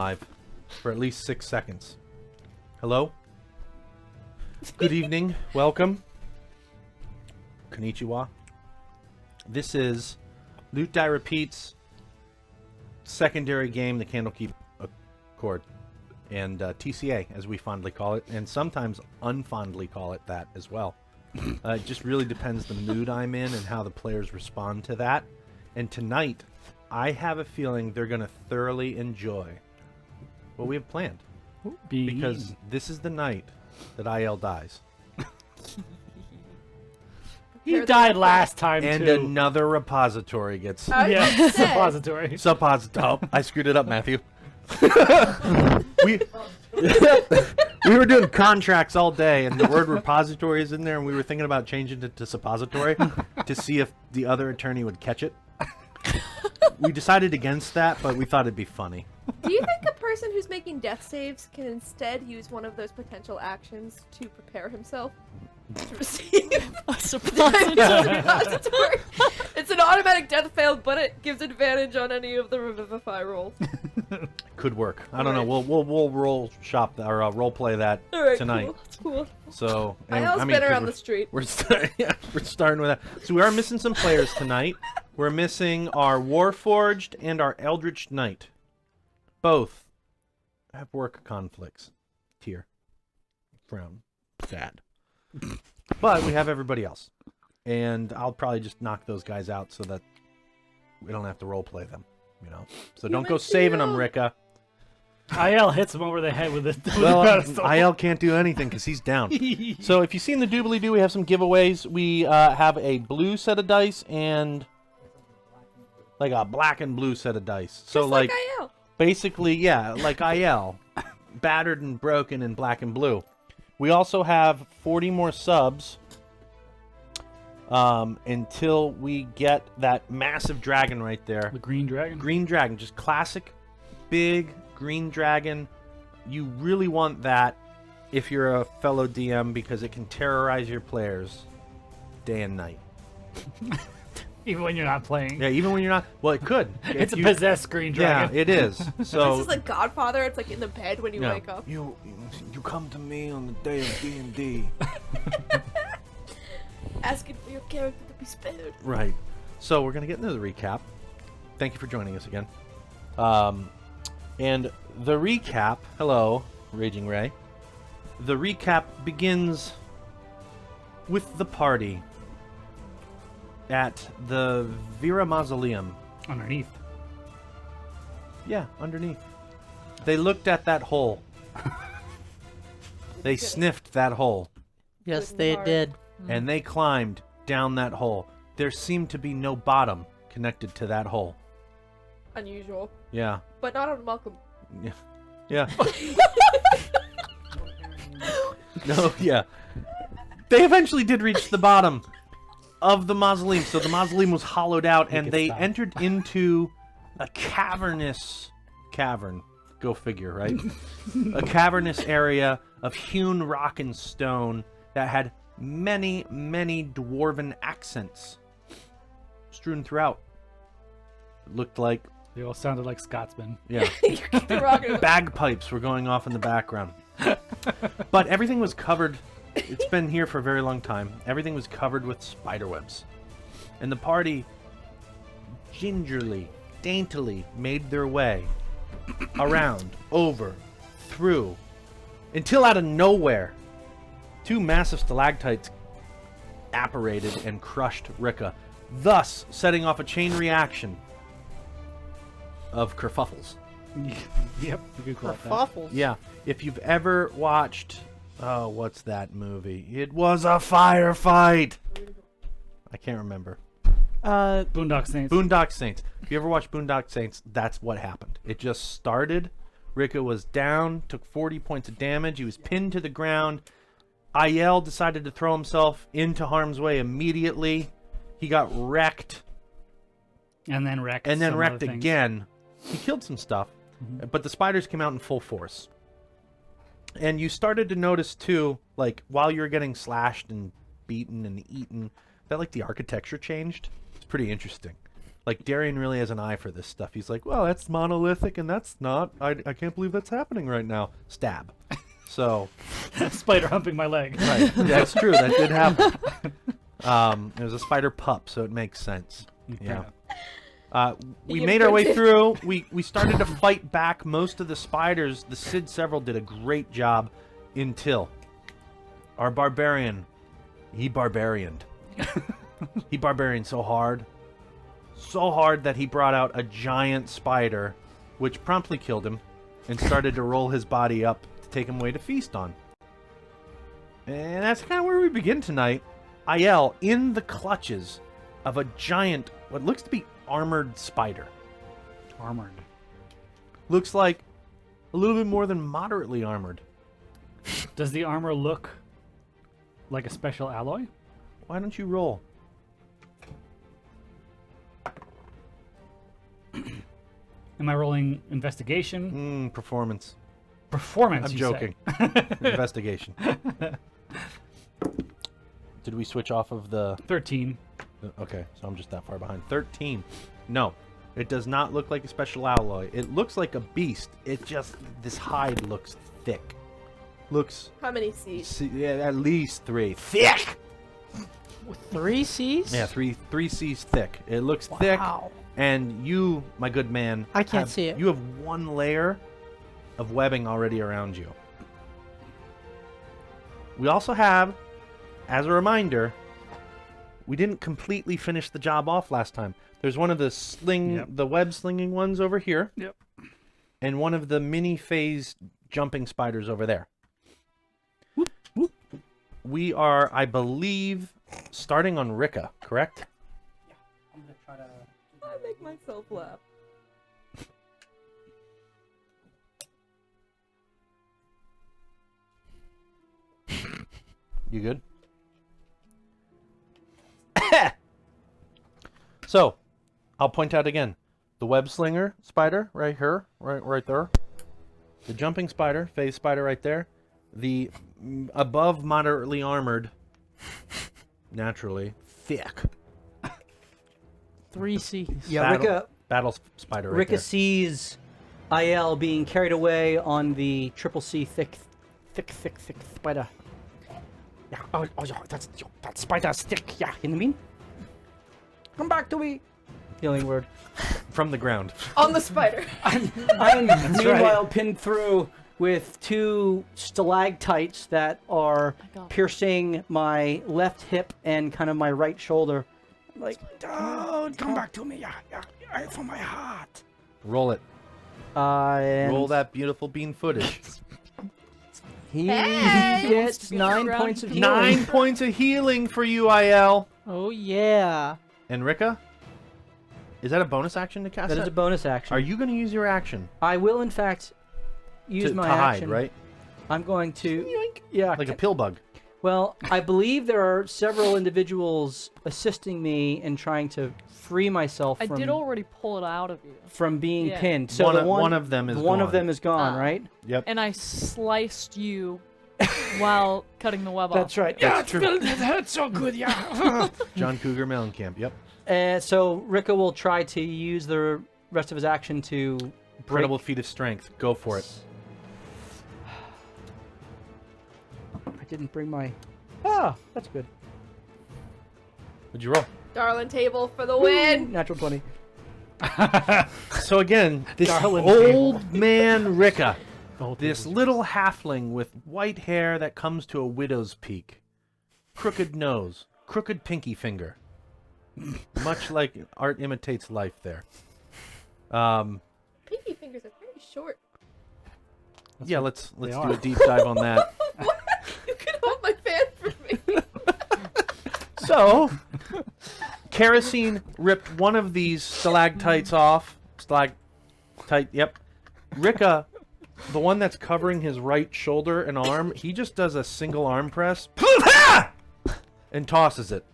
Live for at least 6 seconds. Hello? Good evening. Welcome. Konnichiwa. This is Loot Die Repeats secondary game, the Candlekeep Accord, and TCA, as we fondly call it, and sometimes unfondly call it that as well. It just really depends the mood I'm in and how the players respond to that. And tonight, I have a feeling they're going to thoroughly enjoy what we have planned. Because this is the night that IL dies. He died last time, and too. Another repository gets... Yeah, suppository. Suppository. Oh, I screwed it up, Matthew. we were doing contracts all day, and the word repository is in there, and we were thinking about changing it to suppository to see if the other attorney would catch it. We decided against that, but we thought it'd be funny. Do you think a person who's making death saves can instead use one of those potential actions to prepare himself to receive A suppository. It's an automatic death fail, but it gives advantage on any of the revivify rolls. Could work. I don't know. We'll roll shop that, or role play that tonight. Cool. That's cool. So I've been around the street. We're starting with that. So we are missing some players tonight. We're missing our Warforged and our Eldritch Knight. Both have work conflicts. Tear. Frown. Sad. But we have everybody else. And I'll probably just knock those guys out so that we don't have to roleplay them, you know. So don't go saving them, Ricka. IL hits him over the head with the Well, IL can't do anything because he's down. So if you've seen the doobly-doo, we have some giveaways. We have a blue set of dice and like a black and blue set of dice. So Just like IL. Basically, yeah, like IL. Battered and broken in black and blue. We also have 40 more subs until we get that massive dragon right there. The green dragon? Green dragon, just classic, big green dragon. You really want that if you're a fellow DM because it can terrorize your players day and night. Even when you're not playing. Yeah, even when you're not. Well, it could. It's a possessed green dragon. Yeah, it is. So This is like Godfather. It's like in the bed when you wake up. You come to me on the day of D&D. Asking for your character to be spared. Right. So we're going to get into the recap. Thank you for joining us again. And the recap... Hello, Raging Ray. The recap begins with the party at the Vera Mausoleum. Underneath. Yeah, underneath. They looked at that hole. They sniffed that hole. Yes, they did. And they climbed down that hole. There seemed to be no bottom connected to that hole. Unusual. Yeah. But not on Malcolm. Yeah. Yeah. No, yeah. They eventually did reach the bottom of the mausoleum. So the mausoleum was hollowed out, and they entered into a cavernous cavern. Go figure, right? A cavernous area of hewn rock and stone that had many, many dwarven accents strewn throughout. It looked like... They all sounded like Scotsmen. Yeah. Bagpipes were going off in the background. But everything was covered... It's been here for a very long time. Everything was covered with spiderwebs. And the party gingerly, daintily made their way around, over, through, until out of nowhere, two massive stalactites apparated and crushed Ricka, thus setting off a chain reaction of kerfuffles. Yep, you could call it that. Kerfuffles. Yeah, if you've ever watched... Oh, what's that movie? It was a firefight! I can't remember. Boondock Saints. Boondock Saints. If you ever watched Boondock Saints, that's what happened. It just started. Ricka was down, took 40 points of damage. He was pinned to the ground. IL decided to throw himself into harm's way immediately. He got wrecked. And then wrecked. And then some wrecked other things. again. He killed some stuff. But the spiders came out in full force. And you started to notice, too, like, while you were getting slashed and beaten and eaten, that, like, the architecture changed. It's pretty interesting. Like, Darian really has an eye for this stuff. He's like, well, that's monolithic, and that's not. I can't believe that's happening right now. Stab. So. Spider humping my leg. Right. That's true. That did happen. It was a spider pup, so it makes sense. Yeah. We made our way through. We started to fight back most of the spiders. The Sid Several did a great job until our barbarian, he barbarianed. He barbarianed so hard that he brought out a giant spider, which promptly killed him and started to roll his body up to take him away to feast on. And that's kind of where we begin tonight. Aiel in the clutches of a giant, what looks to be armored spider. Armored. Looks like a little bit more than moderately armored. Does the armor look like a special alloy? Why don't you roll? Am I rolling investigation? Performance. Performance, I'm you joking. say. Investigation. Did we switch off of the... 13. Okay, so I'm just that far behind. 13. No, it does not look like a special alloy. It looks like a beast. It just... This hide looks thick. Looks... How many C's? Yeah, at least 3. Thick! 3 C's? Yeah, three C's thick. It looks thick. Wow. And you, my good man... I can't see it. You have one layer of webbing already around you. We also have, as a reminder, we didn't completely finish the job off last time. There's one of the the web slinging ones over here. Yep. And one of the mini phase jumping spiders over there. Whoop, whoop. We are, I believe, starting on Rika, correct? Yeah. I'm gonna try to... I make myself laugh. You good? So, I'll point out again. The web slinger spider right here, right there. The jumping spider, phase spider right there. The above moderately armored, naturally thick. 3 C's. Yeah, battle spider right Rika there. sees Aiel being carried away on the triple C thick spider. Yeah, oh yeah, that spider's thick. Yeah, you know what I mean? Come back to me. Healing word. From the ground. On the spider. I'm meanwhile pinned through with 2 stalactites that are piercing my left hip and kind of my right shoulder. Like, don't come back to me. Yeah, for my heart. Roll it. And Roll that beautiful bean footage. he Hey! gets 9 points of healing. 9 points of healing for you, Aiel. Oh, yeah. And Rika? Is that a bonus action to cast That is a bonus action. Are you going to use your action? I will, in fact, use my to hide, action. right? I'm going to... Yeah. Like a pill bug. Well, I believe there are several individuals assisting me in trying to free myself I from... did already pull it out of you. From being Yeah. pinned. So One of them is one gone. of them is gone, right? Yep. And I sliced you while cutting the web off. That's right. That's true. It hurts so good, yeah. John Cougar Mellencamp, yep. So Rika will try to use the rest of his action to break... Incredible feat of strength. Go for it. I didn't bring my... Ah, that's good. What'd you roll? Darling table for the win. Natural 20. So again, this Darling old man Rika, Oh, this little halfling with white hair that comes to a widow's peak, crooked nose, crooked pinky finger, much like art imitates life there. Pinky fingers are very short. Yeah, let's do are. a deep dive on that. What? You can hold my fan for me. So, Kerosene ripped one of these stalactites off. Stalactite, yep. Rika, the one that's covering his right shoulder and arm, he just does a single arm press and tosses it.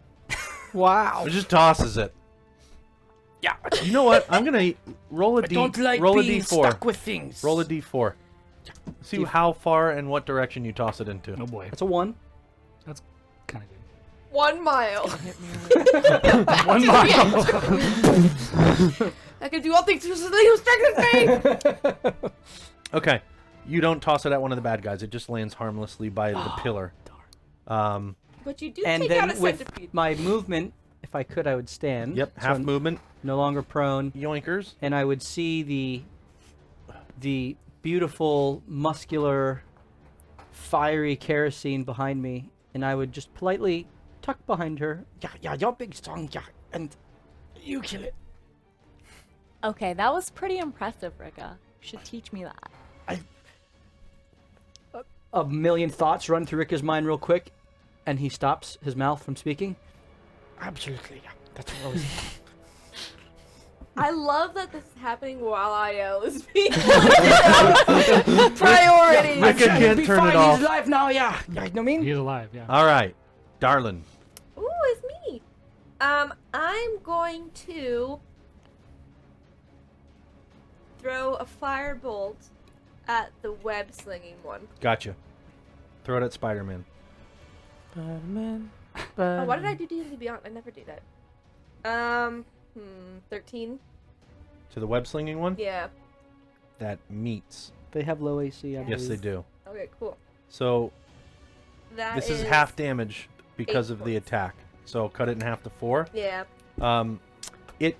Wow. He just tosses it. Yeah. You know what? I'm gonna roll a D. Roll a D4. with things. Roll a D4. See how far and what direction you toss it into. Oh boy. That's a 1. That's kind of good. 1 mile. Hit me 1 mile. I can do all things through the who strengthens me. Okay. You don't toss it at one of the bad guys. It just lands harmlessly by the pillar. But you do And take then out a with centipede. my movement, if I could, I would stand. Yep, So half I'm movement. No longer prone. Yoinkers. And I would see the beautiful, muscular, fiery kerosene behind me, and I would just politely tuck behind her. Yeah, you're big, strong, yeah, and you kill it. Okay, that was pretty impressive, Rika. You should teach me that. A million thoughts run through Rika's mind real quick, and he stops his mouth from speaking. Absolutely, yeah. That's what I was. I love that this is happening while IL is being priority. Rika can't turn it off. He's alive now, yeah. You know what I mean? He's alive, yeah. All right. Darlin. Ooh, it's me. I'm going to throw a firebolt at the web slinging one. Gotcha. Throw it at Spider-Man. Spider-Man. Oh, why did I do D&D Beyond? I never do that. 13. To the web slinging one? Yeah. That meets. They have low AC, I Yes, they believe. do. Okay, cool. So That this is half damage because of the points. attack. So cut it in half to 4. Yeah. It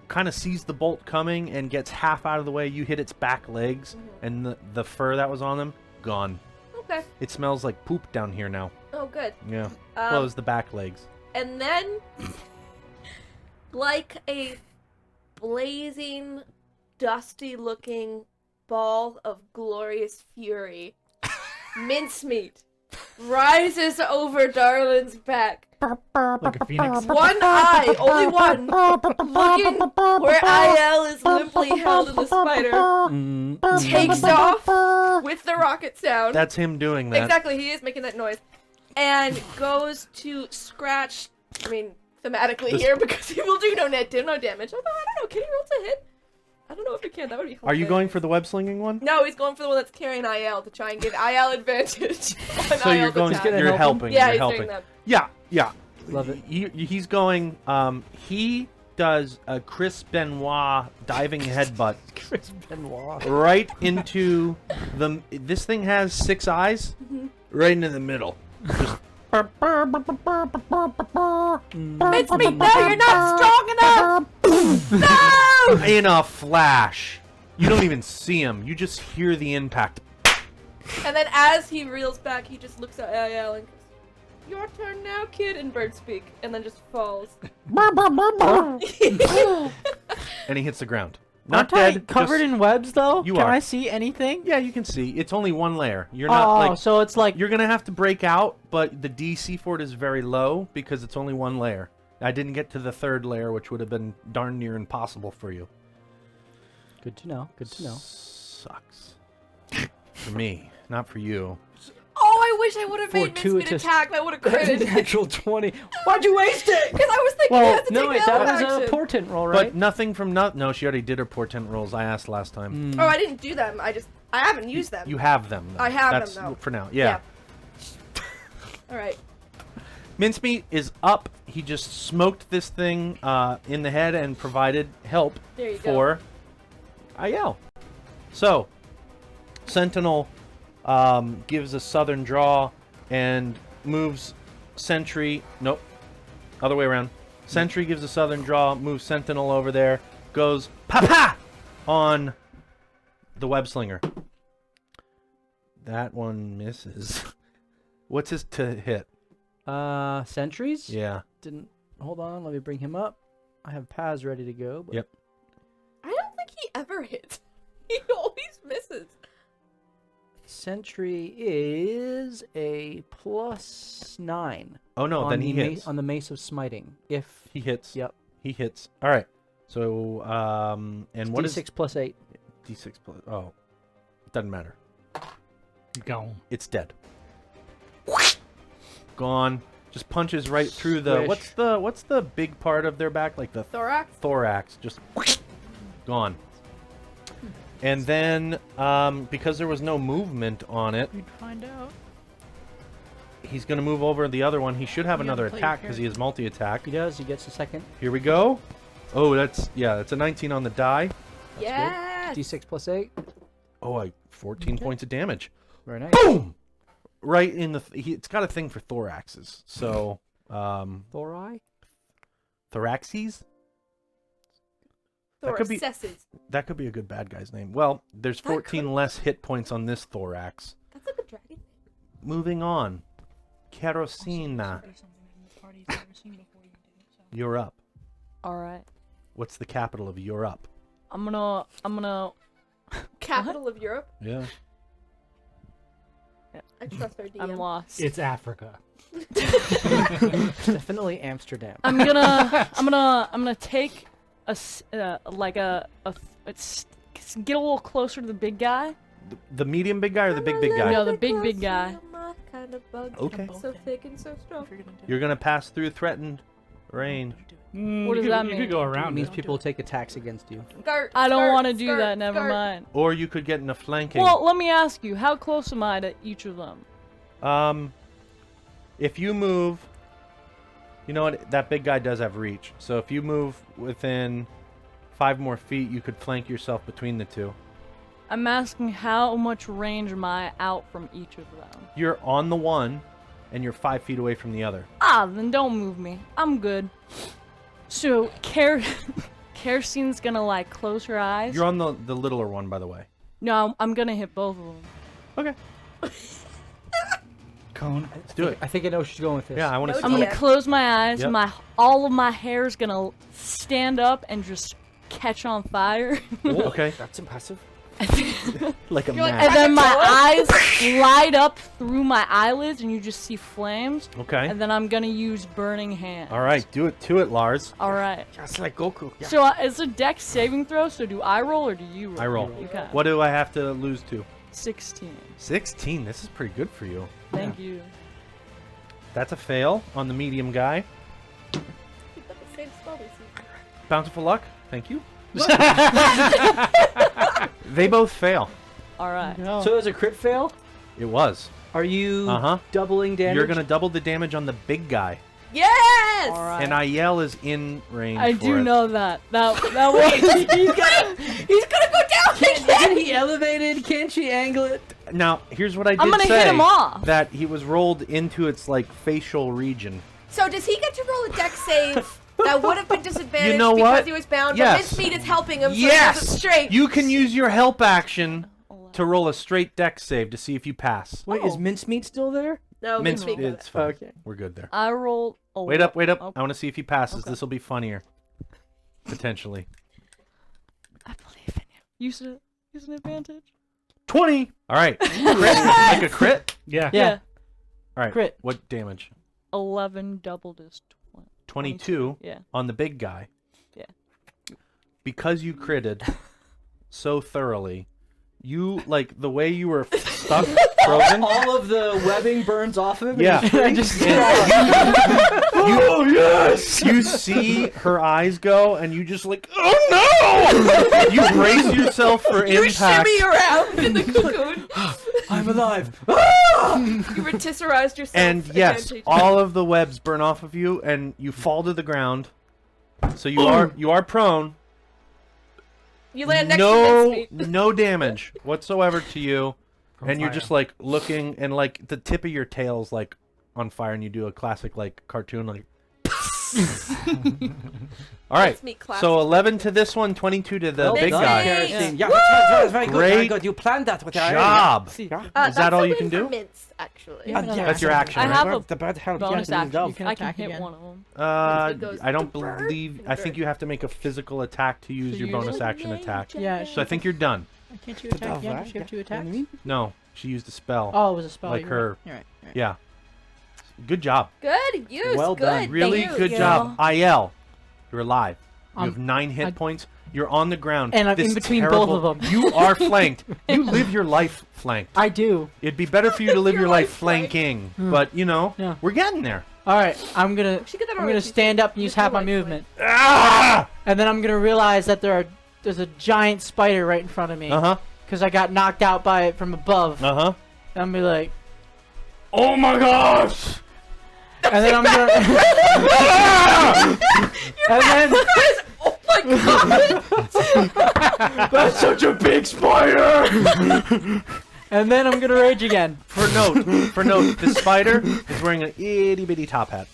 kind of sees the bolt coming and gets half out of the way. You hit its back legs, and the fur that was on them, gone. Okay. It smells like poop down here now. Oh, good. Yeah. Well, it was the back legs. And then, like a blazing, dusty-looking ball of glorious fury, mincemeat rises over Darlin's back. Like a phoenix. One eye, only one, looking where IL is limply held in the spider, takes off with the rocket sound. That's him doing that. Exactly, he is making that noise. And goes to scratch, I mean, thematically This- here, because he will do no damage. Oh, no, I don't know, can he roll to hit? I don't know if he can, that would be helpful. Are you going for the web slinging one? No, he's going for the one that's carrying IL to try and give IL advantage. on So you're IL's going. attack. gonna You're help him? helping. Yeah, you're he's helping. doing that. Yeah, yeah. Love it. He's going. He does a Chris Benoit diving headbutt Chris Benoit. right into the. This thing has 6 eyes, right into the middle. Just Mincemeat, no, you're not strong enough! No! in a flash. You don't even see him. You just hear the impact. And then as he reels back, he just looks at IL and goes, "Your turn now, kid," in bird speak, and then just falls. And he hits the ground. Not Aren't I dead. covered just- in webs though? You Can are. I see anything? Yeah, you can see. It's only one layer. You're not like. so it's like You're gonna have to break out, but the DC for it is very low because it's only one layer. I didn't get to the 3rd layer, which would have been darn near impossible for you. Good to know. Good to know. Sucks. For me, not for you. Oh, I wish I would have made mincemeat Fortuitous. attack. That would have critted. Natural 20. Why'd you waste it? Because I was thinking Well, I had to No, take wait, the that other was a action. portent roll, But right? nothing from no, she already did her portent rolls. I asked last time. Oh, I didn't do them. I haven't used them. You have them. Though. I have them, That's though. for now. Yeah. All right. Mincemeat is up. He just smoked this thing in the head and provided help There you go. for IL. So, Sentinel gives a southern draw and moves Sentry. Nope. Other way around. Sentry gives a southern draw, moves Sentinel over there, goes pa-pa on the web slinger. That one misses. What's his to hit? Sentries? Yeah. Didn't. Hold on, let me bring him up. I have Paz ready to go. But Yep. I don't think he ever hits. He always misses. Sentry is a +9. Oh no, on then the he hits. on the Mace of Smiting. If He hits. Yep. He hits. All right. So, and what is D6 +8. D6 plus? Oh, it doesn't matter. Gone. It's dead. Gone. Just punches right through the. Swish. What's the big part of their back? Like the Thorax? thorax. Just gone. And then, because there was no movement on it, We'd find out. He's going to move over the other one. He should have You another gotta play your attack because he has multi-attack. He does. He gets a second. Here we go. Oh, that's a 19 on the die. Yes. D6 plus 8. Oh, 14 points of damage. Very nice. Boom! Right in the... it's got a thing for thoraxes. So, Thori? thoraxes? That could be- Thoraces. That could be a good bad guy's name. Well, there's 14 less hit points on this thorax. That's like a dragon. Moving on. Kerosina. You're up. All right. What's the capital of Europe? I'm gonna. Capital of Europe. Yeah. I trust our DM. I'm lost. It's Africa. Definitely Amsterdam. I'm gonna take it's get a little closer to the big guy. The medium big guy or the big guy? No, the big guy. Kind of bug. Okay. So thick and so strong. You're going to pass through threatened range. What does that You mean? could go It around means it. people will take attacks against you. Skirt, I don't skirt, want to do skirt, that. Never skirt. mind. Or you could get in a flanking. Well, let me ask you. How close am I to each of them? If you move... You know what? That big guy does have reach. So if you move within 5 more feet, you could flank yourself between the two. I'm asking how much range am I out from each of them? You're on the one, and you're 5 feet away from the other. Then don't move me. I'm good. So, Kerosine's gonna, like, close her eyes. You're on the littler one, by the way. No, I'm gonna hit both of them. Okay. Cone. Let's do it. I think I know where she's going with this. Yeah, I want to No see I'm it. gonna close my eyes. Yep. All of my hair is gonna stand up and just catch on fire. Okay. That's impressive. Like a You're like, match. And then my eyes light up through my eyelids, and you just see flames. Okay. And then I'm gonna use burning hand. All right. Do it to it, Lars. All right. Just like Goku. Yeah. So it's a dex saving throw. So do I roll or do you roll? I roll. Okay. What do I have to lose to? 16. 16. This is pretty good for you. Thank you. That's a fail on the medium guy. Keep up the same spell this season. Bountiful luck. Thank you. They both fail. All right. So it was a crit fail? It was. Are you Uh-huh. doubling damage? You're going to double the damage on the big guy. Yes! All right. And Aiel is in range I for do it. know that. That was. He's gonna go down again! Isn't he elevated? Can't she angle it? Now, here's what I did I'm gonna say. hit him off. That he was rolled into its, like, facial region. So does he get to roll a dex save that would have been disadvantaged You know because what? he was bound, Yes. but Mincemeat is helping him so he Yes! does it straight? You can use your help action to roll a straight dex save to see if you pass. Wait, is mincemeat still there? No, Mince, Mincemeat got it's it. fine. Okay. We're good there. I rolled. A Wait up, wait up. Okay. I want to see if he passes. Okay. This will be funnier. Potentially. I believe in you. Use an advantage. 20! Alright. Crit. Like a crit? Yeah. Yeah. Alright. Crit. What damage? 11 doubled is 20. 22 Yeah. on the big guy. Yeah. Because you critted so thoroughly, you, like, the way you were stuck, frozen. All of the webbing burns off of him. Yeah. And just Oh, yes! You see her eyes go, and you just like, oh no! You brace yourself for You impact. shimmy around in the cocoon. I'm alive. You rotisserized yourself. And yes, advantage. all of the webs burn off of you, and you fall to the ground. So you are prone. You land next to Mincemeat. No damage whatsoever to you, and you're fire. just like looking, and like the tip of your tail's like on fire, and you do a classic like cartoon like. All right, Mincemeat classic. so 11 to this one, 22 to the Well big done, guy. Kerosene. Kerosene. Yeah, that's very good. Very Great good. You planned that with your Job. See, Yeah. Is that that's all a you win can for do? Mince, actually. That's your action, I right? have a the bird help. bonus Yeah, action. You can I can attack hit again. one of them. It goes I don't burr believe. and I think burr. you have to make a physical attack to use To your use bonus it? action attack. Yeah, So I think you're done. Can't you attack? Yeah, does she have 2 attacks? No, she used a spell. Oh, it was a spell. Like you're her. right. You're right. You're right. Yeah. Good job. Good use. Well good. done. Thank Really you. good Yeah. job. Aiel, you're alive. You have 9 hit I- points. You're on the ground. And I'm This in between both terrible- of them. You are flanked. You live your life flanked. I do. It'd be better for you to live Your your life life flanked. flanking. But, you know, Yeah. we're getting there. All right, I'm gonna should get that on I'm our gonna t-shirt. stand up and use Just your half my life movement, Ah! and then I'm gonna realize that there's a giant spider right in front of me Uh-huh. because I got knocked out by it from above. Uh-huh. And I'm gonna be like, Oh my gosh! And then I'm gonna. And then. Oh my god! That's such a big spider! And then I'm gonna rage again. For note, the spider is wearing an itty bitty top hat.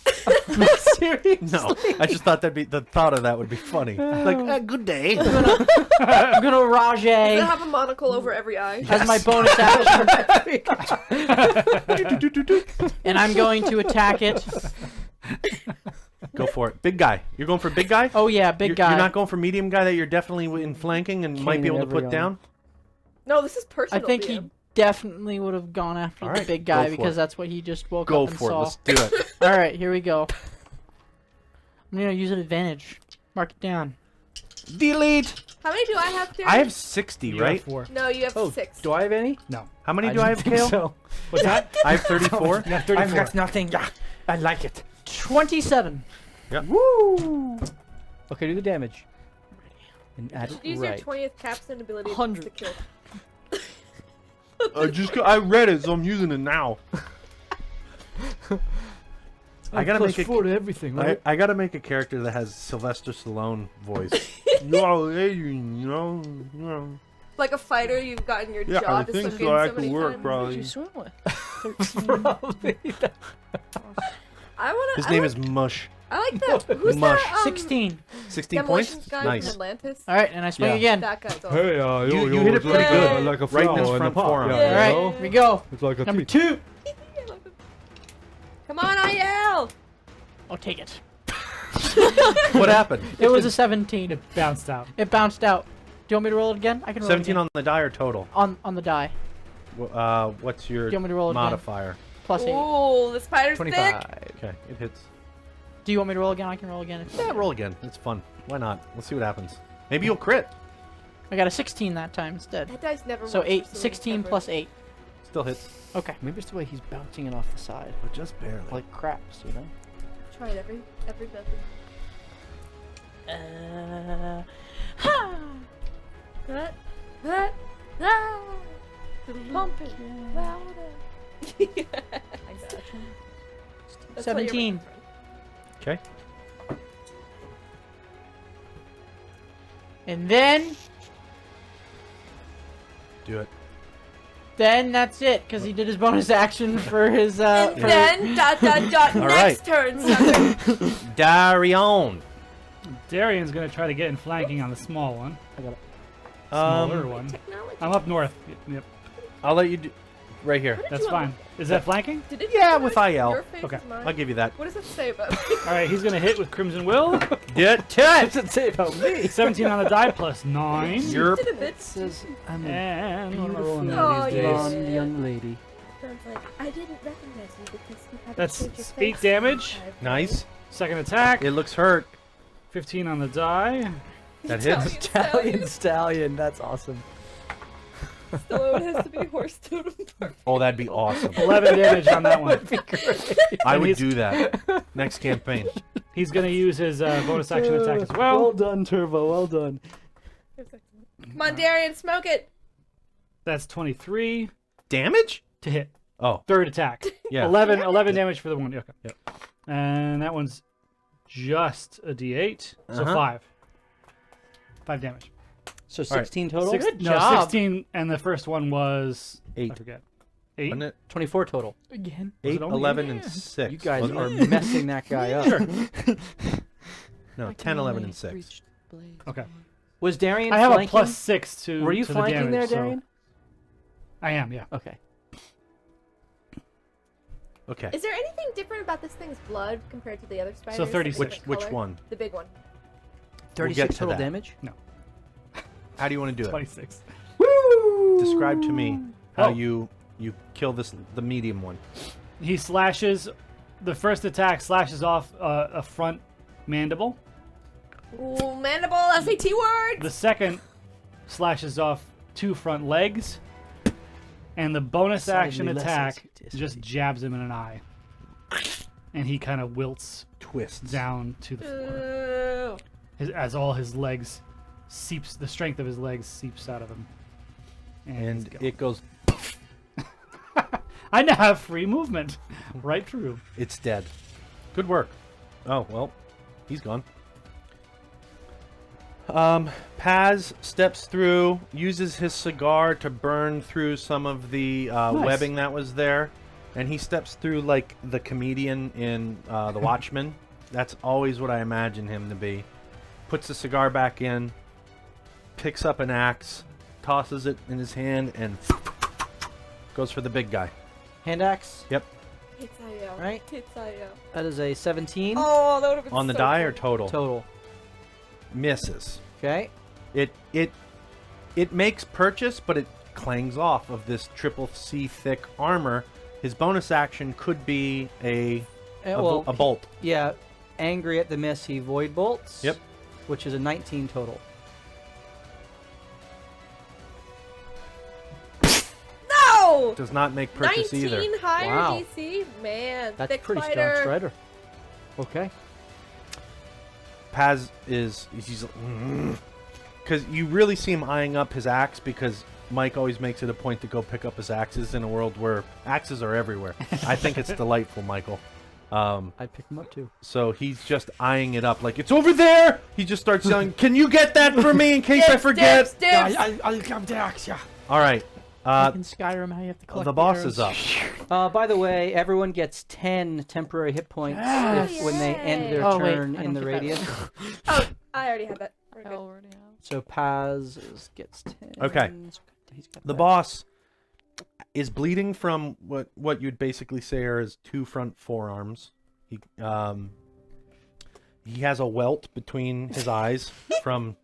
Seriously? No, I just thought the thought of that would be funny. Like, good day. I'm gonna Does rage it have a monocle over every eye? as my bonus action. And I'm going to attack it. Go for it, big guy. You're going for big guy. Oh yeah, big guy. You're not going for medium guy that you're definitely in flanking and might be able to put down. No, this is I personal. think DM. he definitely would have gone after All the right, big go guy for because it. that's what he just woke Go up and for it. saw. Let's do it. All right, here we go. I'm gonna use an advantage. Mark it down. Delete. How many do I have, Darren? I have 60, You right? have 4. No, you have Oh, 6. do I have any? No. How many do I have, think Kale? so. What's that? I have 34. Yeah, 34. I've got nothing. Yeah, I like it. 27. Woo! Okay, do the damage. And add it Use right. your 20th capstone ability 100. to kill. I read it, so I'm using it now. I gotta make a. to everything, I gotta make a character that has Sylvester Stallone voice. No, Adrian, you know. Like a fighter you've gotten your Yeah, jaw I to think suck so. in I so could many work, times. probably. swim with? Probably. I wanna. His I name like, is Mush. I like that. Who's Mush. that? 16. 16 Demolitions points. guy from Nice. Atlantis. All right, and I swing Yeah. again. That guy's awesome. Hey, You hit it pretty Yeah. good. like a Right in his flower front pot. forearm. Yeah, All right, you know? here we go. It's like a Number tree. 2. Come on, IL! I'll take it. What happened? It was a 17. It bounced out. It bounced out. Do you want me to roll it again? I can roll 17 it again. on the die or total? on the die. What's your Do you want me to roll it again? modifier? Plus 8. Ooh, the spider's 25. thick! Okay, it hits. Do you want me to roll again? I can roll again. Yeah, roll again. It's fun. Why not? Let's see what happens. Maybe you'll crit. I got a 16 that time instead. That dice never So works 8, for Celine 16 ever. plus 8. Still hits, Okay. Maybe it's the way he's bouncing it off the side. but just barely. Like craps, you know? Tried every method. Ha! That. Pump it louder. I got you. That's why you're my 17. friend. Okay. And then Do it. that's it, because he did his bonus action for his And for- then dot All next turn, sucker. Darion. Darian's gonna try to get in flanking on the small one. I got it. Smaller one. Technology. I'm up north. Yep, I'll let you do. Right here. that's fine. Is that flanking? Did it Yeah, yours? with IL. Your face Okay. is mine? I'll give you that. What does it say about me? All right, he's gonna hit with Crimson Will. Get What's it. it say about me? 17 on the die plus 9. You're Did a bit. Says I'm a And what am I rolling beautiful now these days? blonde young lady. Sounds like I didn't recognize you because you haven't That's changed your 8 face. damage. nice. Second attack. It looks hurt. 15 on the die. That hits. Italian stallion, that's awesome. Stallone has to be horse totem purple. Oh, that'd be awesome. 11 damage on that one. I And would he's- do that next campaign. He's gonna use his bonus action attack as Well well. done, Turbo, well done. Come on, Darian, smoke it. That's 23 Damage? to hit. Oh, Third attack. yeah. 11 damage for the one. Okay. Yep. And that one's just a D8, so Uh-huh. 5. 5 damage. So 16 total? Six- Good no, job. 16, and the first one was 8. I forget. 8. Wasn't it? 24 total. Again. Was 8, it only 11, eight? and 6. You guys wasn't are it? messing that guy up. No, 10, 11, and 6. Okay. Was Darian I have flanking? a plus 6 to. Were you to flanking the there, damage, so- Darian? I am. Yeah. Okay. Okay. Is there anything different about this thing's blood compared to the other spiders? So 36. Different Which color? one? The big one. We'll 36 get to total that. damage? How do you want to do it? 26. Describe to me how Oh. you kill the medium one. He slashes. The first attack slashes off a front mandible. Ooh, mandible, SAT word! The second slashes off 2 front legs. And the bonus action Decidedly less attack SAT. just jabs him in an eye. And he kind of wilts Twists. down to the floor. Ooh. As all his legs seeps, the strength of his legs seeps out of him. he's And gone. it goes. I now have free movement. Right through. It's dead. Good work. Oh, well, he's gone. Paz steps through, uses his cigar to burn through some of the webbing that was there, and he steps through like the comedian in The Watchmen. That's always what I imagine him to be. Puts the cigar back in, picks up an axe, tosses it in his hand, and goes for the big guy. Hand axe. Yep. Hitsayo. Right. Hitsayo. That is a 17 Oh, that would have been On the so die cool. or total? total. Misses. Okay. It makes purchase, but it clangs off of this triple C thick armor. His bonus action could be a bolt. Yeah. Angry at the miss, he void bolts. Yep. Which is a 19 total. No! Does not make purchase 19 either. higher Wow. DC? Man, That's thick pretty fighter. strong strider. Okay. Paz is he's because you really see him eyeing up his axe because Mike always makes it a point to go pick up his axes in a world where axes are everywhere. I think it's delightful, Michael. I'd pick him up too. So he's just eyeing it up like it's over there. He just starts yelling, "Can you get that for me in case I forget?" Dips, dips. I'll come to axe, yeah. All right. Like in Skyrim, how you have to collect The boss arrows. is up. By the way, everyone gets 10 temporary hit points when they end their Oh, wait, turn I in don't the get that. radius. Oh, I already had that. We're I good. already have. So Paz gets 10. Okay. He's got The that. boss is bleeding from what you'd basically say are his two front forearms. He has a welt between his eyes from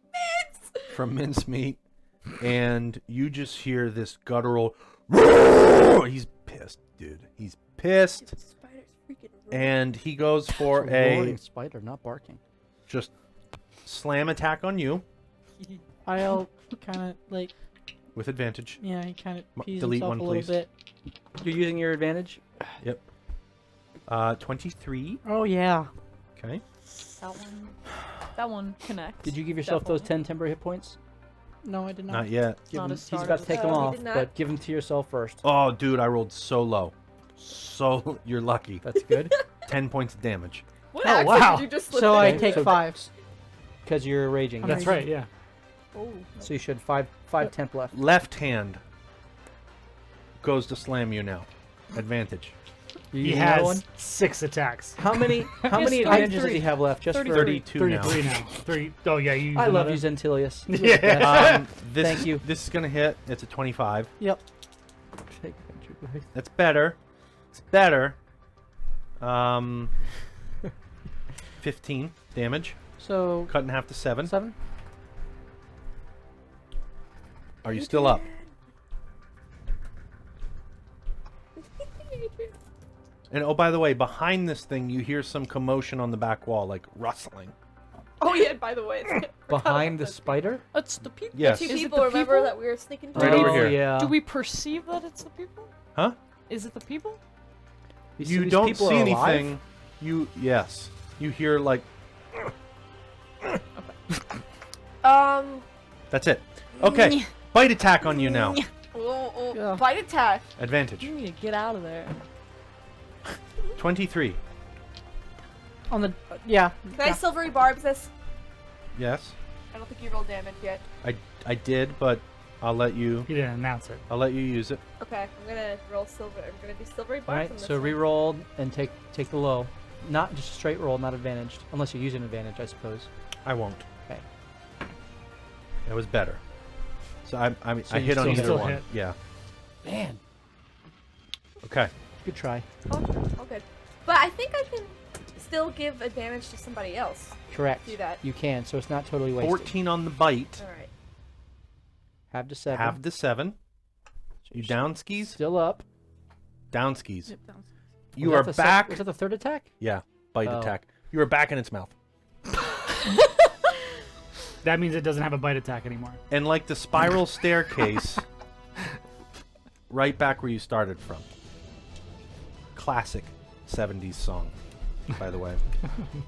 mincemeat, and you just hear this guttural. He's pissed, dude. He's pissed, Spider's freaking rude. and he goes for It's a roaring a spider, not barking. just slam attack on you I'll kind of like, with advantage. yeah, he kind of pees delete himself one, a little please. bit. You're using your advantage? Yep. 23. Oh yeah. Okay. That one connects. Did you give yourself those Definitely. 10 temporary hit points? No, I did not. Not yet. Give Not him, a he's start about of to take the them show. He off, did not. but give them to yourself first. Oh, dude, I rolled so low. So you're lucky. That's good. 10 points of damage. What Oh, accent wow. did you just slip So in? I Okay, take so- 5s. Because you're raging. I'm That's right, yeah. Oh. So you should 5 temp left. Left hand goes to slam you now. Advantage. You He using that has one? 6 attacks. How many has advantages does 33. he have left? Just 32 now. 33 now. 3. Oh, yeah, you for. I love another- you, Zentilius. Yeah. This, Thank you. This is going to hit. It's a 25. Yep. That's better. It's better. 15 damage. So Cut in half to 7. 7. Are you still up? And oh, by the way, behind this thing, you hear some commotion on the back wall, like rustling. Oh yeah, by the way, it's Behind the spider? It's the people. Yes. two Is it people. the Remember people? that we were sneaking Right towards? over here. Yeah. Do we perceive that it's the people? Huh? Is it the people? see You these don't people see are alive? anything. Yes. You hear like. That's it. Okay. Bite attack on you now. Yeah. Bite attack. Advantage. You need to get out of there. 23. On the yeah. Can I silvery barbs this? Yes. I don't think you rolled damage yet. I did, but I'll let you. He didn't announce it. I'll let you use it. Okay, I'm gonna roll silver. I'm gonna do silvery barbs. All on right, this so one. re-roll and take the low. Not just a straight roll, not advantaged. Unless you use an advantage, I suppose. I won't. Okay. It was better. So I mean, So I you hit on still either still one. hit. Yeah. Man, Okay. good try. Oh, good. But I think I can still give advantage to somebody else. Correct. Do that. You can, so it's not totally wasted. 14 on the bite. All right. Have to 7. Have the 7. You down skis? Still up. Down skis. Yep, down. You Was are that the back. Was that the third attack? Yeah. Bite Oh. attack. You are back in its mouth. That means it doesn't have a bite attack anymore. And like the spiral staircase, right back where you started from. Classic 70s song, by the way.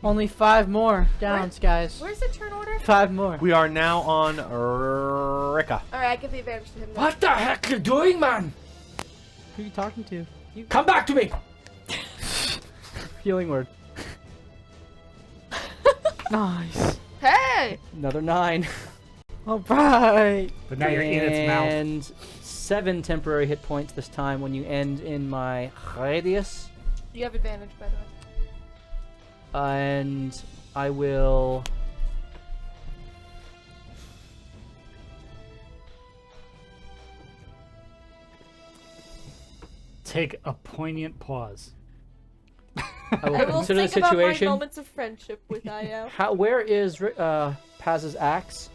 Only 5 more downs, guys. Where's the turn order? 5 more. We are now on Rika. All right, I give the advantage to him. then. What the heck you doing, man? Who are you talking to? Come back to me! Healing word. Nice. Hey! Another 9. All right. But now you're in its mouth. And 7 temporary hit points this time when you end in my radius. You have advantage, by the way. And I will... Take a poignant pause. I will I will consider the think about my situation. moments of friendship with Io. Where is Paz's axe?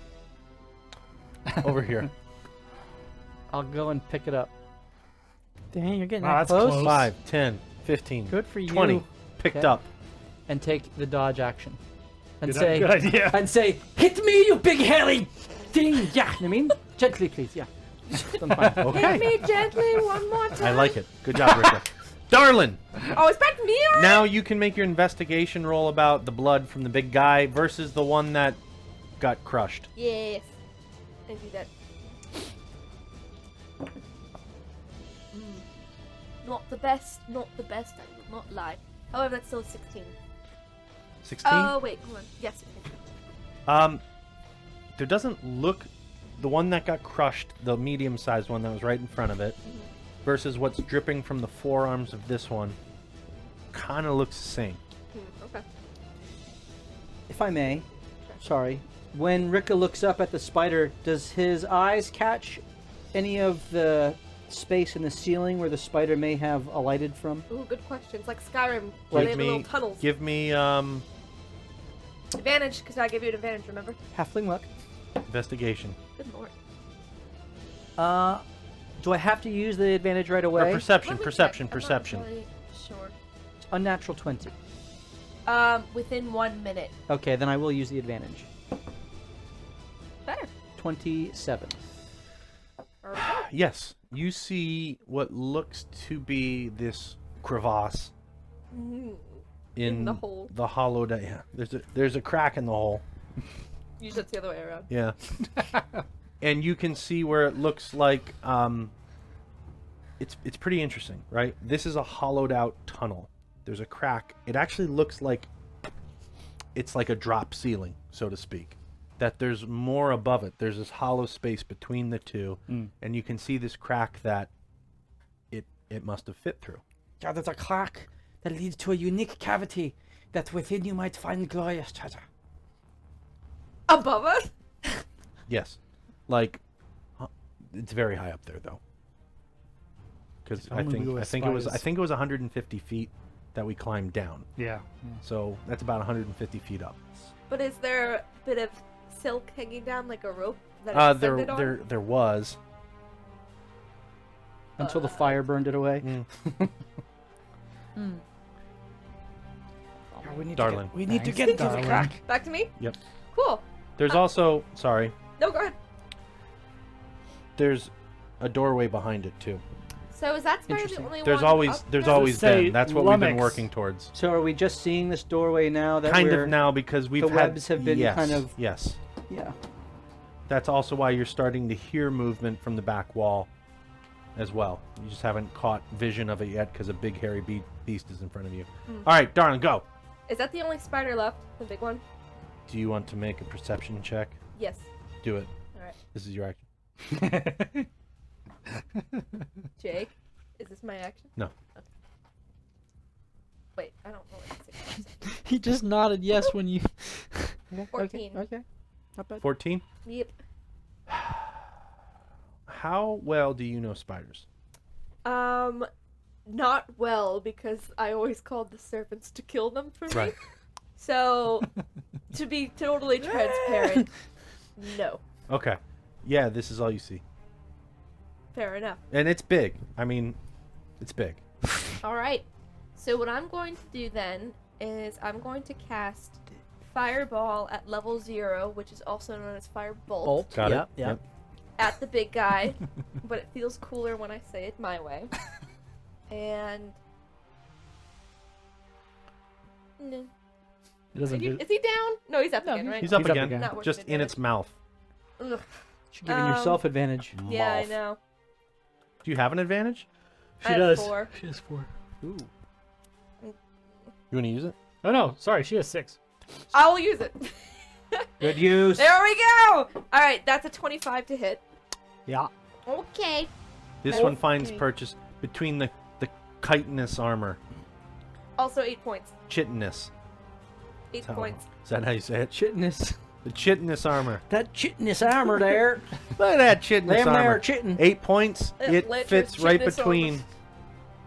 Over here. I'll go and pick it up. Dang, you're getting Wow, that that's close. close. 5, 10, 15, Good for you. 20. Picked Okay. up. And take the dodge action. And Good, say, good idea. and say, hit me, you big hairy thing! Yeah, I mean, gently, please. Yeah. I'm fine. Hit Okay. me gently one more time. I like it. Good job, Rika. Darlin! Oh, it's back to me already? Now you can make your investigation roll about the blood from the big guy versus the one that got crushed. Yes. I do that. Not the best, I will not lie. However, that's still 16. 16? Oh, wait, hold on. Yes, 16. There doesn't look... The one that got crushed, the medium-sized one that was right in front of it, versus what's dripping from the forearms of this one, kind of looks the same. Okay. If I may, sorry. When Rika looks up at the spider, does his eyes catch any of the space in the ceiling where the spider may have alighted from? Ooh, good question. It's like Skyrim, where they have little tunnels. Give me Advantage, because I gave you an advantage, remember? Halfling luck. investigation. Good lord. Do I have to use the advantage right Or away? perception, Let me perception, check. I'm not perception. really sure. Unnatural 20. Within 1 minute. Okay, then I will use the advantage. Better. 27. Or Yes, you see what looks to be this crevasse in the hole. The hollowed. Yeah, there's a crack in the hole. Usually it's the other way around. Yeah, and you can see where it looks like it's pretty interesting, right? This is a hollowed out tunnel. There's a crack. It actually looks like it's like a drop ceiling, so to speak. That there's more above it. There's this hollow space between the two, and you can see this crack that it must have fit through. Yeah, there's a crack that leads to a unique cavity that within you might find glorious treasure. Above us? Yes, like it's very high up there though. Because I only we were think it was spies. 150 feet that we climbed down. Yeah. So that's about 150 feet up. But is there a bit of silk hanging down like a rope that it's suspended on? There was. Until the fire burned it away. Hmm. Yeah, we need Darling. we need to Thanks, get into the darling. crack. Back to me? Yep. Cool. There's also No, go ahead. there's a doorway behind it too. So is that spider the Interesting. only There's one always up there's there? always Say been. That's what we've been lummox. working towards. So are we just seeing this doorway now that Kind we're... of now because we've the had webs have been yes, kind of- yes. Yeah. That's also why you're starting to hear movement from the back wall as well. You just haven't caught vision of it yet because a big hairy beast is in front of you. All right, darling, go. Is that the only spider left? The big one? Do you want to make a perception check? Yes. Do it. Alright. This is your action. Jake, is this my action? No. Okay. Wait, I don't know what to say. He just nodded yes when you. 14. Okay. Not bad. 14? Yep. How well do you know spiders? Not well, because I always called the servants to kill them for me. Right. So, to be totally transparent, no. Okay. Yeah, this is all you see. Fair enough. And it's big. I mean, it's big. Alright. So what I'm going to do then is I'm going to cast Fireball at level 0, which is also known as Firebolt, Bolt. Got Yep, it? yep. at the big guy, but it feels cooler when I say it my way. And... No. It doesn't do. Is he down? No, he's up No, again, right? He's up He's up again, again. Not worth just an in its mouth. Ugh. You're giving yourself advantage. Yeah, I Mouth. know. Do you have an advantage? She I have does. 4. She has 4. Ooh. You want to use it? Oh no, sorry, she has 6. I will use it. Good use. There we go. All right, that's a 25 to hit. Yeah. Okay. This one finds purchase between the chitinous armor. Also 8 points. Chitinous. 8 How- points. Is that how you say it? Chitinous. The chitinous armor. That chitinous armor there. Look at that chitinous Them there armor. chitin. 8 points. It Lecherous fits right chitinous between. armor.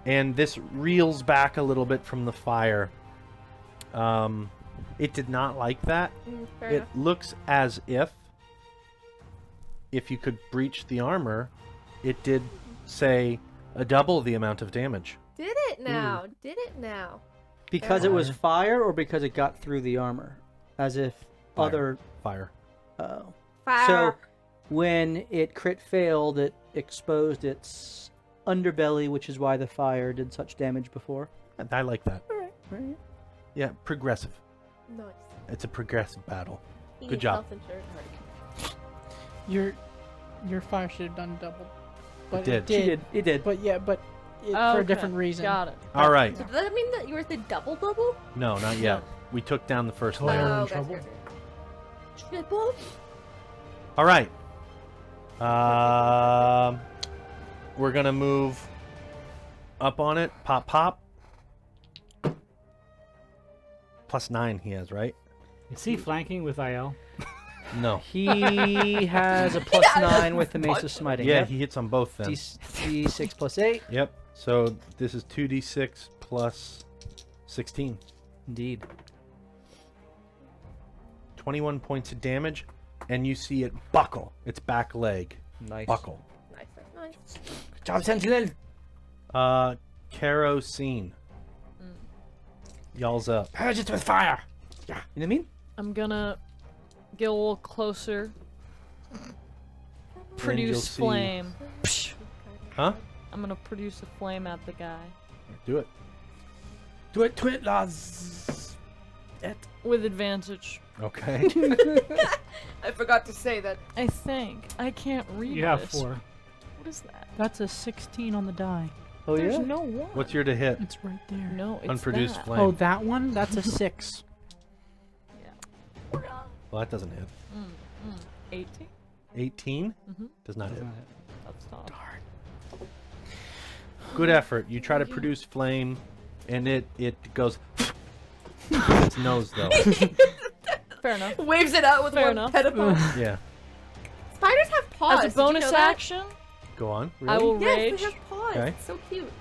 And this reels back a little bit from the fire. It did not like that. Fair It enough. looks as if you could breach the armor, it did say a double the amount of damage. Did it now? Did it now? Because it was fire or because it got through the armor? As if Fire. other... Fire. Oh. Fire. So when it crit failed, it exposed its underbelly, which is why the fire did such damage before. I like that. Right. Yeah, progressive. Nice. It's a progressive battle. He Good needs job. health insurance. Your fire should have done double. But did. It did. But yeah, but for Okay, a different reason. Got it. All right. So does that mean that you were the double? No, not yet. We took down the first Oh, layer. in Oh, trouble? gotcha. Triple? All right. We're gonna move up on it. Pop, pop. +9 he has, right? Is he flanking with IL? No. He has a +9 with the Mace of Smiting. Yeah, Yep. he hits on both then. D6 plus 8. Yep. So this is 2d6 plus 16. Indeed. 21 points of damage, and you see it buckle. Its back leg Nice. buckle. Nice, nice. Good job, Sentinel. Kerosene. Y'all's up. Purge it with fire. Yeah. You know what I mean? I'm gonna get a little closer. you'll Produce see- flame. Huh? I'm gonna produce a flame at the guy. Do it. Do it, lads. With advantage. Okay. I forgot to say that. I think. I can't read You have this. 4. What is that? That's a 16 on the die. Oh, There's yeah? no one. What's your to hit? It's right there. No, it's Unproduced that. flame. Oh, that one? That's a 6. Well, that doesn't hit. 18? 18? Mhm. Does not hit. That's not. Good effort. You try to produce flame, and it goes. Its nose though. Fair enough. Waves it out with Fair one enough. pedipalp. Yeah. Spiders have paws. As Did a you bonus know that? Go action, on. I will Yes, rage. they have paws. Okay. It's so cute.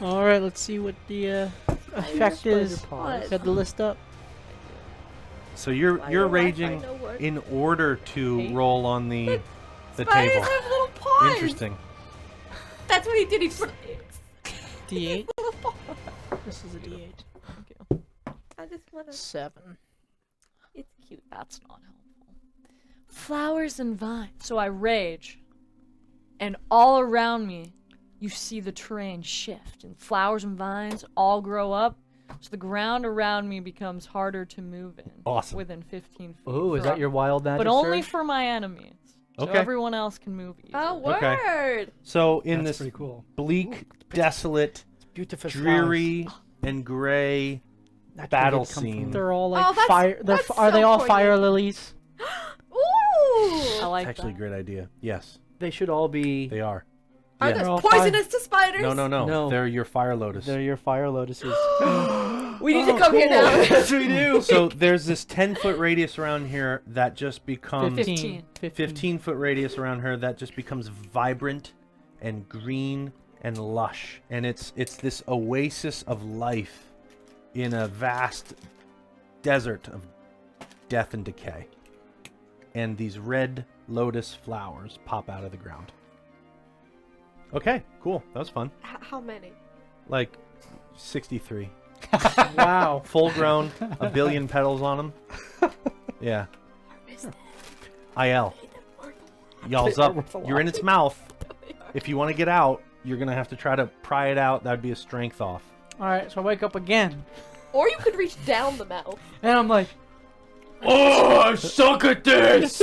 Alright, let's see what the effect is. paws. Got the list up. So you're Why do I raging find no word? in order to Eight. roll on the Spiders table. have little paws. Interesting. That's what he did. He put D8. little paws. This is a D8. I just wanna. 7. It's cute. That's not helpful. Flowers and vines. So I rage, and all around me, you see the terrain shift, and flowers and vines all grow up. So the ground around me becomes harder to move in. Awesome. Within 15 feet. Oh, is for- that your wild magic But only surge? for my enemies. So Okay. everyone else can move easily. Oh, Okay. word. So in That's this pretty cool. bleak, desolate, Beautiful dreary, and gray That's battle where they'd come scene. from. They're all like Oh, that's- fire. that's Are they so all poignant. fire lilies? Ooh. I like It's actually a that. great idea. Yes, They should all be. they are. Are Yeah. They're all those poisonous to spiders? No, no, no, No. They're your fire lotus. They're your fire lotuses. We need to come here now. Yes, we do. So there's this 10-foot radius around here that just becomes 15. 15-foot radius around her that just becomes vibrant and green and lush, and it's this oasis of life in a vast desert of death and decay. And these red lotus flowers pop out of the ground. Okay, cool. That was fun. How many? Like 63. Wow. Full grown, a billion petals on them. Yeah. IL. Y'all's up. You're in its mouth. If you want to get out, you're going to have to try to pry it out. That'd be a strength off. Alright, so I wake up again. Or you could reach down the mouth. And I'm like, Oh, I suck at this!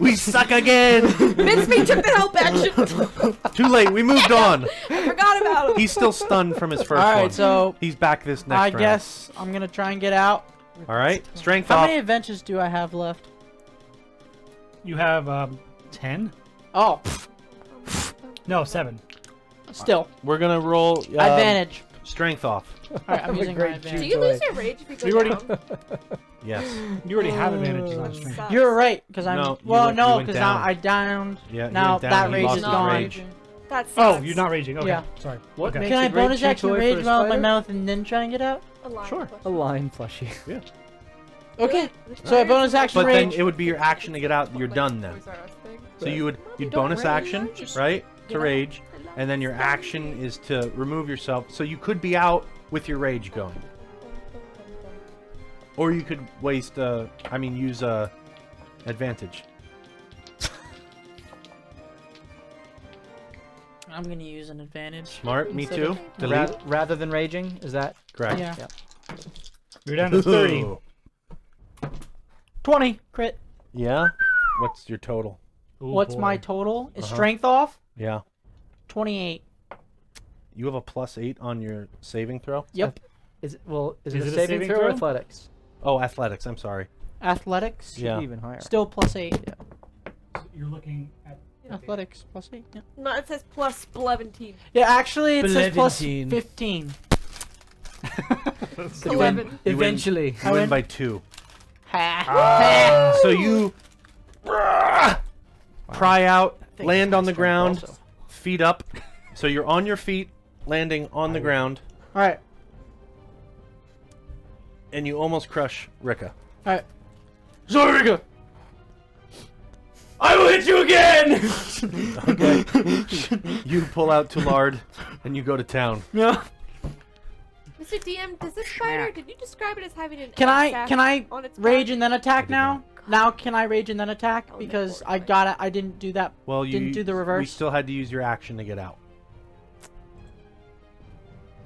We suck again! Mincemeat took the help action. Too late, we moved on. I forgot about him. He's still stunned from his first All one. right, so He's back this next I round. guess I'm gonna try and get out. All right, strength How off. many adventures do I have left? You have 10? Oh, No, 7. still We're gonna roll advantage. strength off. All right, I'm using my great Do advantage. you lose your rage if you We go already- down? Yes. You already have advantages on strength. Sucks. You're right, because I'm. No, you well, went- you no, went because now down. I downed. Yeah. he Now went down, that he rage lost is his gone. rage. That Oh, sucks. you're not raging. Okay. Yeah. Sorry. What Okay. makes Can I a great bonus chew action toy rage for a while in my spider? mouth and then try and get out? A line Sure. push. A line plushie. Okay. So I bonus action But then rage. it would be your action to get out. You're done then. Toys R Us thing. So you'd Don't bonus rage, action, just right, get to out. rage, and then your action is to remove yourself. So you could be out with your rage going, or you could waste. Use advantage. I'm gonna use an advantage. Smart. Me Instead too. of- Delete. Rather than raging, is that Correct. Yeah. You're down to 30. 20 crit. Yeah. What's your total? Ooh, What's boy. my total? Is Uh-huh. strength off? Yeah. 28. You have a +8 on your saving throw. Yep. is it a Is it a saving saving throw or throw? athletics? Oh, athletics. I'm sorry. Athletics. Should Yeah. be even higher. Still +8. You're looking at. Athletics +8. Yeah. No, it says plus 11. Yeah, actually it says Bleventeen. +15. 11. Eventually. You win by 2. Ha. So you pry out, think land it's on the strength ground, also. feet up. So you're on your feet, landing on the ground, All right. and you almost crush Rika. All right. Sorry, Rika. I will hit you again. Okay. You pull out Tulard, and you go to town. Yeah. Mr. DM, does this spider, did you describe it as having an Can egg I sac on its rage back? and then attack did now? Now can I rage and then attack Oh, because no, I got it. I didn't do that. Well, you Didn't do the We reverse? still had to use your action to get out.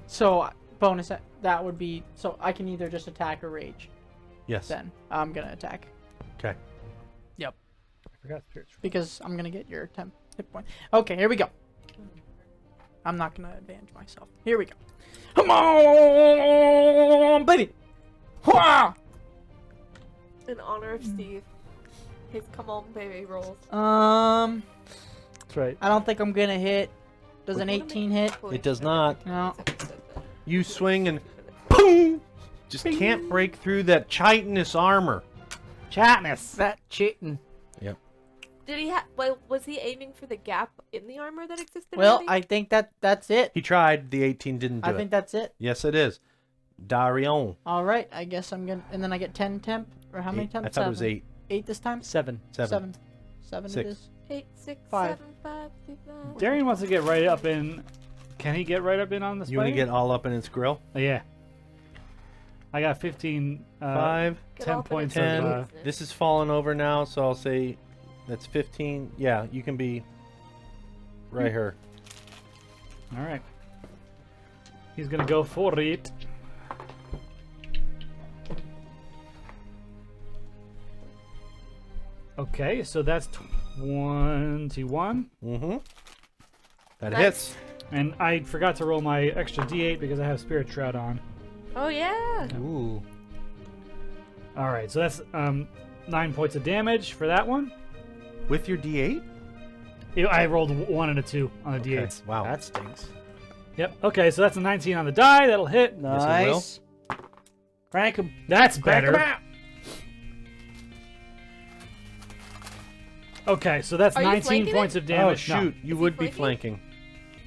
So bonus that would be so I can either just attack or rage. Yes. Then I'm gonna attack Okay. I forgot spiritual. because I'm gonna get your 10 hit point. Okay, here we go. I'm not gonna advantage myself. Here we go. Come on, baby. Hwah! In honor of Steve. His come on baby rolls. That's right. I don't think I'm gonna hit. Does an What am I- 18 hit? It does not. No. You swing and boom! Just can't break through that chitinous armor. Chatness. That cheating. Did he have? Well, was he aiming for the gap in the armor that existed? Well, already? I think that's it. He tried. The 18 didn't do I it. think that's it. Yes, it is. Darion. All right, I guess I'm gonna, and then I get 10 temp, or how many 8. temp? I thought it was 7. 8. 8 this time? 7. 7. 7 6. it is. 8, 6, 5. 7, 5, 2, 5. Darian wants to get right up in. Can he get right up in on the spider? You want to get all up in its grill? Oh, yeah. I got 15. 5, Get 10 off in points its of. 10. business. This is falling over now, so I'll say that's 15. Yeah, you can be right here. All right. He's gonna go for it. Okay, so that's 21. Mm-hmm. That Nice. hits. And I forgot to roll my extra d8 because I have Spirit Shroud on. Oh yeah. Ooh. All right, so that's 9 points of damage for that one. With your D8? I rolled a 1 and a 2 on the Okay. d8s. Wow. That stinks. Yep. Okay, so that's a 19 on the die. That'll hit. Nice. Crank him. That's Crank 'em better. out. Okay, so that's Are you 19 flanking points it? of damage. Oh, shoot. You Is he would be flanking? flanking.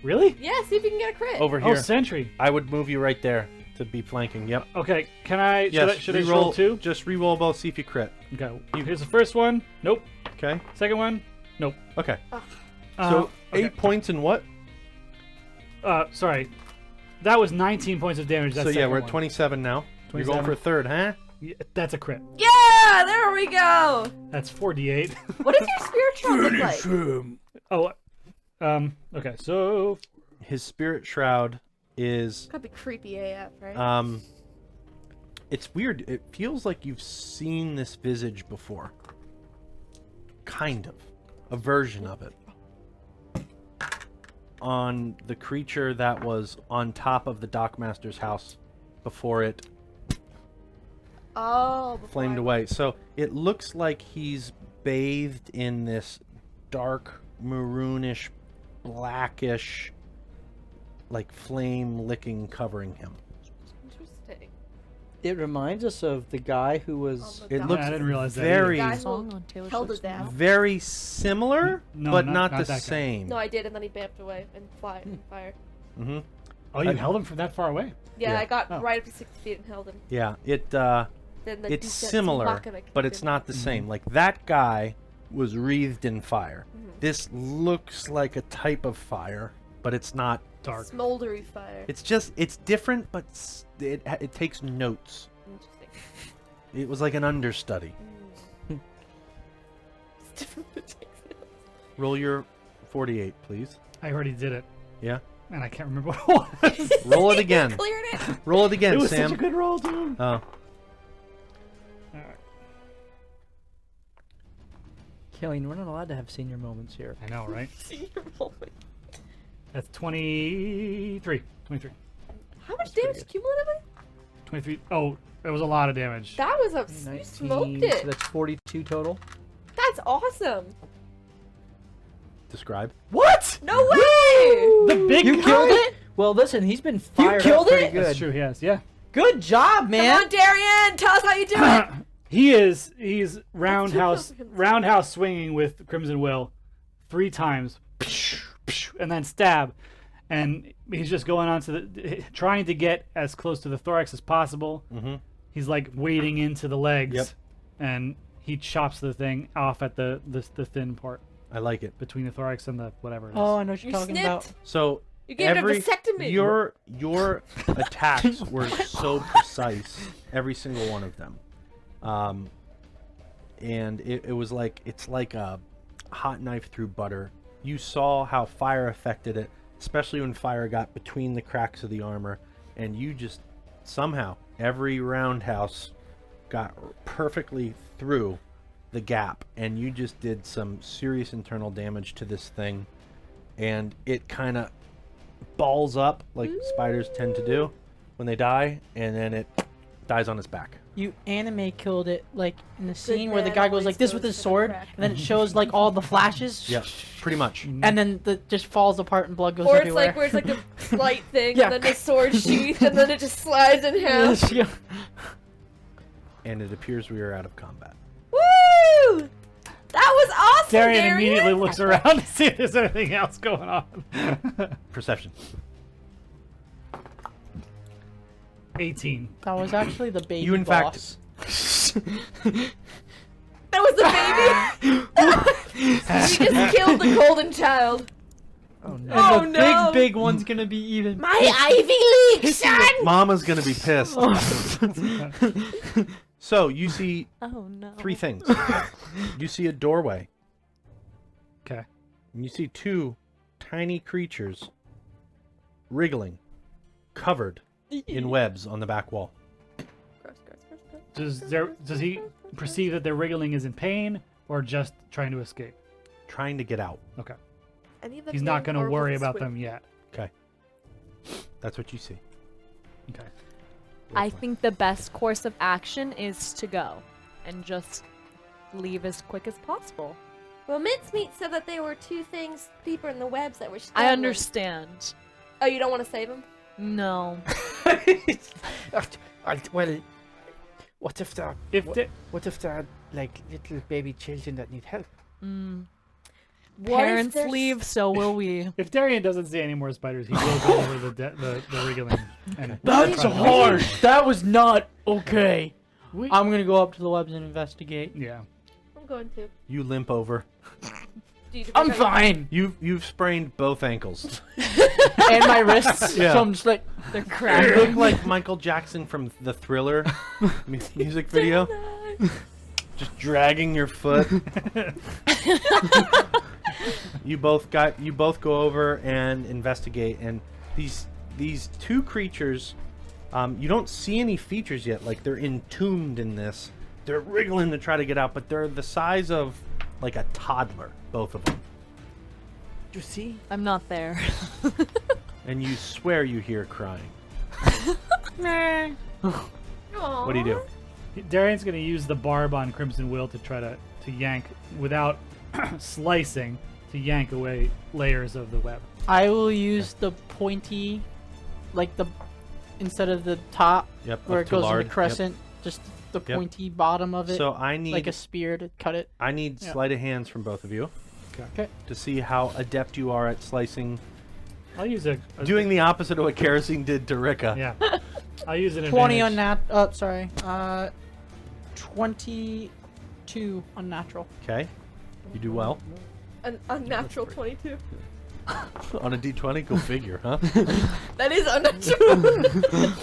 Really? Yeah, see if you can get a crit. Over Oh, here. sentry. I would move you right there to be flanking. Yep. Okay, can I? Yes. Should I roll 2? Just re-roll both, see if you crit. Okay. Here's the first one. Nope. Okay. Second one. Nope. Okay. Ugh. So okay. 8 points in what? Sorry. That was 19 points of damage. That So yeah, second we're at one. 27 now. You're going 27. for a third, huh? Yeah, that's a crit. Yeah, there we go. That's 48. What does your spiritual look like? Oh. Okay. So. His spirit shroud is Gotta be creepy AF, right? It's weird. It feels like you've seen this visage before. Kind of. A version of it. On the creature that was on top of the Dockmaster's house before it flamed away. So it looks like he's bathed in this dark, maroonish, blackish, like flame licking covering him. Interesting. It reminds us of the guy who was. Oh my It God. looks I didn't realize that very, Guy Song who on Taylor held Swift's it down. very similar, No, but not not the that guy. same. No, I did, and then he bamped away and fire. Mm-hmm. Oh, you held him from that far away? Yeah, Yeah. I got Oh. right up to 60 feet and held him. Yeah, it Then the it's decent similar, Maka but kicked it's in. not the same. Like that guy was wreathed in fire. This looks like a type of fire, but it's not. Dark. Smoldery fire. It's just it's different, but it takes notes. Interesting. It was like an understudy. It's different, but it takes it. Roll your 48, please. I already did it, Yeah. and I can't remember what it was. Roll it again. Cleared it. Roll it again, It was Sam. such a good roll, dude. Oh. All right. Killian, we're not allowed to have senior moments here. I know, right? Senior moment. That's 23. 23. How much damage cumulatively? 23. Oh, it was a lot of damage. That was a. You 19, smoked it. So that's 42 total. That's awesome. Describe. What? No way! The big You guy? killed it? Well, listen, he's been fired killed up pretty it? good. That's true, he has. Yeah. Good job, man. Come on, Darian! Tell us how you do it! He's roundhouse swinging with Crimson Will 3 times, and then stab, and he's just going on to the trying to get as close to the thorax as possible. Mm-hmm. He's like wading into the legs, Yep. and he chops the thing off at the thin part I like it. between the thorax and the whatever it is. Oh, I know what you're You talking snipped. about. So You gave it a vasectomy. your attacks were so precise, every single one of them. And it was like it's like a hot knife through butter. You saw how fire affected it, especially when fire got between the cracks of the armor, and you just somehow every roundhouse got perfectly through the gap, and you just did some serious internal damage to this thing, and it kind of balls up like spiders tend to do when they die, and then it dies on its back. You anime killed it, like in the scene where the man guy goes always like this with goes his for the sword, crack. and then it shows like all the flashes. Yeah, pretty much. And then the just falls apart and blood goes Or it's everywhere. like where it's like a slight thing, Yeah. and then the sword sheath, and then it just slides in half. Yeah. And it appears we are out of combat. Woo! That was awesome, Darian Darian! immediately looks around to see if there's anything else going on. Perception. 18. That was actually the baby You, in fact- boss. That was the baby! He just killed the golden child. And Oh, the no. big one's gonna be even. My Ivy League, son! Mama's gonna be pissed. So you see Oh no. 3 things. You see a doorway, Okay. and you see 2 tiny creatures wriggling, covered in webs on the back wall. Does he perceive that their wriggling is in pain or just trying to escape? Trying to get out. Okay. Any of them He's not going to young or worry with about swift? them yet. Okay. That's what you see. Okay. I think the best course of action is to go and just leave as quick as possible. Well, Mincemeat said that there were 2 things deeper in the webs that were I stolen. understand. Oh, you don't want to save him? No. Well, what if there, If what if there are like little baby children that need help? What if Parents there's- leave, so will we. if Darian doesn't see any more spiders, he will go over the wriggling. And That's try to- harsh. That was not okay. We- I'm gonna go up to the webs and investigate. yeah. I'm going to. You limp over. Do you I'm fine. You've sprained both ankles. And my wrists. Yeah. So I'm just like, They're You cracked. look like Michael Jackson from the Thriller music video. Just dragging your foot. You both go over and investigate, and these 2 creatures You don't see any features yet. Like, they're entombed in this. They're wriggling to try to get out, but they're the size of, like, a toddler, both of them. You see? I'm not there. And you swear you hear crying. Aww. What do you do? Darian's going to use the barb on Crimson Will to try to yank, without slicing, to yank away layers of the web. I will use the pointy, like instead of the top Yep. where up it to goes in lard. the crescent, just the Yep. pointy bottom of Yep. it, So I need like a spear to cut it. I need Yeah. sleight of hands from both of you. Okay. To see how adept you are at slicing. I'll use a Doing the opposite of what Kerosene did to Rika. Yeah. I'll use an 20 advantage. sorry. 22 unnatural. Okay. You do well. An unnatural 22. On a d20, go figure, huh? That is unnatural.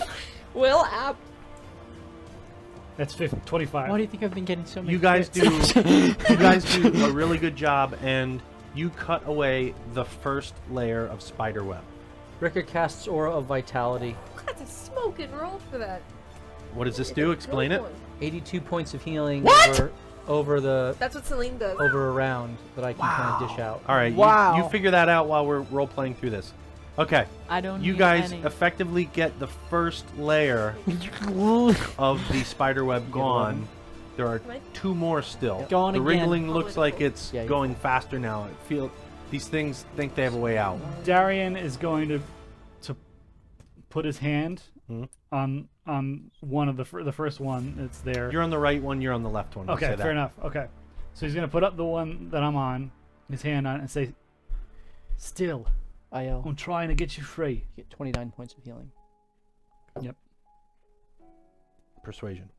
Will app. That's 25. Why do you think I've been getting so many? You guys crits? you guys do a really good job, and you cut away the first layer of spider web. Rika casts Aura of Vitality. That's a smoking roll for that. What does this do? Explain it. 82 points of healing What? over That's what Celine does. a round that I can kind of dish out. All right, Wow. you figure that out while we're role playing through this. Okay, I don't you need guys any. effectively get the first layer of the spider web gone. There are Right. 2 more still. Going the again. wriggling looks like it's Yeah, you- going faster now. These things think they have a way out. Darian is going to put his hand Mhm. on one of the first one that's there. You're on the right one. You're on the left one. We'll Okay, say fair that. enough. Okay, so he's gonna put up the one that I'm on, his hand on, and say, "Still, I I'm trying to get you free." get 29 points of healing. Persuasion.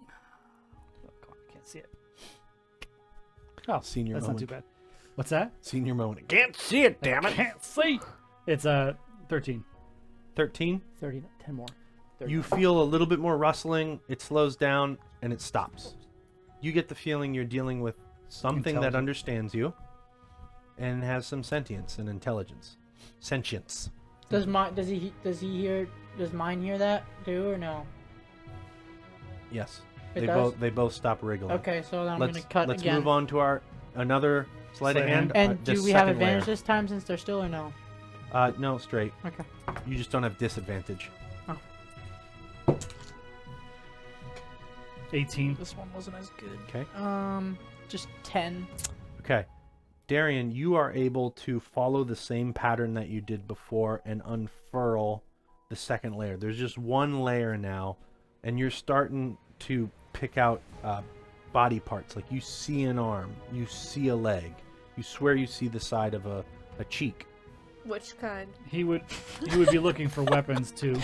Oh, God, I can't see it. Oh, Senior that's moment. not too bad. What's that? Senior moment. Can't see it, damn I it. can't see. It's 13. 13. 30, 10 more. 30. You feel a little bit more rustling. It slows down and it stops. You get the feeling you're dealing with something that Intelligent. understands you and has some sentience and intelligence. Sentience. Does mine hear that too or no? Yes. It They does? both stop wriggling. Okay, so then I'm let's gonna cut let's again. move on to our another sleight of Sleight of hand. hand. And this do we have second advantage layer. this time since they're still or no? No, straight. Okay. You just don't have disadvantage. 18. This one wasn't as good. Okay. Just 10. Okay. Darian, you are able to follow the same pattern that you did before and unfurl the second layer. There's just one layer now, and you're starting to pick out body parts. Like you see an arm, you see a leg, you swear you see the side of a cheek. Which kind? He would be looking for weapons too.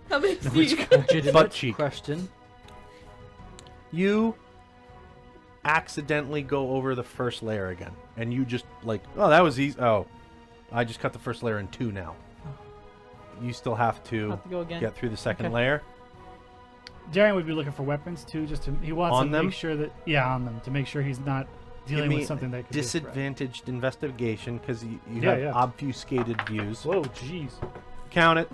How many do Which you? Legitimate butt cheek. question. You accidentally go over the first layer again, and you just like, oh, that was easy. Oh, I just cut the first layer in 2 now. You still have to Have to go again. get through the second Okay. layer. Darian would be looking for weapons too, he wants On to them? make sure that on them to make sure he's not Give dealing me with something that could be a threat. disadvantaged investigation because you Yeah, have yeah. obfuscated views. Whoa, jeez. Count it.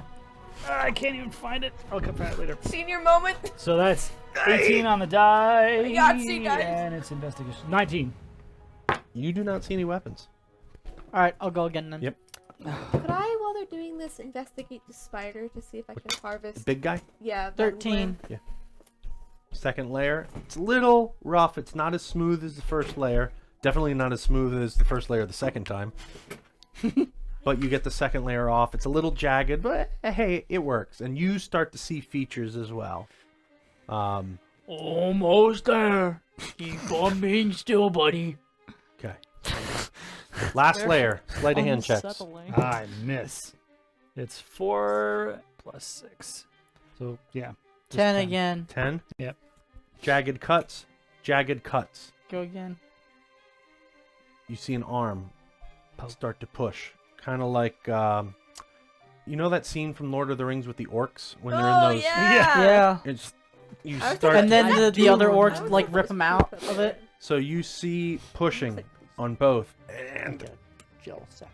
I can't even find it. I'll come back later. Senior moment. So that's 18 on the die. I got C dice. And it's investigation. 19. You do not see any weapons. Alright, I'll go again then. Yep. Could I, while they're doing this, investigate the spider to see if I can The harvest? big guy. Yeah. that 13. limb? Second layer. It's a little rough. It's not as smooth as the first layer. Definitely not as smooth as the first layer the second time. But you get the second layer off. It's a little jagged, but hey, it works. And you start to see features as well. Almost there. Keep on being still, buddy. Okay. Last layer. Sleight of hand checks. Unsettling. I miss. It's 4 plus 6. So, yeah. just 10 again. 10. Yep. Jagged cuts. Jagged cuts. Go again. You see an arm start to push. Kind of like, you know that scene from Lord of the Rings with the orcs? When they're Oh in those... yeah. Yeah. It's, you I was start... And then I the do other remember orcs that. like rip him out of it. So you see pushing on both, and Gel sack.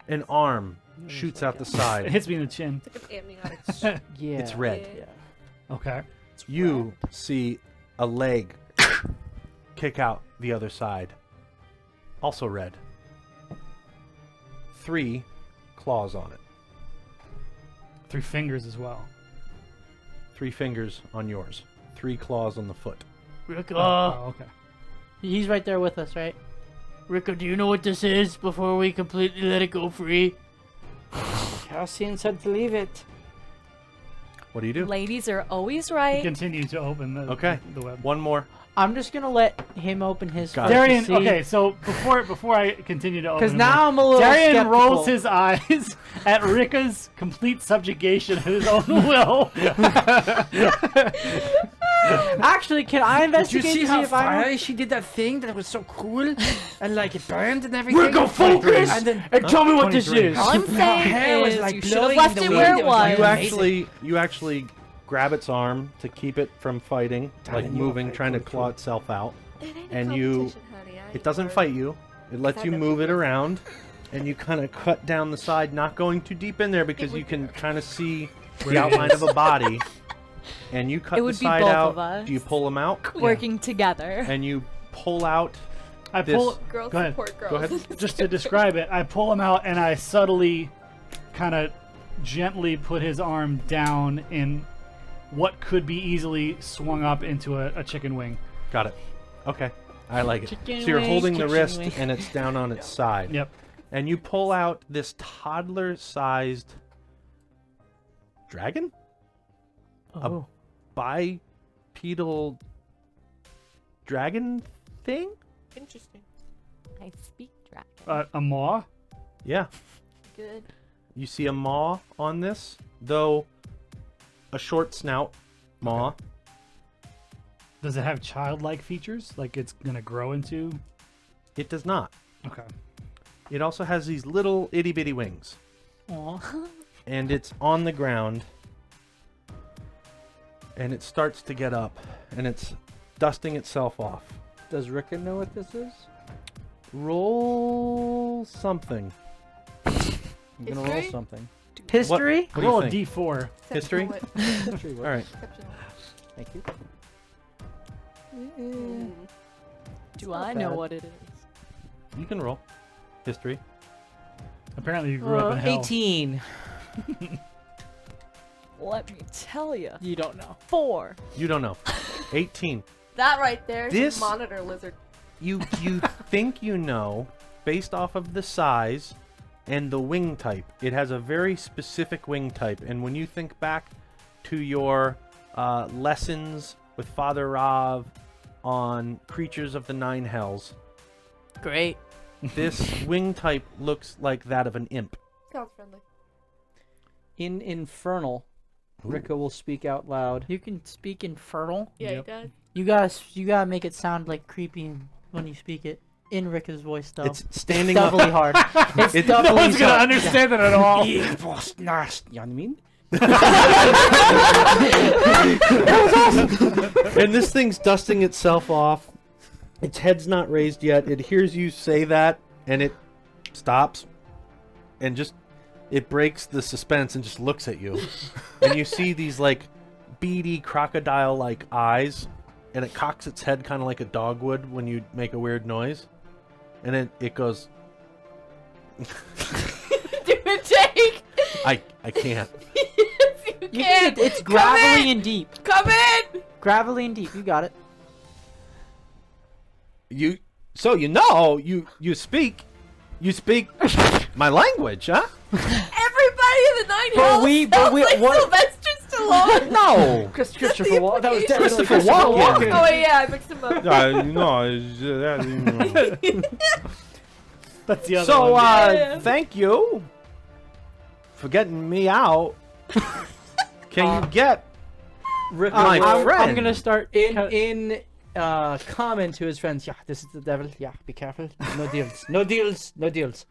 an arm shoots out the It side. hits me in the chin. It's like an amniotic. Yeah. It's red. Yeah. Okay. You see a leg kick out the other side. Also red. 3 claws on it. 3 fingers as well. 3 fingers on yours. 3 claws on the foot. Rico, Oh, okay. He's right there with us, right? Rico, do you know what this is before we completely let it go free? Cassian said to leave it. What do you do? Ladies are always He right. continues to open the Okay. the web. One more. I'm just gonna let him open his. Got it. Darian, see. okay, so before I continue to open, Because them now more, I'm a little Darian skeptical. rolls his eyes at Rika's complete subjugation of his own will. Actually, can I Did you investigate see to see how if I? fiery she did that thing that was so cool? And like it burned and everything? Rico, focus! And then And tell me what this 23. is. All I'm saying hair was is like you should have blowing left in it the where wind. it It was like was. You actually grab its arm to keep it from fighting, like Telling you moving, if I trying to go claw through. itself out. It ain't a And you- competition, honey. I It doesn't ain't fight you. It lets you move it around, and you kind of cut down the side, not going too deep in there because you can kind of see the outline of a body. And you cut It the would be side both out. of us. Do you pull them out? Working together. And you pull out. I This- pull. Girls Go ahead. support girls. Go ahead. Just to describe it, I pull him out and I subtly, kind of gently put his arm down in what could be easily swung up into a chicken wing. Got it. Okay. I like it. Chicken So you're wing, holding the chicken wrist, wing. and it's down on its side. Yep. And you pull out this toddler-sized dragon? Oh. Bipedal dragon thing? Interesting. I speak dragon. A maw. Yeah. Good. You see a maw on this, though a short snout maw. Does it have childlike features? Like it's gonna grow into? It does not. Okay. It also has these little itty-bitty wings. Aw. And it's on the ground. And it starts to get up. And it's dusting itself off. Does Rika know what this is? Roll something. I'm gonna roll History? something. History? What do you Roll a think? D4. History? Exceptional. All right. Exceptional. Thank you. Do not I know bad. what it is? You can roll. History. Apparently you grew up in hell. 18. Let me tell you. You don't know. 4. You don't know. 18. That right there is This- a monitor lizard. You think you know based off of the size and the wing type. It has a very specific wing type, and when you think back to your lessons with Father Rav on creatures of the Nine Hells, Great. this wing type looks like that of an imp. Sounds friendly. In Infernal, Rika will speak out loud. You can speak infernal. Yeah, Yep. he does. You gotta make it sound like creepy when you speak it in Rika's voice, though. It's standing up. doubly hard. It's It- doubly No one's gonna hard. understand that at all. You know what I mean? And this thing's dusting itself off. Its head's not raised yet. It hears you say that, and it stops, and just it breaks the suspense and just looks at you. And you see these like beady crocodile-like eyes, and it cocks its head kind of like a dog would when you make a weird noise, and it goes. Do a take. I can't. Yes, you You can. can, it's Come gravelly in. and deep. Come in. Gravelly and deep. You got it. You speak my language, huh? Everybody in the Nine But Hells we- sounds like what- Sylvester Stallone. No. Christopher Wall. That was implication. definitely Christopher Walken. Oh yeah, I mixed him up. That's the other So, one. Yeah. thank you for getting me out. Can you get Rika My will- friend. I'm gonna start in comment to his friends. Yeah, this is the devil. Yeah, be careful. No deals. No deals. No deals.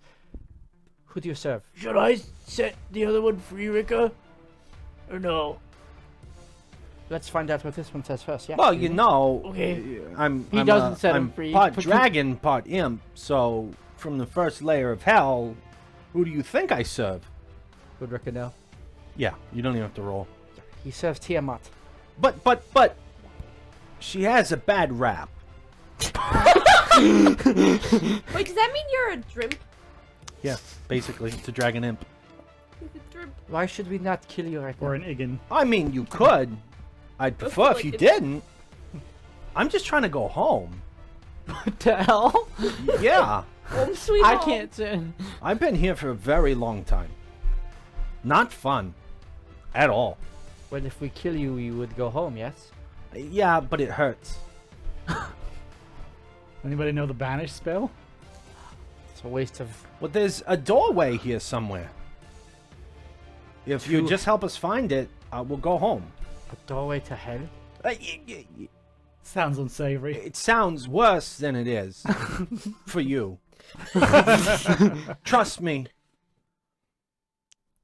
Who do you serve? Should I set the other one free, Rika? Or no? Let's find out what this one says first. Yeah. Well, you know, Okay. He doesn't set him I'm free. part But you- dragon, part imp. So from the first layer of hell, who do you think I serve? Would Rika know? Yeah, you don't even have to roll. He serves Tiamat. But she has a bad rap. Wait, does that mean you're a Drimp? Yeah, basically, it's a dragon imp. Drimp. Why should we not kill you right now? Or an Iggin. I mean, you could. I'd prefer if like you it- didn't. I'm just trying to go home. What the hell? Yeah, Home sweet I home. can't say. I've been here for a very long time. Not fun. At all. Well, if we kill you, you would go home, yes? Yeah, but it hurts. Anybody know the banish spell? It's a waste of... Well, there's a doorway here somewhere. If you To- just help us find it, we'll go home. a doorway to hell? Sounds unsavory. It sounds worse than it is for you. Trust me.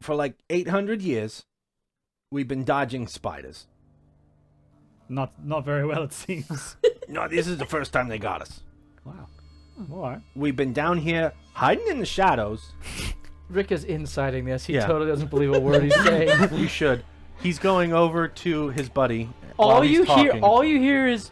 For like 800 years, we've been dodging spiders. Not very well, it seems. No, this is the first time they got us. Wow. All right. We've been down here hiding in the shadows. Rick is inciting this. He Yeah. totally doesn't believe a word he's saying. You should. He's going over to his buddy. All while he's you hear, talking. all you hear is.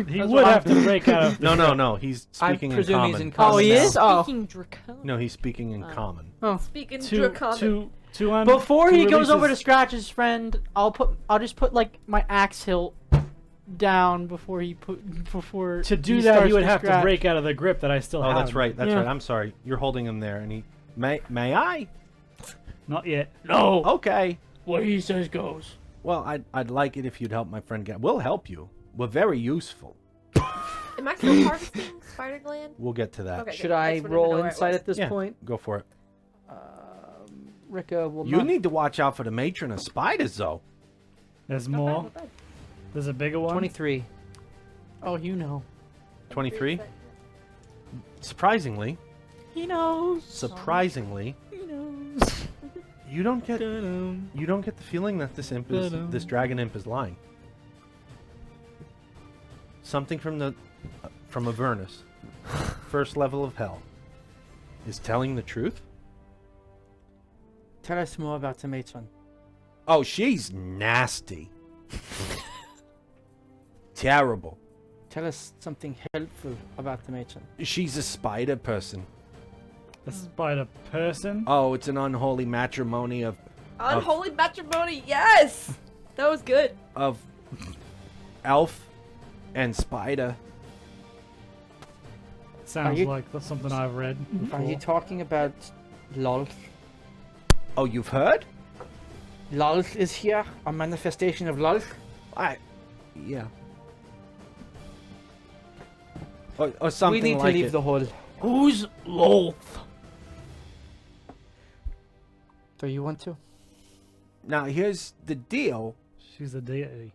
He would have to break out of. No. He's I speaking in presume common. he's in common Oh, he now. is. Oh, Speaking draconic. No, he's speaking in common. Speaking To Draconic. before he goes over to releases- scratch his friend, I'll just put like my axe hilt down before he to he do that, starts he would have to scratch. break out of the grip that I still Oh, have. that's right. That's Yeah. right. I'm sorry. You're holding him there, and he may I? Not yet. No. Okay. What he says goes. Well, I'd like it if you'd help my friend get. We'll help you. We're very useful. Am I still harvesting spider gland? We'll get to that. Okay. Should good. I just wanted to roll know where it insight was. at this Yeah. point? Go for it. Rika will You not... need to watch out for the matron of spiders, though. There's more. There's a bigger one. 23. Oh, you know. 23. Surprisingly, He knows. surprisingly, He knows. you don't get the feeling that this dragon imp is lying. Something from Avernus, first level of hell, is telling the truth. Tell us more about the matron. Oh, she's nasty. Terrible. Tell us something helpful about the matron. She's a spider person. A spider person. Oh, it's an unholy matrimony of Unholy matrimony. Yes, that was good. elf and spider. Sounds you- like that's something I've read. Are you talking about Lolth? Oh, you've heard? Lolth is here? A manifestation of Lolth? Yeah. Or something We need like to leave it. the hall. Who's Lolth? Do you want to? Now, here's the deal. She's a deity.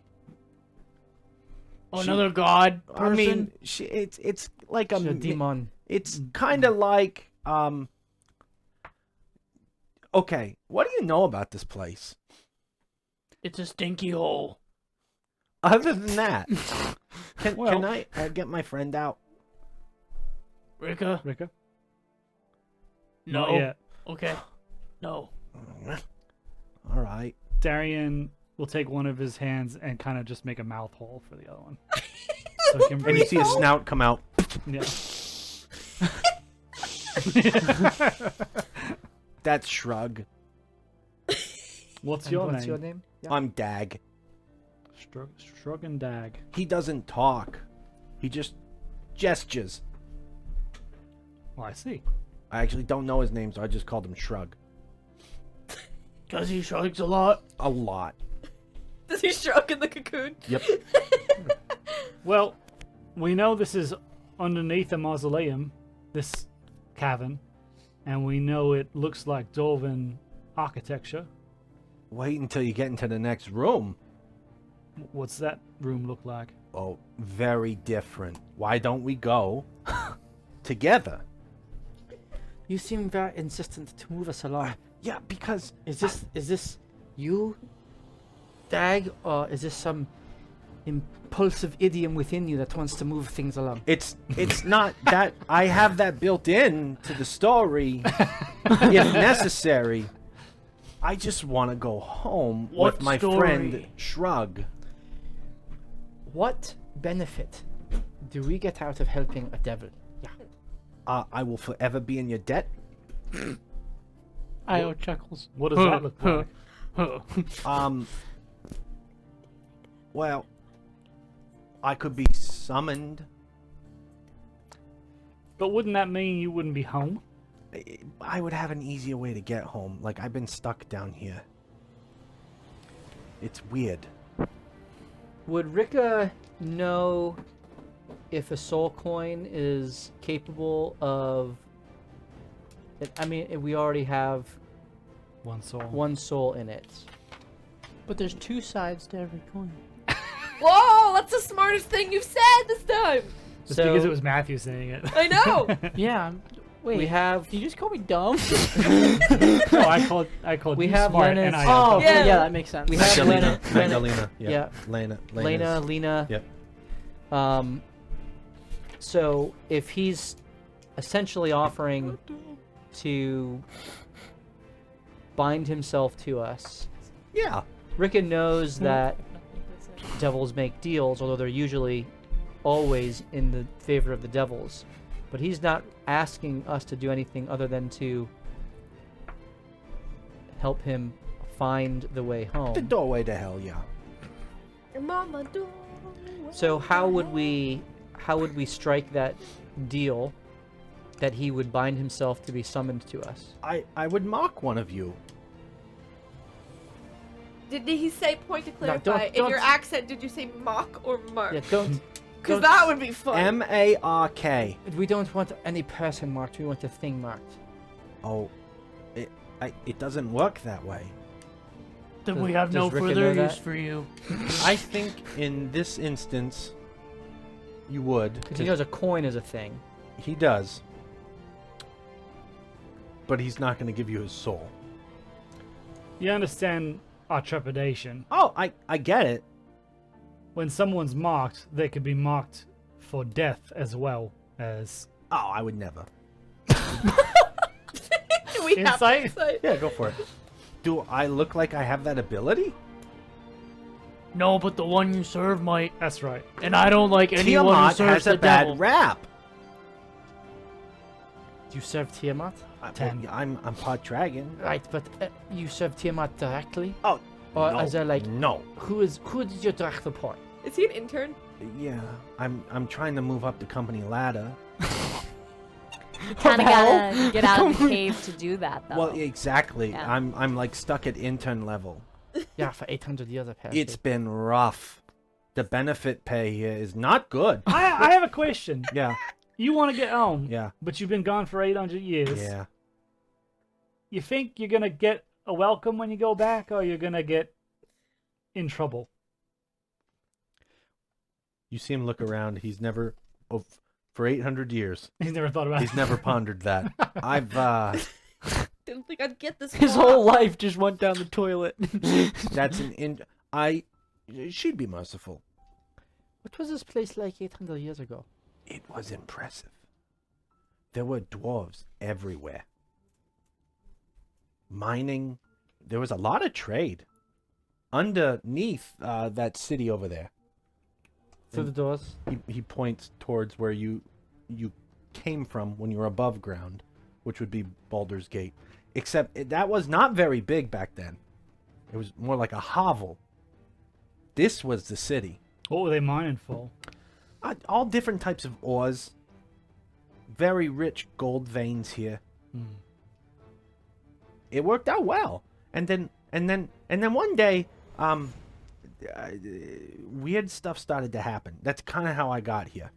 Another god person? I mean, it's like She's a demon. It's kind of like Okay, what do you know about this place? It's a stinky hole. Other than that, can Well- I get my friend out? Rika? Rika? No. Not yet. Okay. No. All right. Darian will take one of his hands and kind of just make a mouth hole for the other one. So he can And you breathe. see a snout come out. Yeah. That's Shrug. What's And your what's name? your name? Yeah. I'm Dag. Shrug and Dag. He doesn't talk. He just gestures. Well, I see. I actually don't know his name, so I just called him Shrug. Because he shrugs a lot. A lot. Does he shrug in the cocoon? Yep. Well, we know this is underneath a mausoleum, this cavern, and we know it looks like Dwarven architecture. Wait until you get into the next room. What's that room look like? Oh, very different. Why don't we go together? You seem very insistent to move us along. Yeah, because Is this you stag, or is this some impulsive idiom within you that wants to move things along? It's not that. I have that built in to the story, if necessary. I just want to go home What with my story? friend Shrug. What benefit do we get out of helping a devil? Yeah. I will forever be in your debt. Io chuckles. What does that look like? Well, I could be summoned. But wouldn't that mean you wouldn't be home? I would have an easier way to get home. Like, I've been stuck down here. It's weird. Would Rika know if a soul coin is capable of... I mean, we already have One soul. one soul in it. But there's two sides to every coin. Whoa, that's the smartest thing you've said this time. Just So- because it was Matthew saying it. I know. Yeah. Wait. We have... Did you just call me dumb? No, I called We you have smart, Lena's- and I Oh, called- Yeah. yeah, that makes sense. We have Magdalena. Lena- Magdalena. Yeah. Lena. Lena. Yep. So if he's essentially offering to bind himself to us, Yeah. Rika knows that devils make deals, although they're usually always in the favor of the devils. But he's not asking us to do anything other than to help him find the way The home. doorway to hell, yeah. Mama, do. So how would we strike that deal that he would bind himself to be summoned to us? I would mock one of you. Did he say, point to No, clarify, in your don't- accent, did you say mock or mark? Yeah, don't. Because that would be fun. M-A-R-K. We don't want any person marked. We want a thing marked. Oh, it doesn't work that way. Then Does- we have no does Rika further know that? use for you. I think in this instance, you would. Because he knows a coin is a thing. He does. But he's not going to give you his soul. You understand our trepidation. Oh, I get it. When someone's marked, they could be marked for death as well as Oh, I would never. we have Insight? insight. Yeah, go for it. Do I look like I have that ability? No, but the one you serve might. That's right. And I don't like anyone who Tiamat serves has the a bad devil. rap. You serve Tiamat? I'm part dragon. Right, but you serve Tiamat directly? Oh, Or no, is there like no. who is your direct report? Is he an intern? Yeah, I'm trying to move up the company ladder. Kind of gotta get out of the cave to do that, though. Well, exactly. Yeah. I'm like stuck at intern level. Yeah, for 800 years apparently. It's been rough. The benefit pay here is not good. I have a question. Yeah, You want to get home, yeah, but you've been gone for 800 years. yeah. You think you're gonna get a welcome when you go back, or you're gonna get in trouble? You see him look around. He's never, for 800 years, He's never thought about he's it. never pondered that. I've, Didn't think I'd get this His far. whole life just went down the toilet. that's she'd be merciful. What was this place like 800 years ago? It was impressive. There were dwarves everywhere. Mining. There was a lot of trade underneath that city over there. Through the doors? He points towards where you came from when you were above ground, which would be Baldur's Gate. Except that was not very big back then. It was more like a hovel. This was the city. What were they mining for? All different types of ores. Very rich gold veins here. It worked out well. And then one day, weird stuff started to happen. That's kind of how I got here.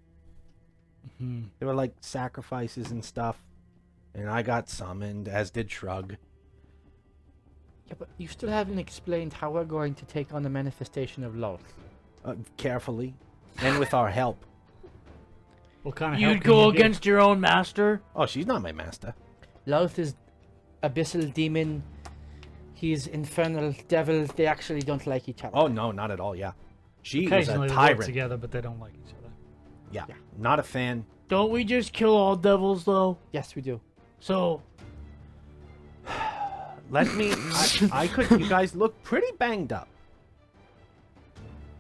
There were like sacrifices and stuff, and I got summoned, as did Shrug. Yeah, but you still haven't explained how we're going to take on the manifestation of Lolth. Carefully, and with our help. What kind of help You'd can go you give? against your own master? Oh, she's not my master. Lolth is abyssal demon He's infernal devil. They actually don't like each other. Oh no, not at all. Yeah, she was a Occasionally they work tyrant. together, but they don't like each other. Yeah, not a fan. Don't we just kill all devils, though? Yes, we do. So, Let me. I could. You guys look pretty banged up.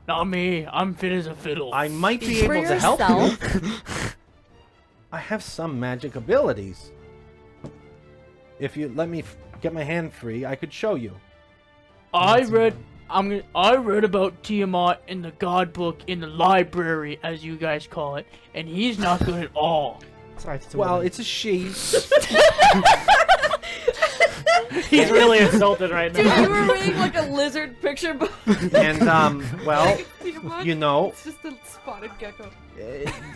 not me. I'm fit as a fiddle. I might be For able to help you. yourself. I have some magic abilities. If you let me get my hand free, I could show you. I read about Tiamat in the God book in the library, as you guys call it, and he's not good at all. Sorry, it's a Well, woman. it's a she. He's really insulted right Dude, now. you were reading like a lizard picture book. And well, you know, It's just a spotted gecko.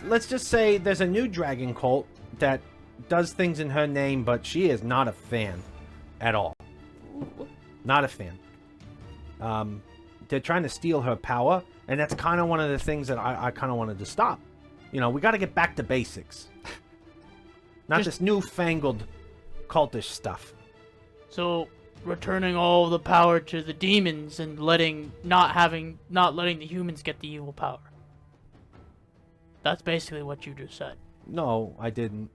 let's just say there's a new dragon cult that does things in her name, but she is not a fan at all. Not a fan. They're trying to steal her power, and that's kind of one of the things that I kind of wanted to stop. You know, we got to get back to basics. Not this newfangled cultish stuff. So, returning all the power to the demons and not letting the humans get the evil power. That's basically what you just said. No, I didn't.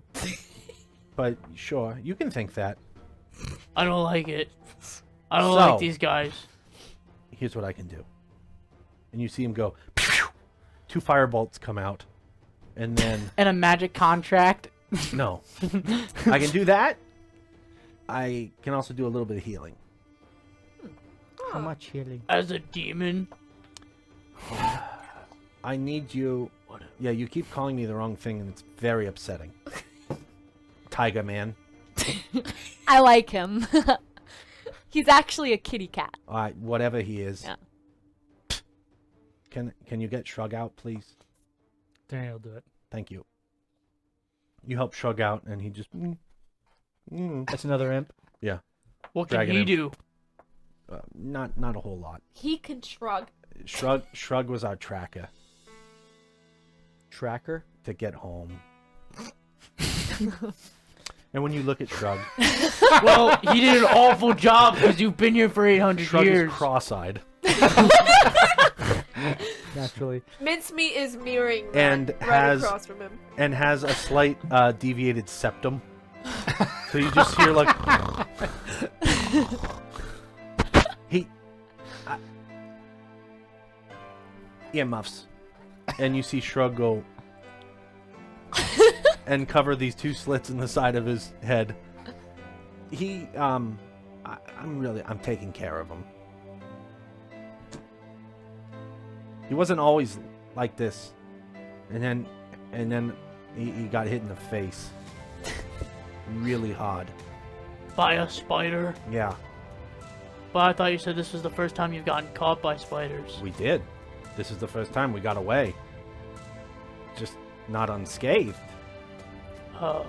But sure, you can think that. I don't like it. I don't So- like these guys. Here's what I can do. And you see him go, pew! 2 firebolts come out. And then, and a magic contract. no. I can do that. I can also do a little bit of healing. How much healing? As a demon, I need you. Yeah, you keep calling me the wrong thing, and it's very upsetting. Tiger Man. I like him. He's actually a kitty cat. Whatever he is. Yeah. Can you get Shrug out, please? Daniel will do it. Thank you. You help Shrug out, and he just. That's another imp. Yeah. what can Dragon he imp. do? Not a whole lot. He can shrug. Shrug was our tracker Tracker. to get home. And when you look at Shrug, Well, he did an awful job because you've been here for 800 Shrug years. is cross-eyed Naturally. Mincemeat is mirroring that And right has- across from him. and has a slight deviated septum. So you just hear like earmuffs, and you see Shrug go and cover these 2 slits in the side of his head. I'm taking care of him. He wasn't always like this, and then he got hit in the face really hard. By a spider. Yeah, But I thought you said this was the first time you've gotten caught by spiders. we did. This is the first time we got away. Just not unscathed. Oh.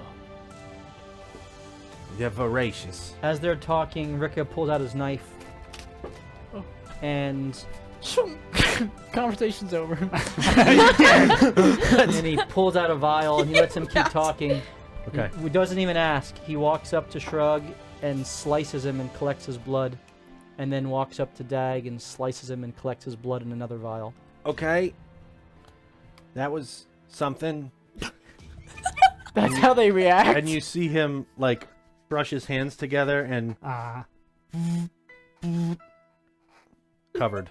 They're voracious. As they're talking, Rika pulls out his knife. And Conversation's over. and then he pulls out a vial and he lets him keep talking. Okay. He doesn't even ask. He walks up to Shrug and slices him and collects his blood. And then walks up to Dag and slices him and collects his blood in another vial. Okay. That was something. That's how they react. And you see him like brush his hands together and covered.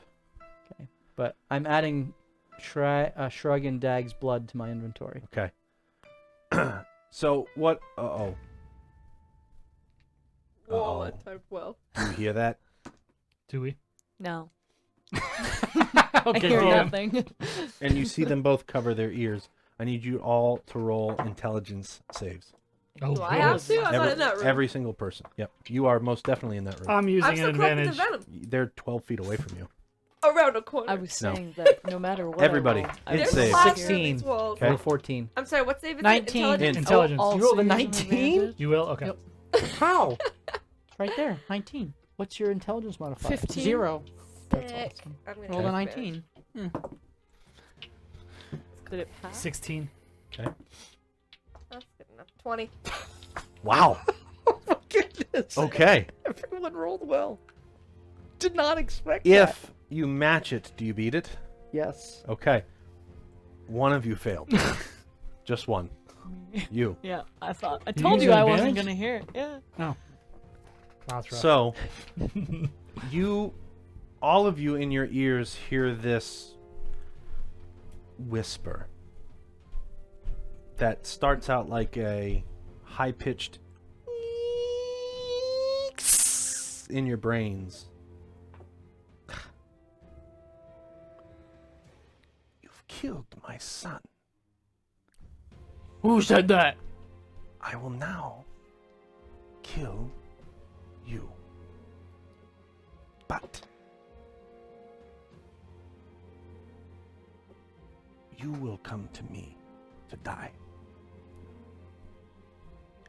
Okay. But I'm adding Shrug and Dag's blood to my inventory. Okay. So what? Uh-oh. Wallet type well. Do you hear that? Do we? No. Okay, I hear damn. nothing. And you see them both cover their ears. I need you all to roll intelligence saves. Oh, Do I have to? I'm not Every, in that room. every single person. Yep. You are most definitely in that room. I'm using I'm still an collecting the advantage. venom. They're 12 feet away from you. Around a corner. I was No. saying that no matter what. Everybody, I roll, I it's would safe. There's say- fire in 16. these walls. Okay. Roll 14. I'm sorry, what save is 19. it? Intelligence? Intelligence. Oh, You rolled a also 19? advantage? You will? Okay. Yep. How? It's right there. 19. What's your intelligence modifier? 15. 0. That's Sick. awesome. I'm gonna Roll a have 19. Did it pass? 16. Okay. That's good enough. 20. Wow. Goodness. Okay. Everyone rolled well. did not expect that. If you match it, do you beat it? Yes. Okay. One of you failed. Just one. You. Yeah, I thought. I You told use you an I wasn't advantage? gonna hear it. Yeah. Wow, that's rough. So, all of you in your ears hear this whisper that starts out like a high-pitched in your brains. You've killed my son. Who said that? I will now kill you. But you will come to me to die.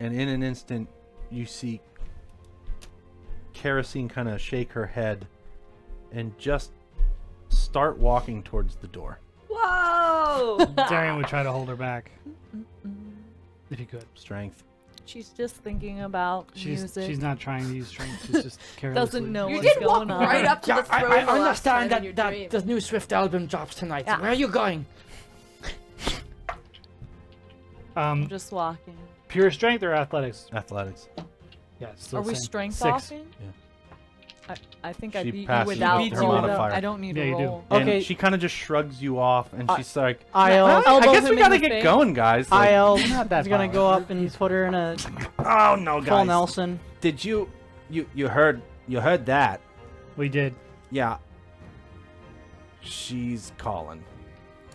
And in an instant, you see Kerosene kind of shake her head and just start walking towards the door. Whoa! Darian would try to hold her back if he could. Strength. She's just thinking about music. She's not trying to use strength. She's just carelessly. Doesn't know You what's did walk going on. right up to the throne. I the last time understand in your that dream. the new Swift album drops tonight. Yeah. Where are you going? I'm just walking. Pure strength or athletics? Athletics. Yeah. Still Are we same. strength 6. offing? I think I She beat you passes without her rolling. modifier. I don't need Yeah, to you do. roll. And Okay. she kind of just shrugs you off, and she's like, I elbow I guess him we in gotta the get face. going, guys. Like, IL Not that is gonna violent. go up and put her in a oh no, full guys. Nelson. Did you heard that? We did. Yeah. She's calling.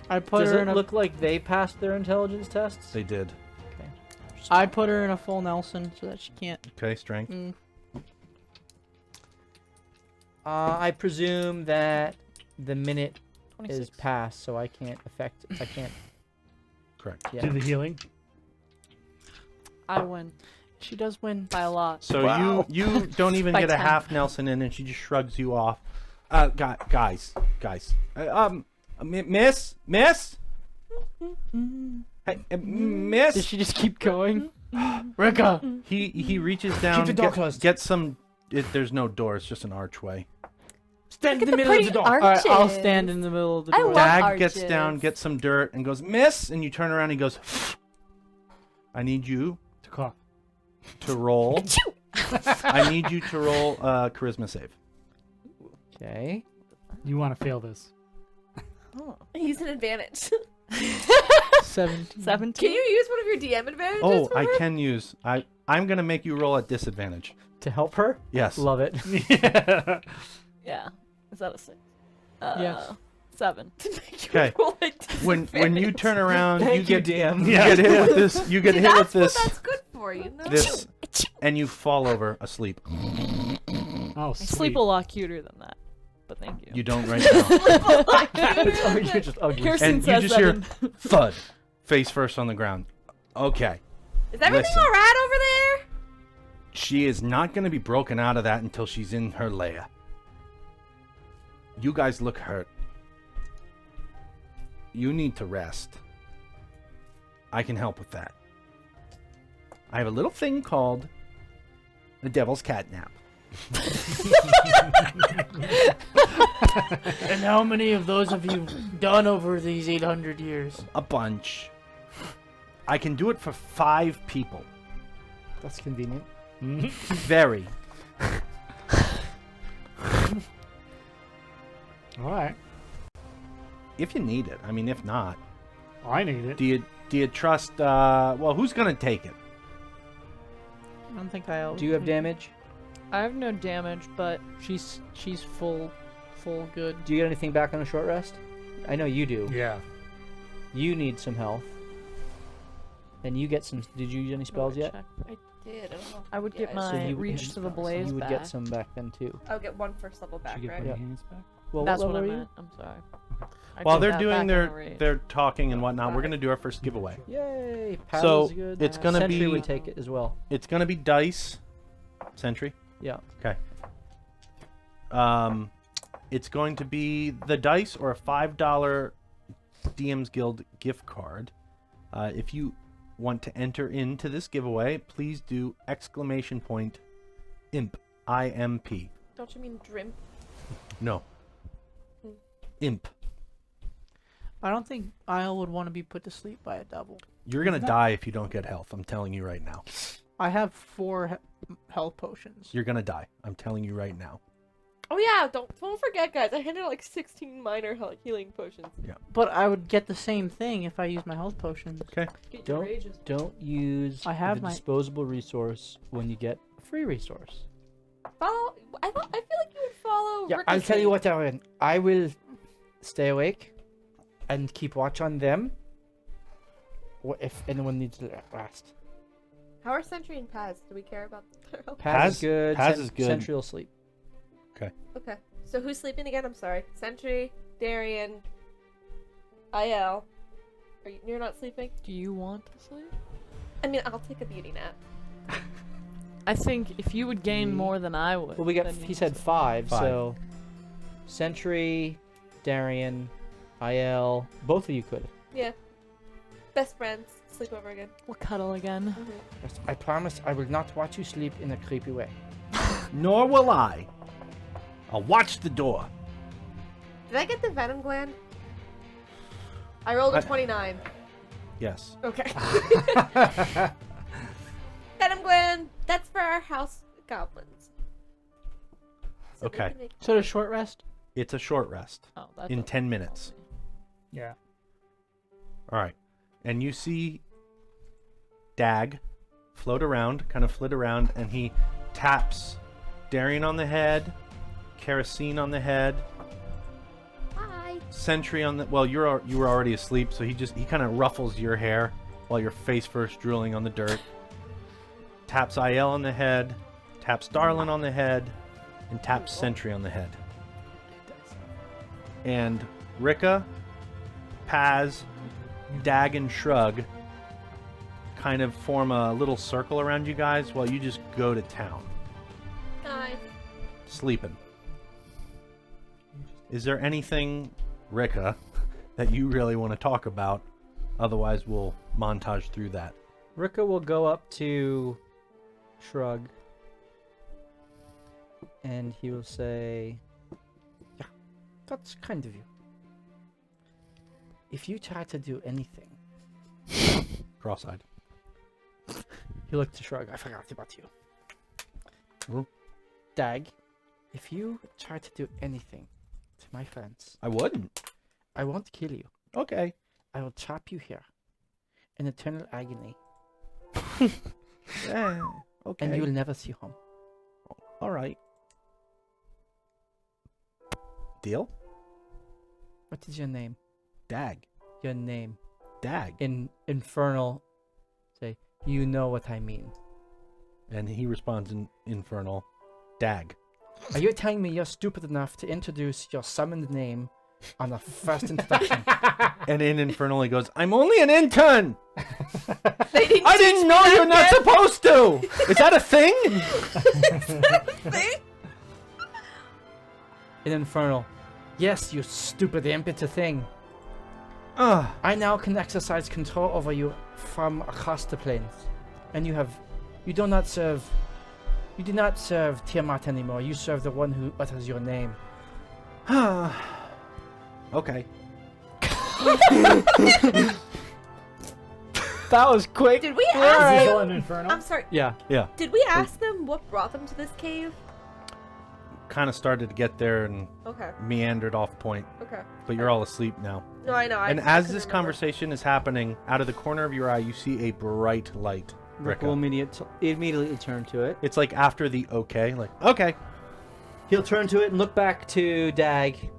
I put Does her it in a. look like they passed their intelligence tests? They did. I put her in a full Nelson so that she can't. Okay, strength. I presume that the minute 26. is past, so I can't affect. I can't. Correct. Yeah. Do the healing. I win She does win. by a lot. So Wow. you don't even By get a 10. half Nelson in, and she just shrugs you off. Guys. Miss. Hey, miss. Did she just keep going? Rika, He reaches down, the door closed. gets some. There's no door. It's just an archway. Stand in Look the at the middle of the pretty door. Alright, I'll arches. stand in the middle of the I door. love Dag gets arches. down, gets some dirt, and goes, "Miss," and you turn around and he goes, "I need you To cough. to roll. I need you to roll a charisma save." Okay. You want to fail this. He's an advantage. 17. 17. Can you use one of your DM advantages? Oh, for I her? can use. I'm gonna make you roll at disadvantage. To help her? Yes. Love it. Yeah. Yeah. Is that a 6? Yes. 7. Okay. Roll a When you turn around, you Thank you, get DM. you get hit with this. You get hit with That's what this. that's good for, you know? This, and you fall over asleep. Oh, I sweet. sleep a lot cuter than that. But thank you. You don't right now. Oh, you're just ugly. Kirsten And you says just that hear in- thud, face first on the ground. Okay. Is everything Listen. all right over there? She is not going to be broken out of that until she's in her lair. You guys look hurt. You need to rest. I can help with that. I have a little thing called the devil's catnap. and how many of those have you done over these 800 years? A bunch. I can do it for 5 people. That's convenient. Very. All right. If you need it. I mean, if not, I need it. do you trust? Well, who's gonna take it? I don't think I'll. Do you have damage? I have no damage, but She's full good. Do you get anything back on a short rest? I know you do. Yeah. You need some health. And you get some. Did you use any spells yet? check. I did. I don't know. I would get Yeah, my So you- reach to the blaze You would back. get some back then too. I'll get one first level back, Should get right? bunny hands back? Well, That's what level I are you? meant. I'm sorry. I While take they're that doing back on a rage. their talking and whatnot, we're gonna do our first giveaway. Yay! So, Paddle's good. it's gonna Sentry be- would take it as well. It's gonna be dice. Sentry. Yeah. Okay. It's going to be the dice or a $5 DM's Guild gift card. If you want to enter into this giveaway, please do !imp IMP. Don't you mean Drimp? No. Imp. I don't think Isle would want to be put to sleep by a double. You're gonna die if you don't get health. I'm telling you right now. I have 4 health potions. You're gonna die. I'm telling you right now. Oh yeah, don't forget, guys. I handed out like 16 minor healing potions. But I would get the same thing if I used my health potions. Okay. Get your Don't rages. don't use I have the my- disposable resource when you get a free resource. Follow. I feel like you would follow. Yeah, I'll tell you Ricochet. what, Aaron. I will stay awake and keep watch on them. If anyone needs to rest. How are Sentry and Paz? Do we care about their health? Paz is good. Paz is good. Sentry will sleep. Okay. So who's sleeping again? I'm sorry. Sentry, Darian, IL. You're not sleeping? Do you want to sleep? I mean, I'll take a beauty nap. I think if you would gain more than I would. Well, we got. then He you said sleep. 5, 5. so Sentry, Darian, IL. Both of you could. Yeah. Best friends. Sleep over again. We'll cuddle again. I promise I will not watch you sleep in a creepy way. Nor will I. I'll watch the door. Did I get the venom gland? I rolled a I- 29. Yes. Okay. Venom gland. That's for our house goblins. So we Okay. can make- So does short rest? It's a short rest Oh, that in doesn't 10 help minutes. me. Yeah. All right. And you see Dag float around, kind of flit around, and he taps Darian on the head, Kerosene on the head, Hi. Sentry on the... Well, you were already asleep, so he kind of ruffles your hair while you're face first drooling on the dirt. Taps IL on the head, taps Darlin on the head, and taps Sentry on the head. And Rika, Paz, Dag, and Shrug kind of form a little circle around you guys while you just go to town, Hi. sleeping. Is there anything, Rika, that you really want to talk about? Otherwise, we'll montage through that. Rika will go up to Shrug and he will say, "Yeah, that's kind of you. If you try to do anything," Cross-eyed. he looked to Shrug. "I forgot about you. Hmm? Dag, if you try to do anything to my friends, I wouldn't. I won't kill you. Okay. I will trap you here in eternal agony, Yeah. Okay. and you will never see home." All right. Deal? What is your name? Dag. Your name. Dag. In Infernal, say, "You know what I mean." And he responds in Infernal, Dag. Are you telling me you're stupid enough to introduce your summoned name on the first introduction? And in Infernal he goes, "I'm only an intern! They didn't I didn't know you're not supposed to! Is that a thing?" In Infernal, "Yes, you stupid imp, it's a thing. Ugh. I now can exercise control over you from across the plains. And you do not serve Tiamat anymore. You serve the one who utters your name." Okay. That was quick. Did we ask Diesel them? and Infernal. I'm sorry. Yeah. Yeah. Did we ask them what brought them to this cave? Kind of started to get there and Okay. meandered off point, Okay. but you're all asleep now. No, I know. And I as couldn't this remember. conversation is happening, out of the corner of your eye, you see a bright light. Rick will Rika. immediately turn to it. It's like after the okay, like, okay, He'll turn to it and look back to Dag.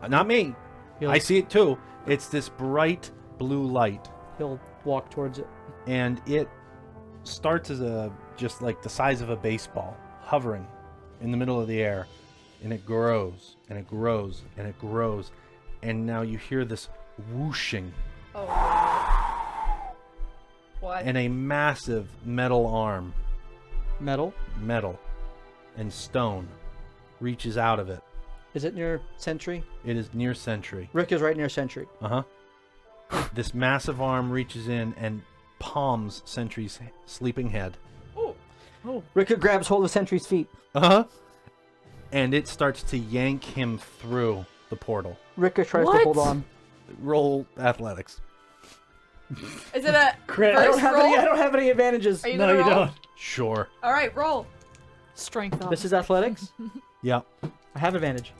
not me. He'll, I see it too. It's this bright blue light, he'll walk towards it. and it starts as just like the size of a baseball, hovering in the middle of the air, and it grows and it grows and it grows, and now you hear this whooshing, Oh. What? and a massive metal arm, Metal. metal and stone, reaches out of it. Is it near Sentry? It is near Sentry. Rick is right near Sentry. This massive arm reaches in and palms Sentry's sleeping head. Rick grabs hold of Sentry's feet. and it starts to yank him through the portal. Rika tries to hold on. Roll athletics. Is it a Crit. I don't first have roll? any. I don't have any advantages. Are you No, gonna you roll? don't. Sure. All right, roll. Strength on. This is athletics. Yep. I have advantage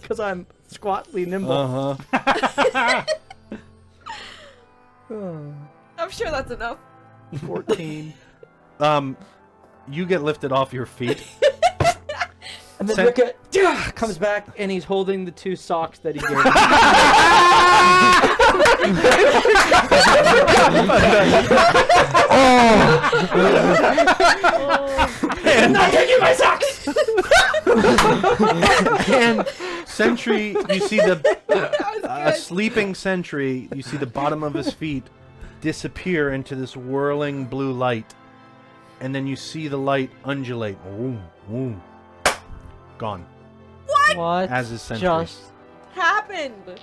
because I'm squatly nimble. Uh-huh. I'm sure that's enough. 14. You get lifted off your feet. And then Sen- Rika comes back and he's holding the 2 socks that he gave me. I'm not taking my socks! And Sentry, you see a sleeping Sentry, you see the bottom of his feet disappear into this whirling blue light. And then you see the light undulate. Boom, boom. Gone. What? As is Sentry. Just Happened.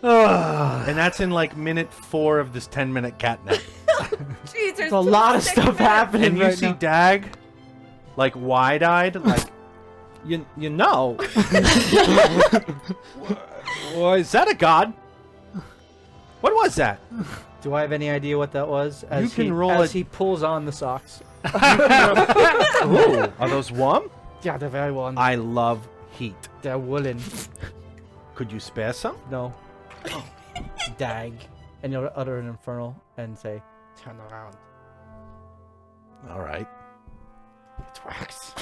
And that's in like minute 4 of this 10-minute catnap. Jeez, there's a lot of 26 stuff minutes. happening And you right see now. Dag, like wide-eyed, like, you know. Well, is that a god? What was that? Do I have any idea what that was? As You can he, roll as it. he pulls on the socks. Ooh, are those warm? Yeah, they're very well. I love heat. They're woolen. Could you spare some? No. Dag. And you'll utter an infernal and say, turn around. All right. It works.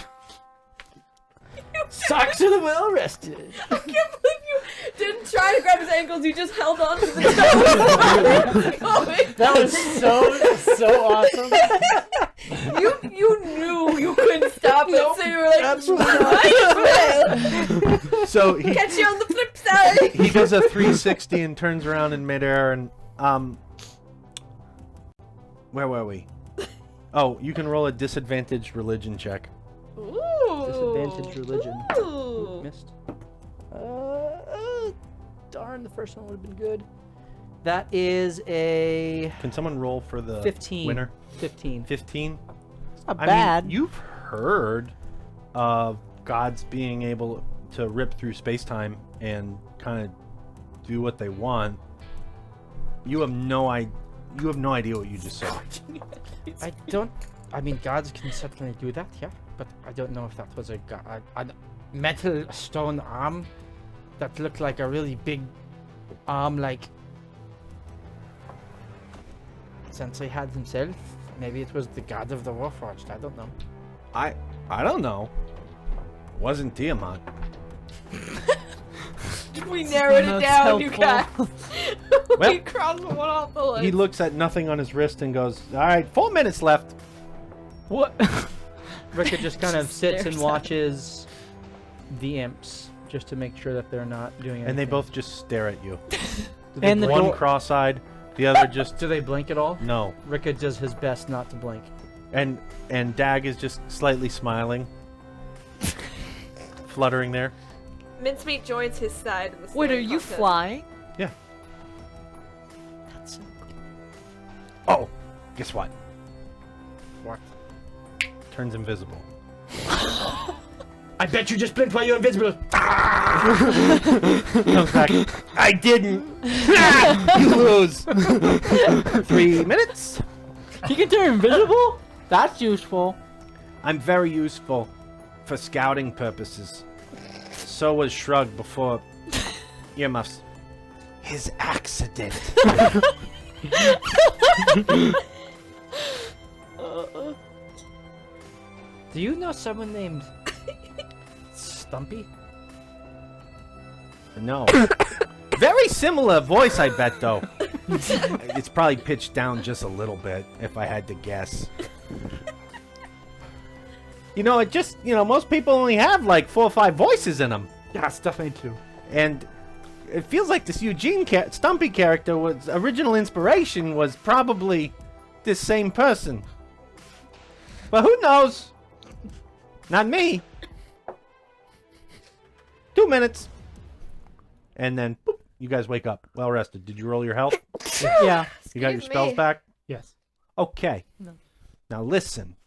Socks are the well rested. I can't believe you didn't try to grab his ankles. You just held on to the toe. That was so awesome. You knew you couldn't stop it, so you were like, Absolutely So he catch you on the flip side. he does a 360 and turns around in midair and where were we? Oh, you can roll a disadvantaged religion check. Ooh. Disadvantage religion. Ooh. Missed. Darn, the first one would have been good. That is a Can someone roll for the 15. winner? 15. 15. It's not I bad. mean, you've heard of gods being able to rip through space-time and kind of do what they want. You have no idea. You have no idea what you just saw. I don't. I mean, gods can certainly do that, yeah. But I don't know if that was a god. A metal stone arm that looked like a really big arm, like Sensei had himself. Maybe it was the god of the Warforged. I don't know. I don't know. Wasn't Tiamat. We narrowed it That's down, you helpful. guys. Well, we crossed one off the list. He looks at nothing on his wrist and goes, "All right, 4 minutes left." What? Rika just kind of Just sits stares and at watches the imps just to make sure that they're not doing anything. And they both just stare at you. And the One door. cross-eyed, the other just Do they blink at all? no. Rika does his best not to blink. And Dag is just slightly smiling, fluttering there. Mincemeat joins his side in the Wait, are slaying you contest. flying? Yeah. That's so Oh, guess what? What? Turns invisible. I bet you just blinked while you're invisible. Comes back. I didn't. You lose. 3 minutes. You can turn invisible? That's useful. I'm very useful for scouting purposes. So was Shrug before earmuffs. His accident. Do you know someone named Stumpy? No. Very similar voice, I bet, though. It's probably pitched down just a little bit, if I had to guess. You know, most people only have like 4 or 5 voices in them. Yeah, it's definitely true. And it feels like this Eugene Stumpy character was original inspiration was probably this same person. But who knows? Not me. 2 minutes. And then, boop, you guys wake up. Well rested. Did you roll your health? Yeah. You got your Excuse spells me. back? Yes. Okay. No. Now listen.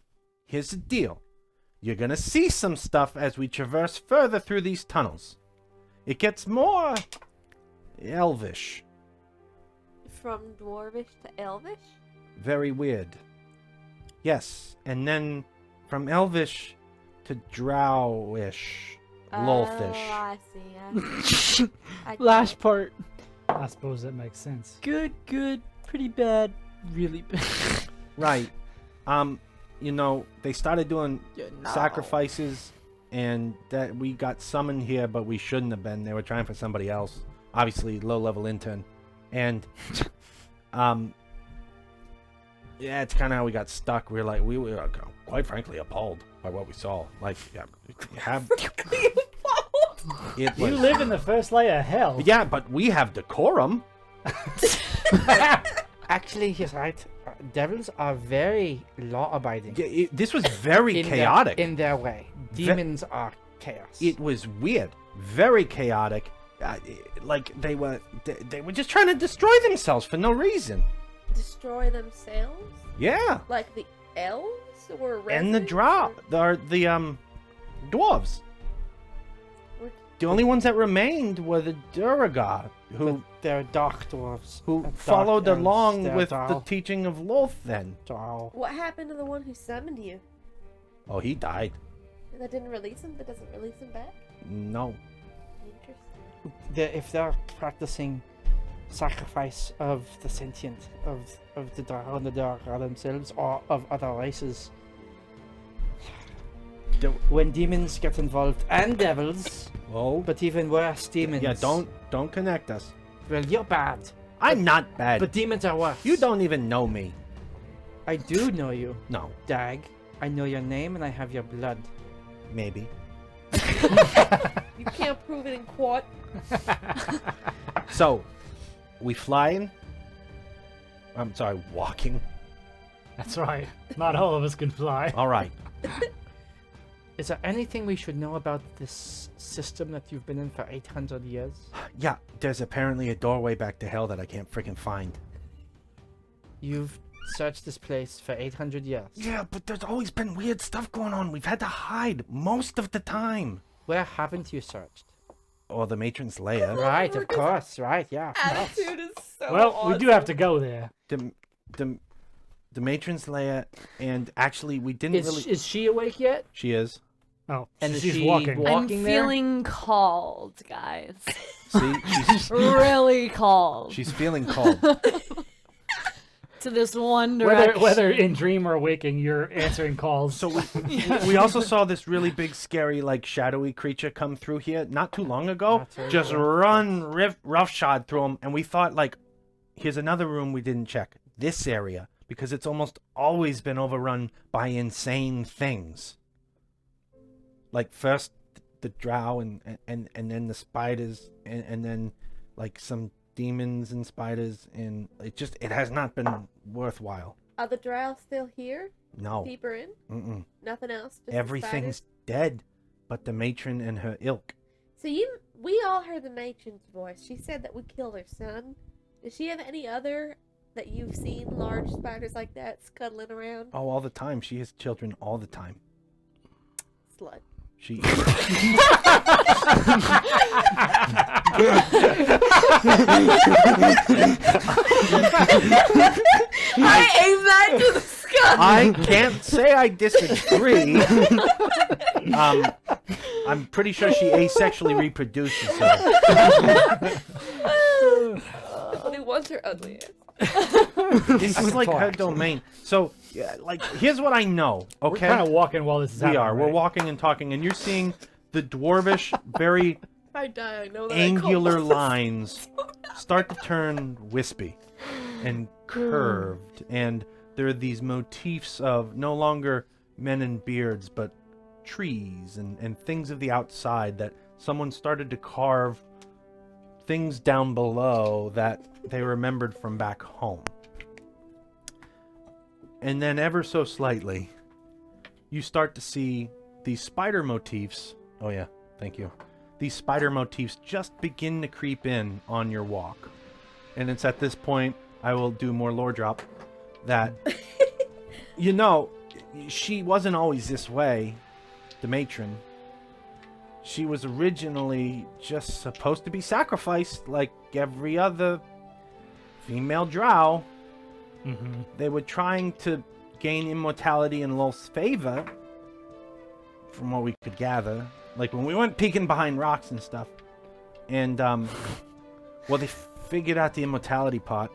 Here's the deal. you're gonna see some stuff as we traverse further through these tunnels. It gets more elvish. From dwarvish to elvish? Very weird. Yes, and then from elvish to drowish, lolthish. Oh, I see. I get Last it. part. I suppose that makes sense. Good, pretty bad, really bad. Right. You know, they started doing sacrifices, and that we got summoned here, but we shouldn't have been. They were trying for somebody else. Obviously, low-level intern. And, yeah, it's kind of how we got stuck. We were quite frankly appalled by what we saw. Like, yeah, it You was, live in the first layer of hell. yeah, but we have decorum. Actually, he's right. Devils are very law-abiding. Yeah, this was very in chaotic. in their way. Demons are chaos. It was weird, very chaotic. Like they were just trying to destroy themselves for no reason. Destroy themselves? Yeah, Like the elves or and the dwarves. Or- The only ones that remained were the Duragar, who They're dark dwarves. Dark followed elves. along They're with the dull. teaching of Lolth. Then, Dull. What happened to the one who summoned you? oh, he died. That didn't release him? That doesn't release him back? No, Interesting. If they're practicing sacrifice of the sentient, of the Drow and the Duragar themselves, or of other races. When demons get involved, and devils, well, but even worse, demons. yeah, don't connect us. Well, you're bad, I'm not bad. but demons are worse. You don't even know me. I do know you, No, Dag. I know your name and I have your blood. maybe. You can't prove it in court. So, we flying. I'm sorry, walking. That's right. Not all of us can fly. All right. Is there anything we should know about this system that you've been in for 800 years? Yeah, there's apparently a doorway back to hell that I can't freaking find. You've searched this place for 800 years. Yeah, but there's always been weird stuff going on. We've had to hide most of the time. Where haven't you searched? Or the matron's lair. Right, of course, right, yeah. Attitude is so Well, we do have to go there. The matron's lair, and actually we didn't really. Is she awake yet? She is. Oh, And is she's she walking. walk- I'm Walking there? feeling called, guys. See, Really called she's feeling cold. to this one direction. Whether in dream or waking, you're answering calls. So we also saw this really big, scary, like shadowy creature come through here not too long ago. Not very Just well. run roughshod through them, and we thought like, here's another room we didn't check. This area, because it's almost always been overrun by insane things. Like first the drow and then the spiders and then like some demons and spiders, and it has not been worthwhile. Are the drow still here? No. Deeper in? Mm-mm. Nothing else? Just the Everything's spiders? dead but the matron and her ilk. So we all heard the matron's voice. She said that we killed her son. Does she have any other that you've seen large spiders like that scuttling around? Oh, all the time. She has children all the time. Slut. She I aim that to the sky. I can't say I disagree. I'm pretty sure she asexually reproduces her. Only once her ugly ass. This is like her domain. So, yeah, like, here's what I know. We're Okay, kind of walking while this is we happening. are. We're right? walking and talking, and you're seeing the dwarvish, very I die. I know that. angular lines start to turn wispy and curved, and there are these motifs of no longer men in beards, but trees and things of the outside that someone started to carve things down below that they remembered from back home. And then ever so slightly, you start to see these spider motifs. Oh yeah, thank you. These spider motifs just begin to creep in on your walk. And it's at this point, I will do more lore drop, that, you know, she wasn't always this way. the matron, she was originally just supposed to be sacrificed like every other female drow. Mm-hmm. They were trying to gain immortality in Lolth's favor, from what we could gather. Like when we went peeking behind rocks and stuff. And, well, they figured out the immortality part.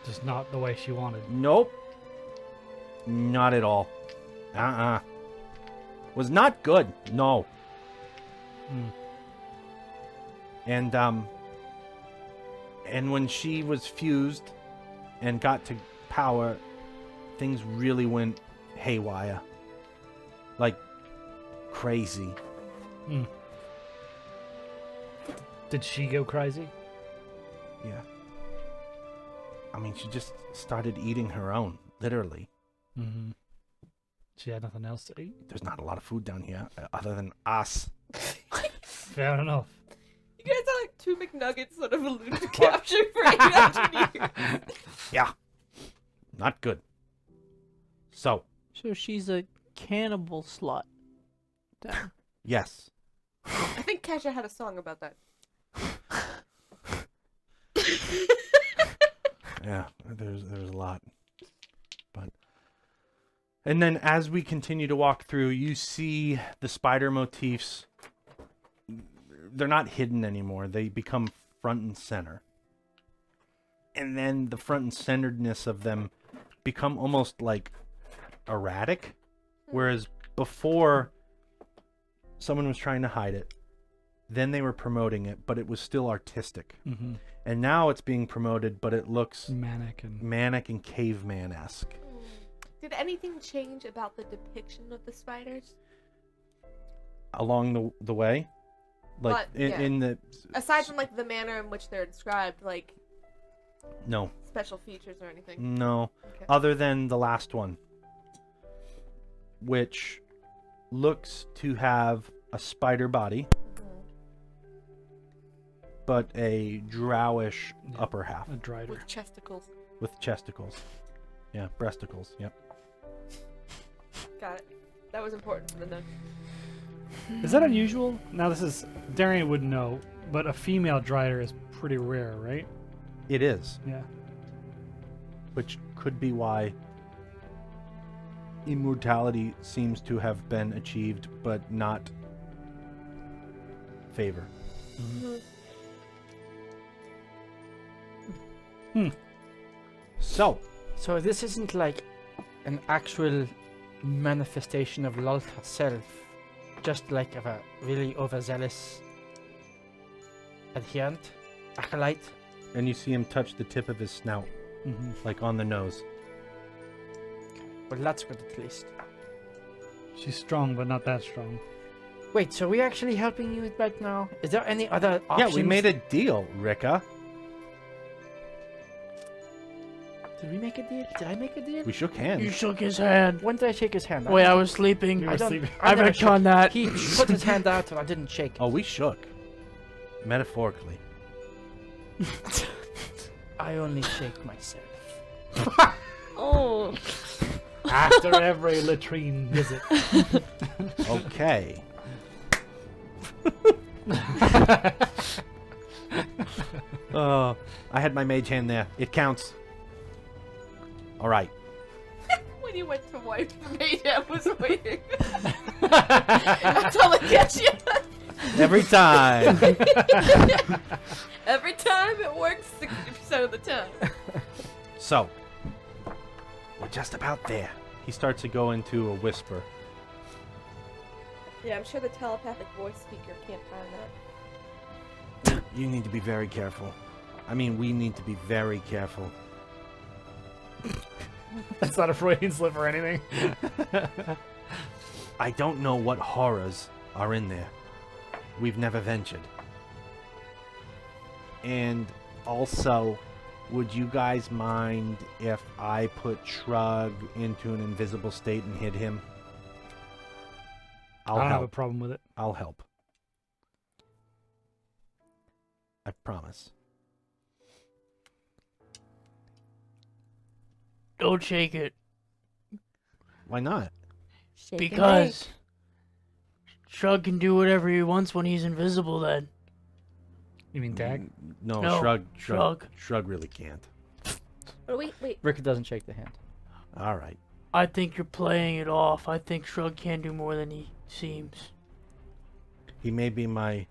Just not the way she wanted. Nope. Not at all. Was not good. No. Mm. And when she was fused and got to power, things really went haywire. Like, crazy. Mm. Did she go crazy? Yeah. I mean, she just started eating her own, literally. Mm-hmm. She had nothing else to eat? There's not a lot of food down here, other than us. Fair enough. You guys are like two McNuggets sort of eluded capture for 800 years. Yeah. Not good. So, So she's a cannibal slut. Then. yes. I think Kesha had a song about that. Yeah, there's a lot. And then as we continue to walk through, you see the spider motifs. They're not hidden anymore. They become front and center. And then the front and centeredness of them become almost like erratic. Whereas before, someone was trying to hide it. Then they were promoting it, but it was still artistic. Mm-hmm. And now it's being promoted, but it looks Manic and... and caveman-esque. Did anything change about the depiction of the spiders? Along the way? Like, But, yeah. in the... Aside from like the manner in which they're described, like No. special features or anything. No. Okay. Other than the last one. Which looks to have a spider body, but a drowish upper half. A drider. With chesticles. With chesticles. Yeah, breasticles. Yep. Got it. That was important for the note. Is that unusual? Now this is... Darian wouldn't know, but a female drider is pretty rare, right? It is. Yeah. Which could be why immortality seems to have been achieved, but not favor. So, So this isn't like an actual manifestation of Lolth herself, just like of a really overzealous adherent, acolyte. and you see him touch the tip of his snout, Mm-hmm. like on the nose. Well, that's good at least. She's strong, but not that strong. Wait, so we're actually helping you right now? Is there any other options? Yeah, we made a deal, Rika. Did we make a deal? Did I make a deal? We shook You hands. shook his hand. When did I shake his hand? Wait, I was sleeping. You I were don't- sleeping. I never retcon that. He put his hand out and I didn't shake. Oh, we shook. Metaphorically. I only shake myself. Oh. After every latrine visit. Okay. Oh, I had my mage hand there. It counts. All right. When you went to wipe, the maid was waiting. That's all they get you. Every time. Every time it works 60% of the time. So, we're just about there. He starts to go into a whisper. Yeah, I'm sure the telepathic voice speaker can't find that. You need to be very careful. I mean, we need to be very careful. That's not a Freudian slip or anything. I don't know what horrors are in there. We've never ventured. And also, would you guys mind if I put Shrug into an invisible state and hid him? I I'll don't have a help. problem with it. I'll help. I promise. Don't shake it. Why not? Because Shrug can do whatever he wants when he's invisible. Then. You mean tag? No, No, Shrug really can't. Oh, wait. Rick doesn't shake the hand. All right. I think you're playing it off. I think Shrug can do more than he seems. He may be my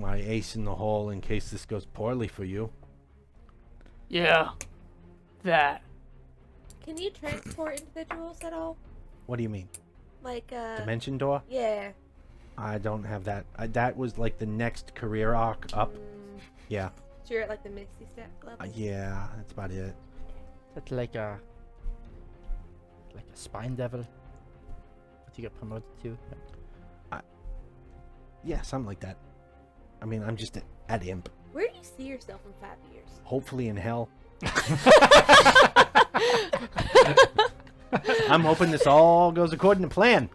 ace in the hole in case this goes poorly for you. Yeah. That. Can you transport individuals at all? What do you mean? Like, Dimension door? yeah. I don't have that. That was like the next career arc up. Yeah. So you're at like the Misty Step level? Yeah, that's about it. That's like a spine devil. What you get promoted to? Yeah, something like that. I mean, I'm just at imp. Where do you see yourself in 5 years? Hopefully in hell. I'm hoping this all goes according to plan.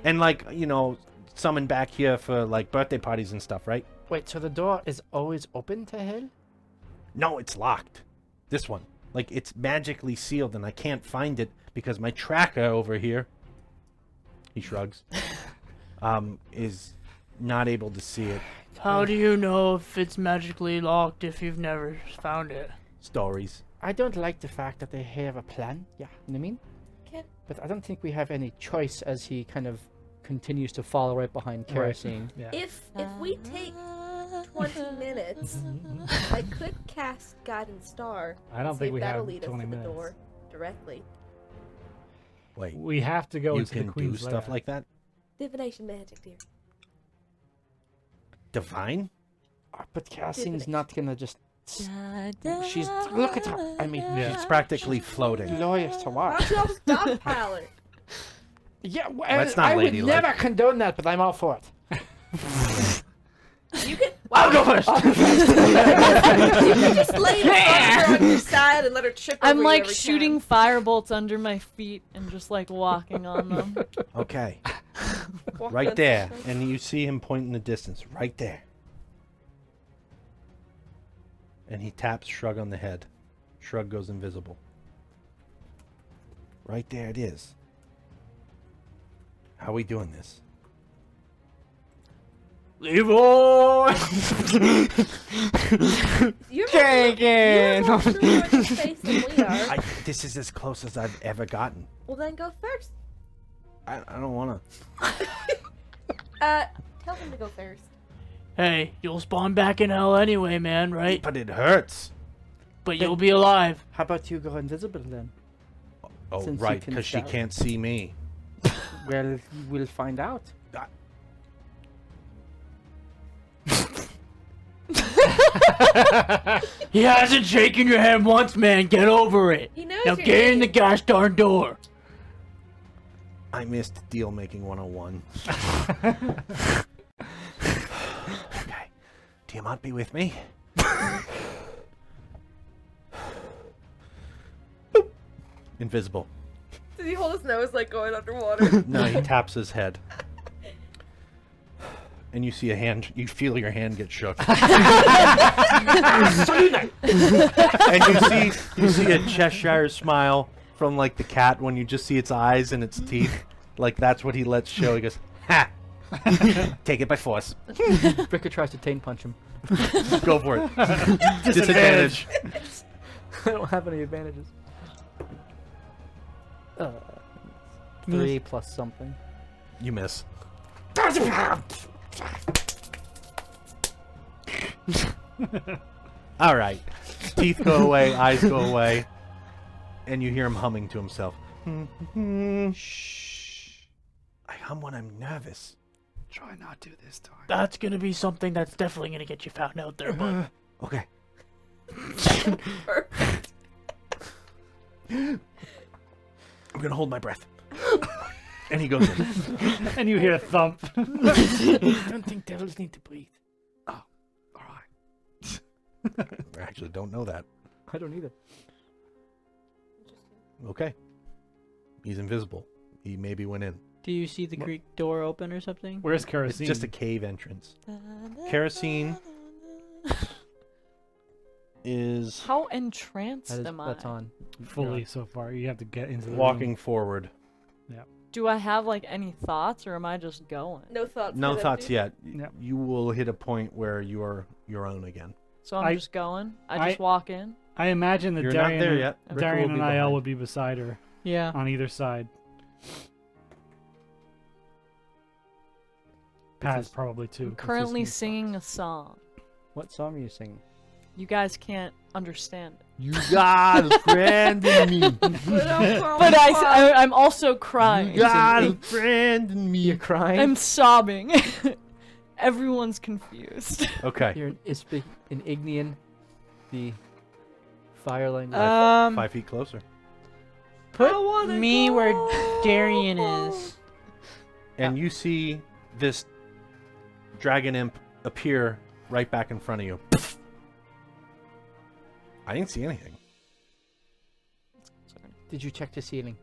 And like, you know, summon back here for like birthday parties and stuff, right? Wait, so the door is always open to hell? No, it's locked. This one. Like, it's magically sealed and I can't find it because my tracker over here, he shrugs, is not able to see it. How do you know if it's magically locked if you've never found it? Stories. I don't like the fact that they have a plan. Yeah, you know what I mean? Can But I don't think we have any choice as he kind of continues to follow right behind Kerosene. Yeah. if we take 20 minutes, I could cast Guiding Star. I don't see think if we that'll have lead 20 us to minutes. the door directly. Wait, We have to go you into the can queen's do stuff lair. like that? Divination magic, dear. Divine? But Kerosene's not gonna just... Da, She's... Look at her! I mean, Yeah. It's practically floating. glorious to Why watch. don't you all stockpile it? Yeah, That's not I would ladylike. never condone that, but I'm all for it. You can. I'll go first! You can just lay the her on your side and let her trip over I'm you like every shooting time. firebolts under my feet and just like walking on them. Okay, Walk right on there. something. And you see him point in the distance. Right there. And he taps Shrug on the head. Shrug goes invisible. Right there it is. How are we doing this? Leroy! You're Dang more familiar with his face than we are. This is as close as I've ever gotten. Well, then go first. I don't want to. Tell him to go first. Hey, you'll spawn back in hell anyway, man, right? But it hurts. But you'll be alive. How about you go invisible then? Oh, Since you right, can because she shout. can't see me. Well, we'll find out. He hasn't shaken your hand once, man. Get over it. He knows Now you're get in the idiot. gosh darn door. I missed deal making 101. Okay. Tiamat, be with me. Invisible. Does he hold his nose like going underwater? No, he taps his head. And you see a hand, you feel your hand get shook. And you see a Cheshire smile from like the cat when you just see its eyes and its teeth. Like that's what he lets show. He goes, ha! Take it by force. Ricker tries to tame punch him. Go for it. Disadvantage. I don't have any advantages. 3 plus something. You miss. All right. Teeth go away, eyes go away, and you hear him humming to himself. Shh. I hum when I'm nervous. Try not to this time. That's gonna be something that's definitely gonna get you found out there, bud. Okay. I'm gonna hold my breath. And he goes in. And you hear a thump. I don't think devils need to breathe. All right. I actually don't know that. I don't either. Okay. He's invisible. He maybe went in. Do you see the Greek door open or something? Where's It's kerosene? just a cave entrance. Kerosene is How entranced That is, am I? that's on. fully so far. You have to get into the walking forward. Do I have like any thoughts, or am I just going? No thoughts. No for them, thoughts dude. yet. Yep. You will hit a point where you are your own again. So I'm just going. I just walk in. I imagine that You're not there yet. Rick will Darian be and IL behind. would be beside her Yeah. on either side. Pat's probably too. I'm It's just currently me. singing a song. What song are you singing? You guys can't understand it. You got a friend in me. But I'm also crying. You got a friend in me. You're crying. I'm sobbing. Everyone's confused. Okay. You're in Ignian, the fire language. 5 feet closer. Put me where Darian is. And you see this dragon imp appear right back in front of you. I didn't see anything. Did you check the ceiling?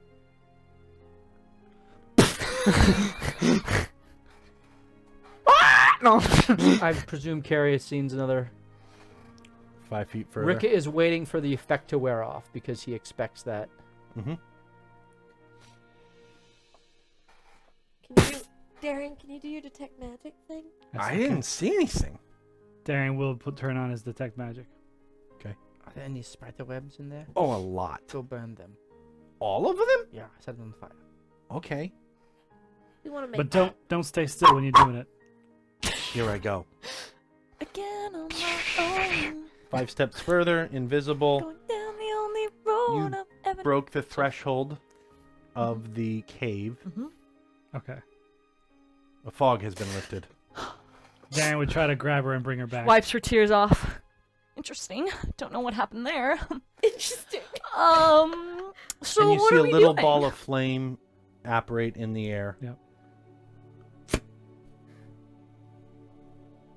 No. I presume Carrie has seen another. 5 feet further. Rick is waiting for the effect to wear off because he expects that. Mm-hmm. Can you, Darian? Can you do your detect magic thing? That's I okay. didn't see anything. Darian will turn on his detect magic. Are there any spider webs in there? Oh, a lot. Go burn them. All of them? Yeah, set them on fire. Okay. We want to make. But don't stay still when you're doing it. Here I go. Again on my own. 5 steps further, invisible. Going down the only road You I've ever Broke the threshold of the cave. Okay. A fog has been lifted. Darian would try to grab her and bring her back. Wipes her tears off. Interesting. Don't know what happened there. Interesting. So And you what see are a we little doing? ball of flame apparate in the air. Yep.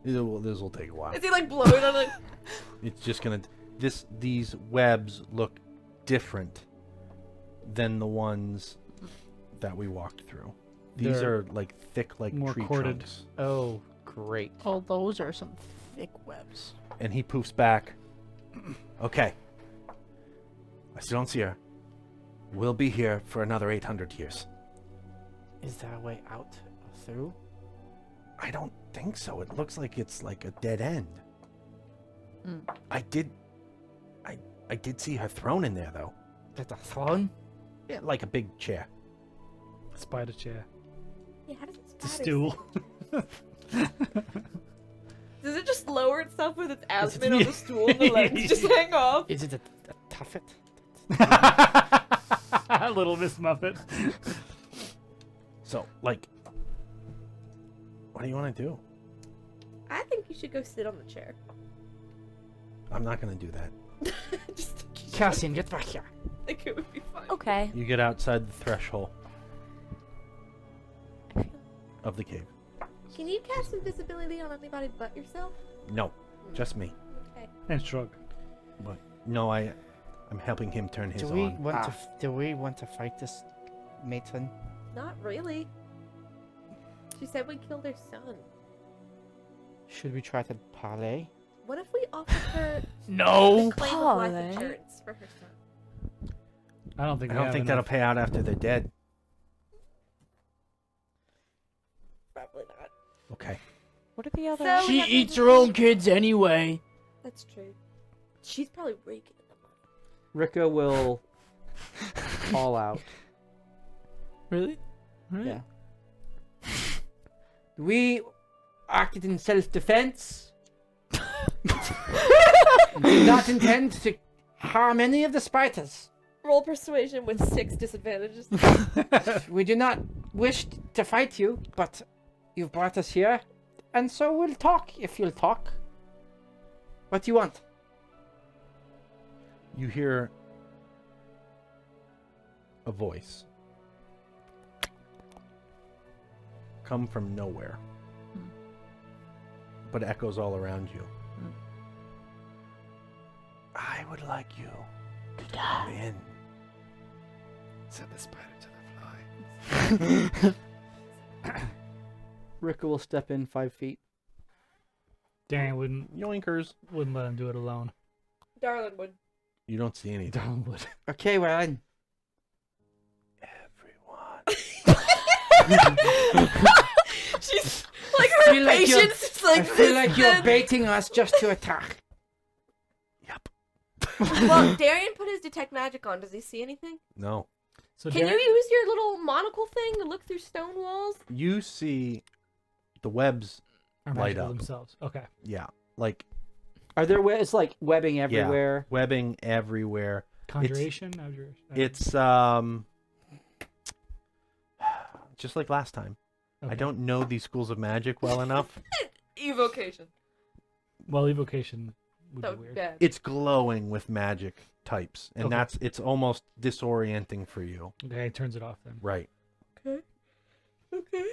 This will take a while. Is he like blowing on it? It's just gonna. These webs look different than the ones that we walked through. These They're are like thick, like more tree corded. trunks. Oh, great. Oh, those are some thick webs. And he poofs back. Okay. I still don't see her. We'll be here for another 800 years. Is there a way out or through? I don't think so. It looks like it's like a dead end. Mm. I did see her throne in there though. There's a throne? Yeah, like a big chair. Spider chair. Yeah, how does it The stool. Does it just lower itself with its abdomen on the stool and the legs just hang off? Is it a tuffet? Little Miss Muppet. So, like, what do you want to do? I think you should go sit on the chair. I'm not gonna do that. Just think you Cassian, get back here. should think it would be fun. Okay. You get outside the threshold of the cave. Can you cast invisibility on anybody but yourself? No, just me. Okay. And shrug. But no, I'm helping him turn his Do we on. want do we want to fight this matron? Not really. She said we killed her son. Should we try to parley? What if we offered her No. the claim of life Polly. insurance for her son? I don't think. I we don't have think that'll enough. pay out after they're dead. Probably not. Okay. What are the other? So- She we have to eats do- her own kids anyway. That's true. She's probably raking in the money. Ricka will call out. Really? Really? Yeah. We acted in self-defense. Did not intend to harm any of the spiders. Roll persuasion with 6 disadvantages. We do not wish to fight you, but you've brought us here, and so we'll talk if you'll talk. What do you want? You hear a voice come from nowhere, but echoes all around you. I would like you to come in, said the spider to the fly. Ricka will step in 5 feet. Darian wouldn't Yoinkers. let him do it alone. Darlin would. You don't see anything. Darwin would. Okay, we're in. Everyone She's like her feel like you're- patience is like I feel this like you're thin. baiting us just to attack. Yep. Well, Darian put his detect magic on. Does he see anything? No. So Can you use your little monocle thing to look through stone walls? You see the webs are light magical up. themselves? Okay. Yeah. Like Are there it's like webbing everywhere? webbing everywhere. Conjuration. Abjuration. It's just like last time. Okay. I don't know these schools of magic well enough. Evocation. Well, evocation would That be would be weird. bad. It's glowing with magic types, and Okay. it's almost disorienting for you. Okay, it turns it off then. Right. Okay.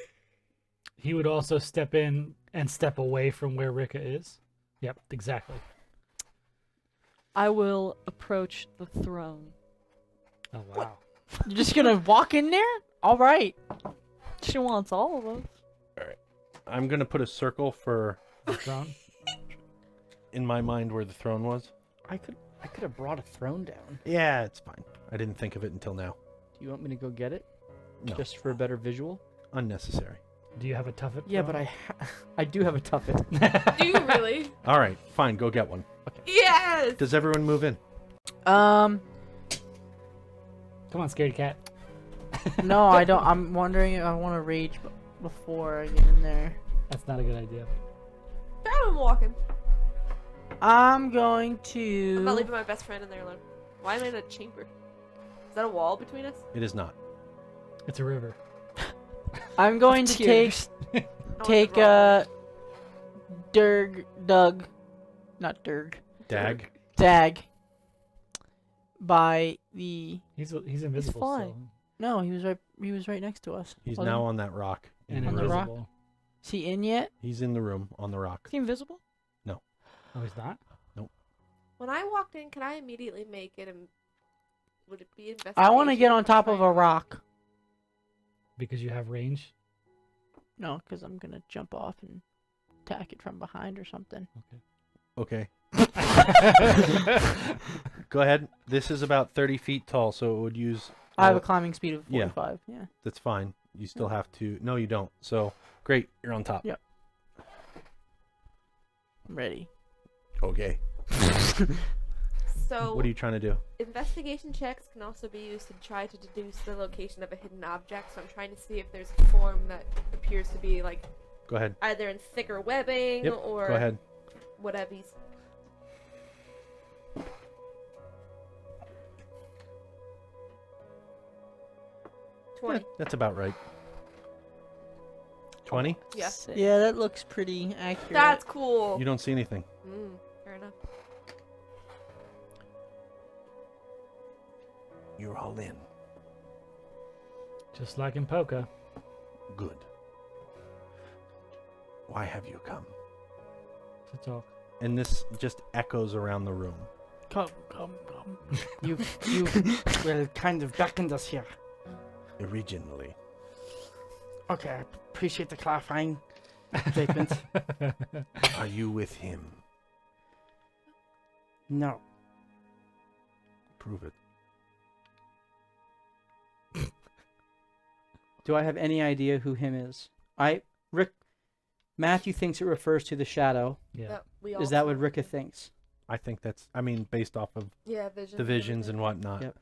He would also step in and step away from where Rika is. Yep, exactly. I will approach the throne. Oh wow. You're just gonna walk in there? All right. She wants all of us. I'm gonna put a circle for The throne. in my mind where the throne was. I could have brought a throne down. Yeah, it's fine. I didn't think of it until now. Do you want me to go get it? No. Just for a better visual? Unnecessary. Do you have a tuffet? Yeah, but I do have a tuffet. Do you really? All right, fine. Go get one. Yes. Does everyone move in? Um, Come on, scaredy cat. no, I don't. I'm wondering if I want to rage before I get in there. That's not a good idea. I'm walking. I'm going I'm to. not leaving my best friend in there alone. Why am I in a chamber? Is that a wall between us? It is not. It's a river. I'm going to take I want take the raw Doug, not Durg, Dag. Dag. By the He's invisible fine. still. no, he was right next to us. He's Wasn't now he? on that rock. in And the On the room. rock? invisible. Is he in yet? He's in the room on the rock. Is he invisible? Oh, he's not? When I walked in, can I immediately make it? Would it be investigation? I want to get on or top of try- a rock. Because you have range? No, because I'm gonna jump off and attack it from behind or something. Okay. Go ahead. This is about 30 feet tall, so it would use. I have a climbing speed of yeah. 45. Yeah. That's fine. You still have to. No, you don't. So great. You're on top. Yep. I'm ready. Okay. So What are you trying to do? investigation checks can also be used to try to deduce the location of a hidden object. So I'm trying to see if there's a form that appears to be like Go ahead. either in thicker webbing Yep. or Go ahead. whatever's. Yeah, 20. that's about right. 20? Yeah. Yeah, that looks pretty accurate. That's cool. You don't see anything. Fair enough. You're all in. Just like in Poker. Good. Why have you come? To talk. And this just echoes around the room. Come. You well kind of beckoned us here. Originally. Okay, I appreciate the clarifying statement. Are you with him? No. Prove it. Do I have any idea who him is? Matthew thinks it refers to the shadow. Yeah. That we Is that what also- Rika thinks? I think that's, I mean, based off of Yeah, visions. the visions and whatnot. Yep.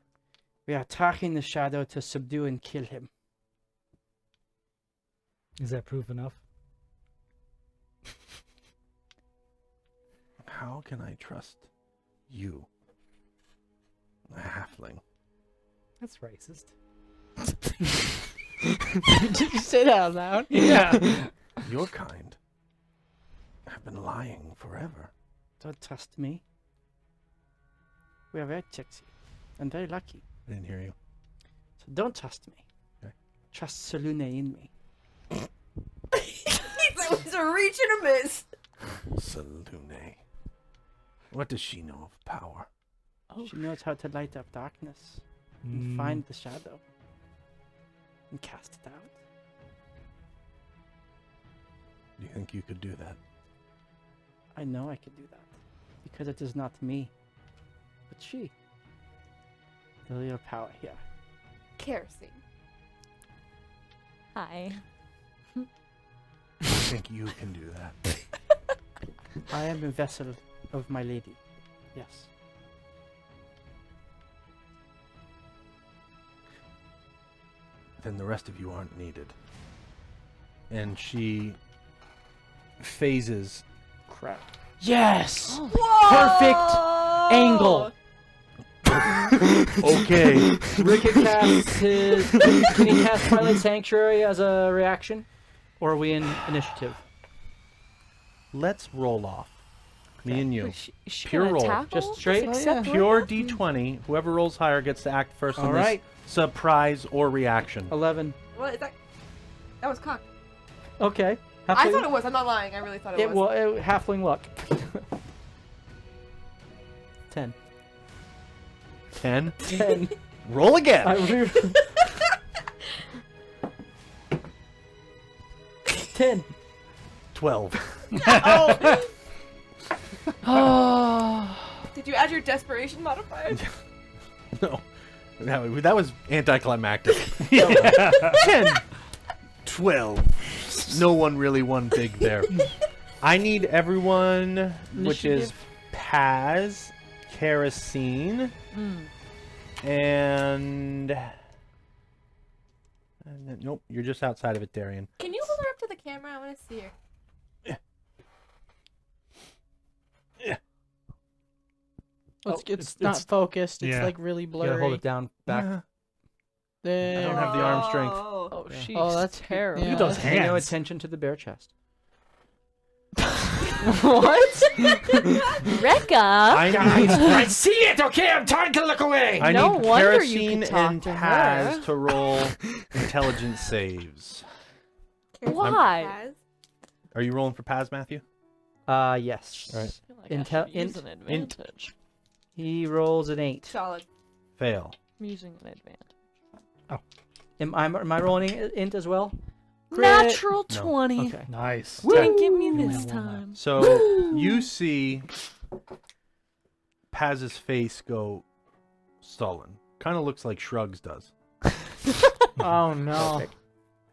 We are attacking the shadow to subdue and kill him. Is that proof enough? How can I trust you? A halfling. That's racist. Did you say that out loud? Yeah. Your kind have been lying forever. Don't trust me. We are very tipsy and very lucky. I didn't hear you. So don't trust me. Okay. Trust Selune in me. That was a reach and a miss. Salune. What does she know of power? She knows how to light up darkness and Mm, find the shadow and cast it out. Do you think you could do that? I know I could do that because it is not me, but she. The real power here. Kerosene. Hi. I think you can do that. I am a vessel of my lady. Yes. Then the rest of you aren't needed. And she phases. Crap. Yes! Whoa! Angle. Okay. Rick can cast his. Can he cast Twilight Sanctuary as a reaction? Or are we in initiative? Let's roll off. Me and you. Is she Pure gonna roll. tackle? Just straight? Just Oh, accept Pure D20. Whoever rolls higher gets to act first on Alright. this surprise or reaction. 11. What is that? That was cocked. Okay. I thought it was. I'm not lying. I really thought it was. Well, halfling luck. 10. 10. 10. Roll again. I re- 10. 12. Oh. Did you add your desperation modifier? No. That was anticlimactic. 10. 12. No one really won big there. I need everyone, which is Paz, Kerosene, and nope, you're just outside of it, Darian. Can you hold her up to the camera? I want to see her. It's not focused. It's yeah. like really You blurry. gotta hold it down back. I There. don't have the arm strength. Oh, Yeah. she's Oh, that's terrible. yeah. Look at those Pay no hands. attention to the bare chest. What? Rekka? I see it, okay? I'm trying to look away! need No wonder you Kerosene could talk and to Paz her. to roll intelligence saves. Why? Are you rolling for Paz, Matthew? Yes. All right. I feel like I Intel- should use int- an advantage. He rolls an 8. Solid. Fail. I'm using an advantage. Am I rolling int as well? Natural No. 20. Okay. Nice. Didn't get me this time. So you see Paz's face go sullen. Kind of looks like Shrugs does. Oh no.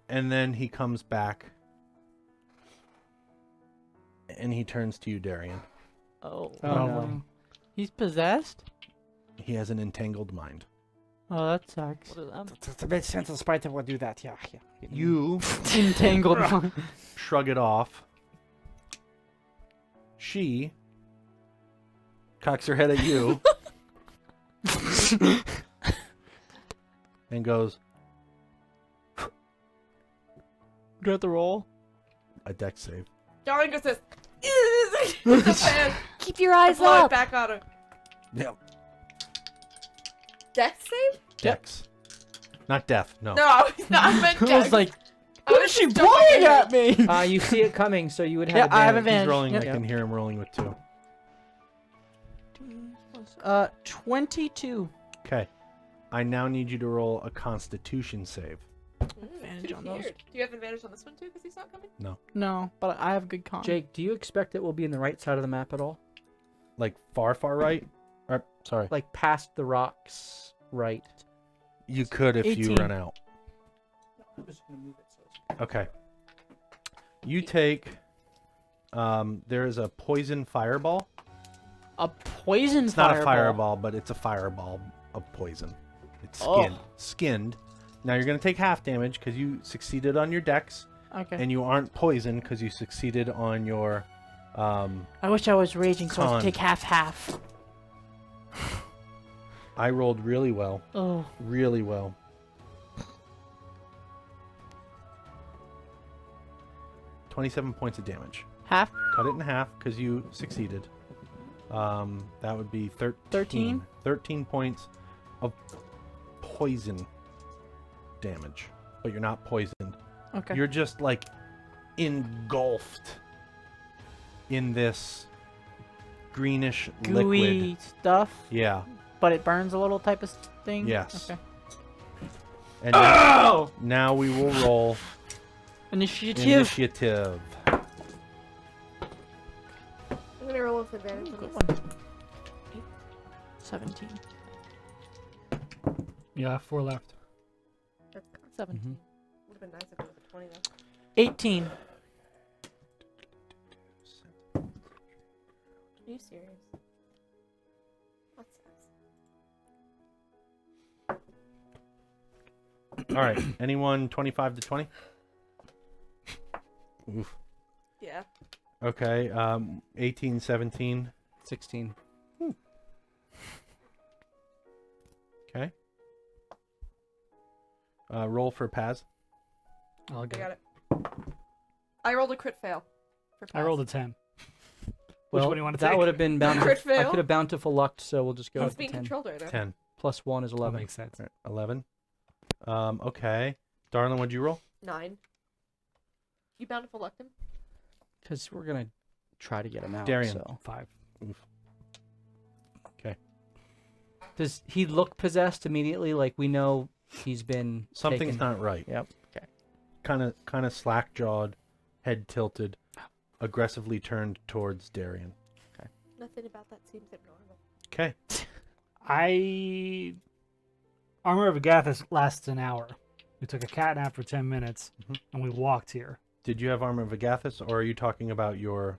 And then he comes back and he turns to you, Darian. Oh. Oh, no. He's possessed? He has an entangled mind. Oh, that sucks. What is that? The best sense of spite will do that, yeah. You Entangled one. shrug it off. She cocks her head at you and goes, Do I have to roll? a dex save. Darling just says, with the fan. Keep your eyes Blow it up. back on her. Yeah. Death save? Dex. Not death, no. No, I meant I death. was like, I what was is she just blowing jumping at me? You see it coming, so you would have Yeah, I have advantage. He's advantage. rolling, Yep. I can hear him rolling with 2. 22. Okay. I now need you to roll a constitution save. Advantage on those. Weird. Do you have advantage on this one too, because he's not coming? No, but I have good con. Jake, do you expect it will be in the right side of the map at all? Like far right? Or, sorry. Like past the rocks, right? You could if you 18. run out. I'm just gonna move it so Okay. You take. There is a poison fireball. A poison It's not a fireball, but it's a fireball of poison. It's skinned. Skinned. Now you're gonna take half damage because you succeeded on your dex, Okay. and you aren't poisoned because you succeeded on your. I wish I was raging so I Con. could take half. I rolled really well. Oh. Really well. $27 points of damage. Half? Cut it in half because you succeeded. That would be 13. 13? 13 points of poison damage. But you're not poisoned. Okay. You're just like engulfed in this greenish Gooey liquid. stuff, Yeah. but it burns a little type of thing? Yes. Okay. And now we will roll Initiative. initiative. I'm gonna roll with advantage on Good this. one. 17. Yeah, 4 left. That's cocked. 17. Would have been nice if it was 20 though. 18. Are you serious? That sucks. All right. Anyone 25 to 20? Oof. Yeah. Okay. 18, 17. 16. Okay. Roll for Paz. I'll I get got it. it. I rolled a crit fail. For I rolled a 10. Which Well, one do you want to that take? would have been bountiful. Crit I fail? could have bountiful lucked, so we'll just go He's with the being 10. controlled right now. 10. Plus 1 is That 11. makes sense. All right, 11. Okay. Darlin, what'd you roll? 9. You bountiful lucked him? Because we're going to try to get him out. Darian. So. 5. Oof. Okay. Does he look possessed immediately? Like we know he's been Something's taken? not right. Yep. Okay. Kind of slack-jawed, head tilted, aggressively turned towards Darian. Nothing about that seems abnormal. Okay. Armor of Agathis lasts an hour. We took a cat nap for 10 minutes, and we walked here. Did you have Armor of Agathis, or are you talking about your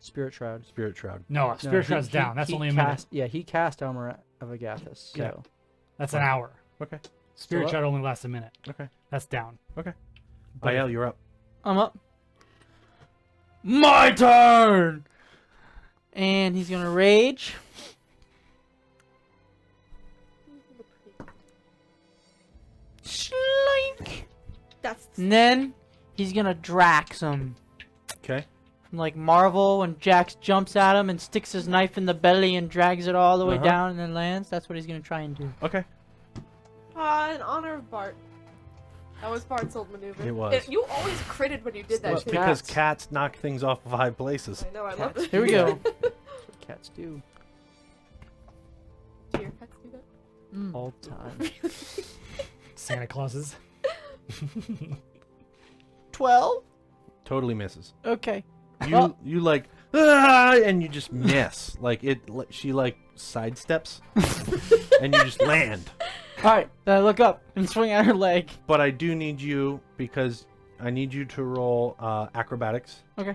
Spirit Shroud. Spirit Shroud? No, Spirit he- Shroud's he- down. That's he only a minute. cast, Yeah, he cast Armor of Agathis. So. Yeah. That's an hour. Okay. Spirit up? Shroud only lasts a minute. Okay. That's down. Okay. But Ayel, you're up. I'm up. My turn! And he's gonna rage. Slink! That's And then he's gonna Drax him. Okay. Like Marvel when Jax jumps at him and sticks his knife in the belly and drags it all the way down and then lands. That's what he's gonna try and do. Okay. in honor of Bart. That was Bart's old maneuver. It was. You always critted when you did that Well, shit. because Cats. cats knock things off of high places. I know, I love it. Here we go. That's what cats do Do your pets do that? all the time. Santa Clauses. 12? Totally misses. Okay. You like and you just miss. Like she like sidesteps and you just land. Alright, then I look up and swing at her leg. But I do need you because I need you to roll acrobatics. Okay.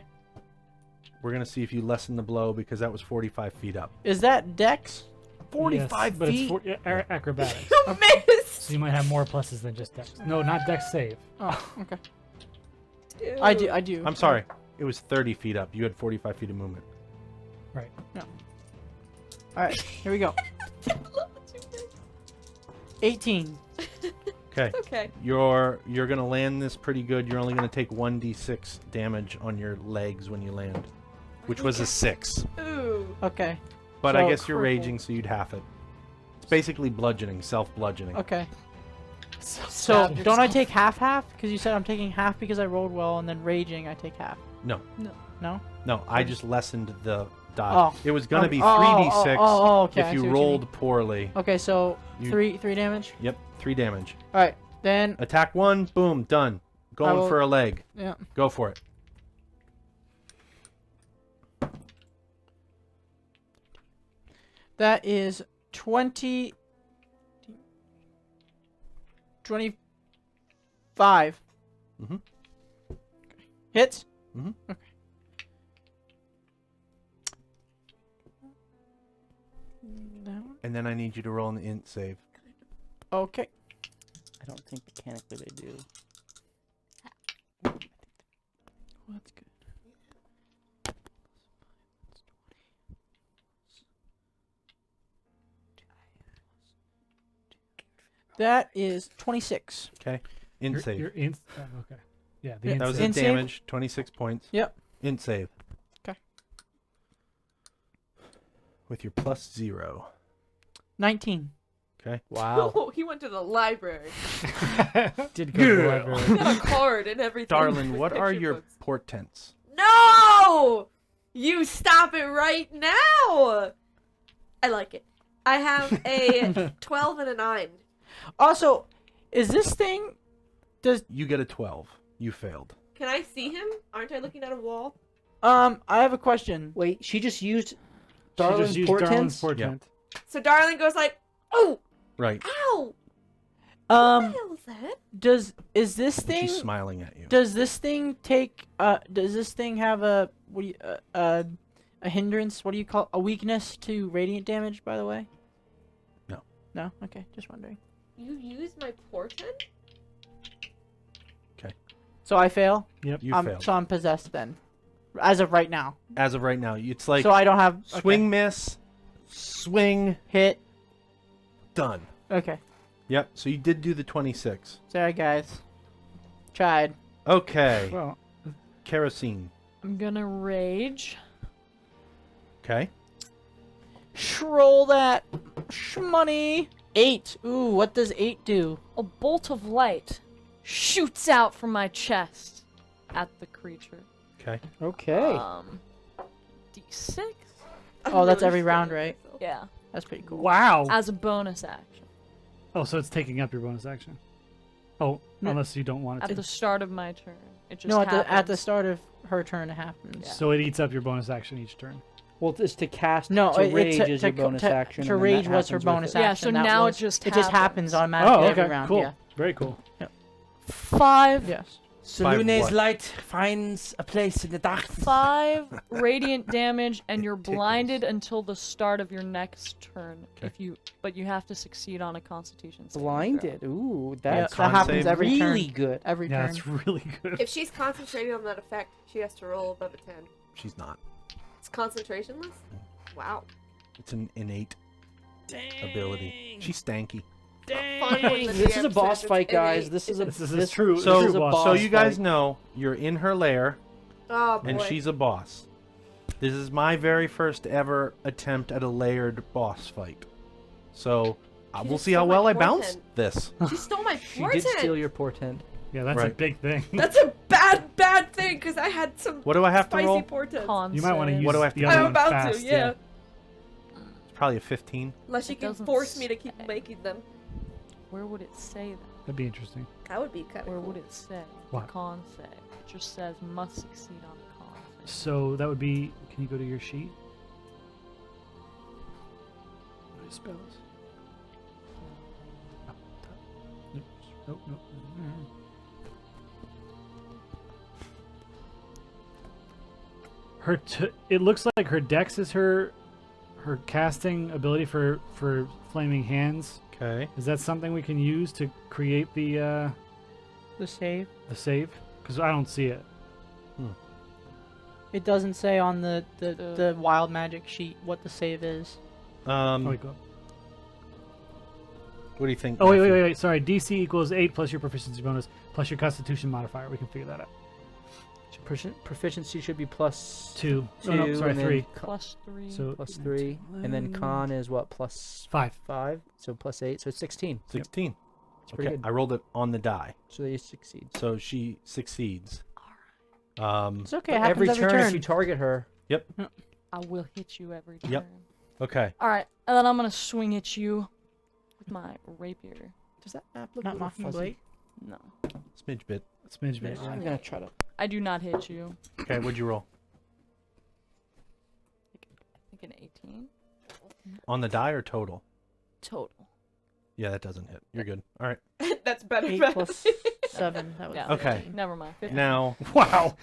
We're gonna see if you lessen the blow because that was 45 feet up. Is that Dex? 45 but feet? it's acrobatics. You missed! So you might have more pluses than just dex. No, not dex save. Oh, okay. Dude. I do. I'm sorry. It was 30 feet up. You had 45 feet of movement. Right. Alright, here we go. I love that you missed. 18. Okay. Okay. You're gonna land this pretty good. You're only gonna take 1d6 damage on your legs when you land, which was a 6. Ooh. Okay. But I So guess you're crippled. raging, so you'd half it. It's basically bludgeoning, self-bludgeoning. Okay. So So, don't I take half-half? Because you said I'm taking half because I rolled well, and then raging, I take half. No. No? No, I just lessened the die. Oh. It was gonna be Oh, 3d6 okay. I if see you what rolled mean. poorly. Okay, so You- 3 damage. Yep, 3 damage. Alright, then... Attack 1, boom, done. Going will- for a leg. Yeah. Go for it. That is 20... 25. Mhm. Hits? Mhm. Okay. That one? And then I need you to roll an int save. Okay. I don't think mechanically they do. Well, that's good. That is 26. Okay? Int save. You're in. Okay. Yeah. The Yeah, int That was save. a Int save? damage, 26 points. Yep. Int save. 'Kay. With your +0. 19. Okay? Wow. Oh, he went to the library. Did go to the library. Got a card and everything. Darlin, with what are picture your books. portents? No! You stop it right now! I like it. I have a 12 and a 9. Also, is this thing... You get a 12. You failed. Can I see him? Aren't I looking at a wall? I have a question. Wait, she just used She Darlin's just used portents? Darlin's portent. So Darling goes like, oh, Right. ow! What the hell is that? Is this And thing? she's smiling at you. Does this thing take? Does this thing have a a hindrance? What do you call a weakness to radiant damage? By the way. No. No. Okay, just wondering. You used my portent? So I fail. Yep. You failed. So I'm possessed then, as of right now. As of right now, it's like So I don't have swing, miss, swing, hit. done. Okay. Yep. So you did do the 26. Sorry, guys. Tried. Okay. Well, Kerosene. I'm gonna rage. Okay. Shroll that shmoney. 8. Ooh, what does 8 do? A bolt of light shoots out from my chest at the creature. Okay. Okay. D6? Oh, that's every round, right? Yeah. That's pretty cool. wow. As a bonus action. Oh, so it's taking up your bonus action. Oh, No. unless you don't want it At to. the start of my turn. It just No, at the happens. start of her turn it happens. So it eats up your bonus action each turn. Well, it's to cast. No, to it's rage to- is to your co- bonus to- action. to and then that rage was her happens with bonus it. Yeah, action. so that now was- it just happens happens. automatically Oh, every okay. round. Cool. Yeah. Very cool. 5. Yes. Five what? light finds a place in the dark. 5 radiant damage, and you're tickles. blinded until the start of your next turn. Okay. But you have to succeed on a Constitution saving throw. Blinded. Ooh, Yeah, that's con that happens save. every really turn. good. Every Yeah, turn. that's really good. If she's concentrating on that effect, she has to roll above a 10. She's not. It's concentrationless? Wow. It's an innate ability. She's stanky. Fun when the This is a DM boss says fight, it's guys. innate. This is a This is this- true. this So, is a boss so you guys fight. know you're in her lair, Oh boy. and she's a boss. This is my very first ever attempt at a layered boss fight. So She we'll just see how stole my well I bounce portent. this. She stole my She portent. did steal your portent. Yeah, that's a Right. big thing. That's a bad thing because I had some What do I have to spicy roll? portents. Con You might want to save. use What do I have to the do? other I'm one about fast. to, yeah. It's probably a 15. Unless you It can doesn't force me to keep say. making them. Where would it say that? That'd be interesting. That would be kind Where of cool. would it say? What? The con save. It just says must succeed on a con save. So that would be. Can you go to your sheet? Go to spells. Up top. Nope. Nope. Her. It looks like her dex is her casting ability for flaming hands. Okay. Is that something we can use to create the save. save? Because I don't see it. It doesn't say on the The- wild magic sheet what the save is. Oh, wait, go. What do you think? Oh wait, Matthew? wait. Sorry. DC equals 8 plus your proficiency bonus plus your Constitution modifier. We can figure that out. Proficiency should be plus 2. Oh, no, two, sorry, and then 3. Plus 3. So plus 3, and then con is what, plus 5. 5, so plus 8, so it's 16. 16. It's pretty Okay, good. I rolled it on the die, So they succeed. so she succeeds. It's okay. But It happens every turn, turn. if you target her, I will hit you every turn. Yep. Okay. Alright, and then I'm gonna swing at you with my rapier. does that map look Not a little mocking fuzzy? blade. No. Smidge bit. Smidge bit. I'm Yeah. gonna try to. I do not hit you. Okay, what'd you roll? I think an 18. On the die or total? Total. Yeah, that doesn't hit. You're good. All right. That's better. 8 Matt. plus 7. That was Yeah. Okay. 15. Never mind. 15. Now, Wow.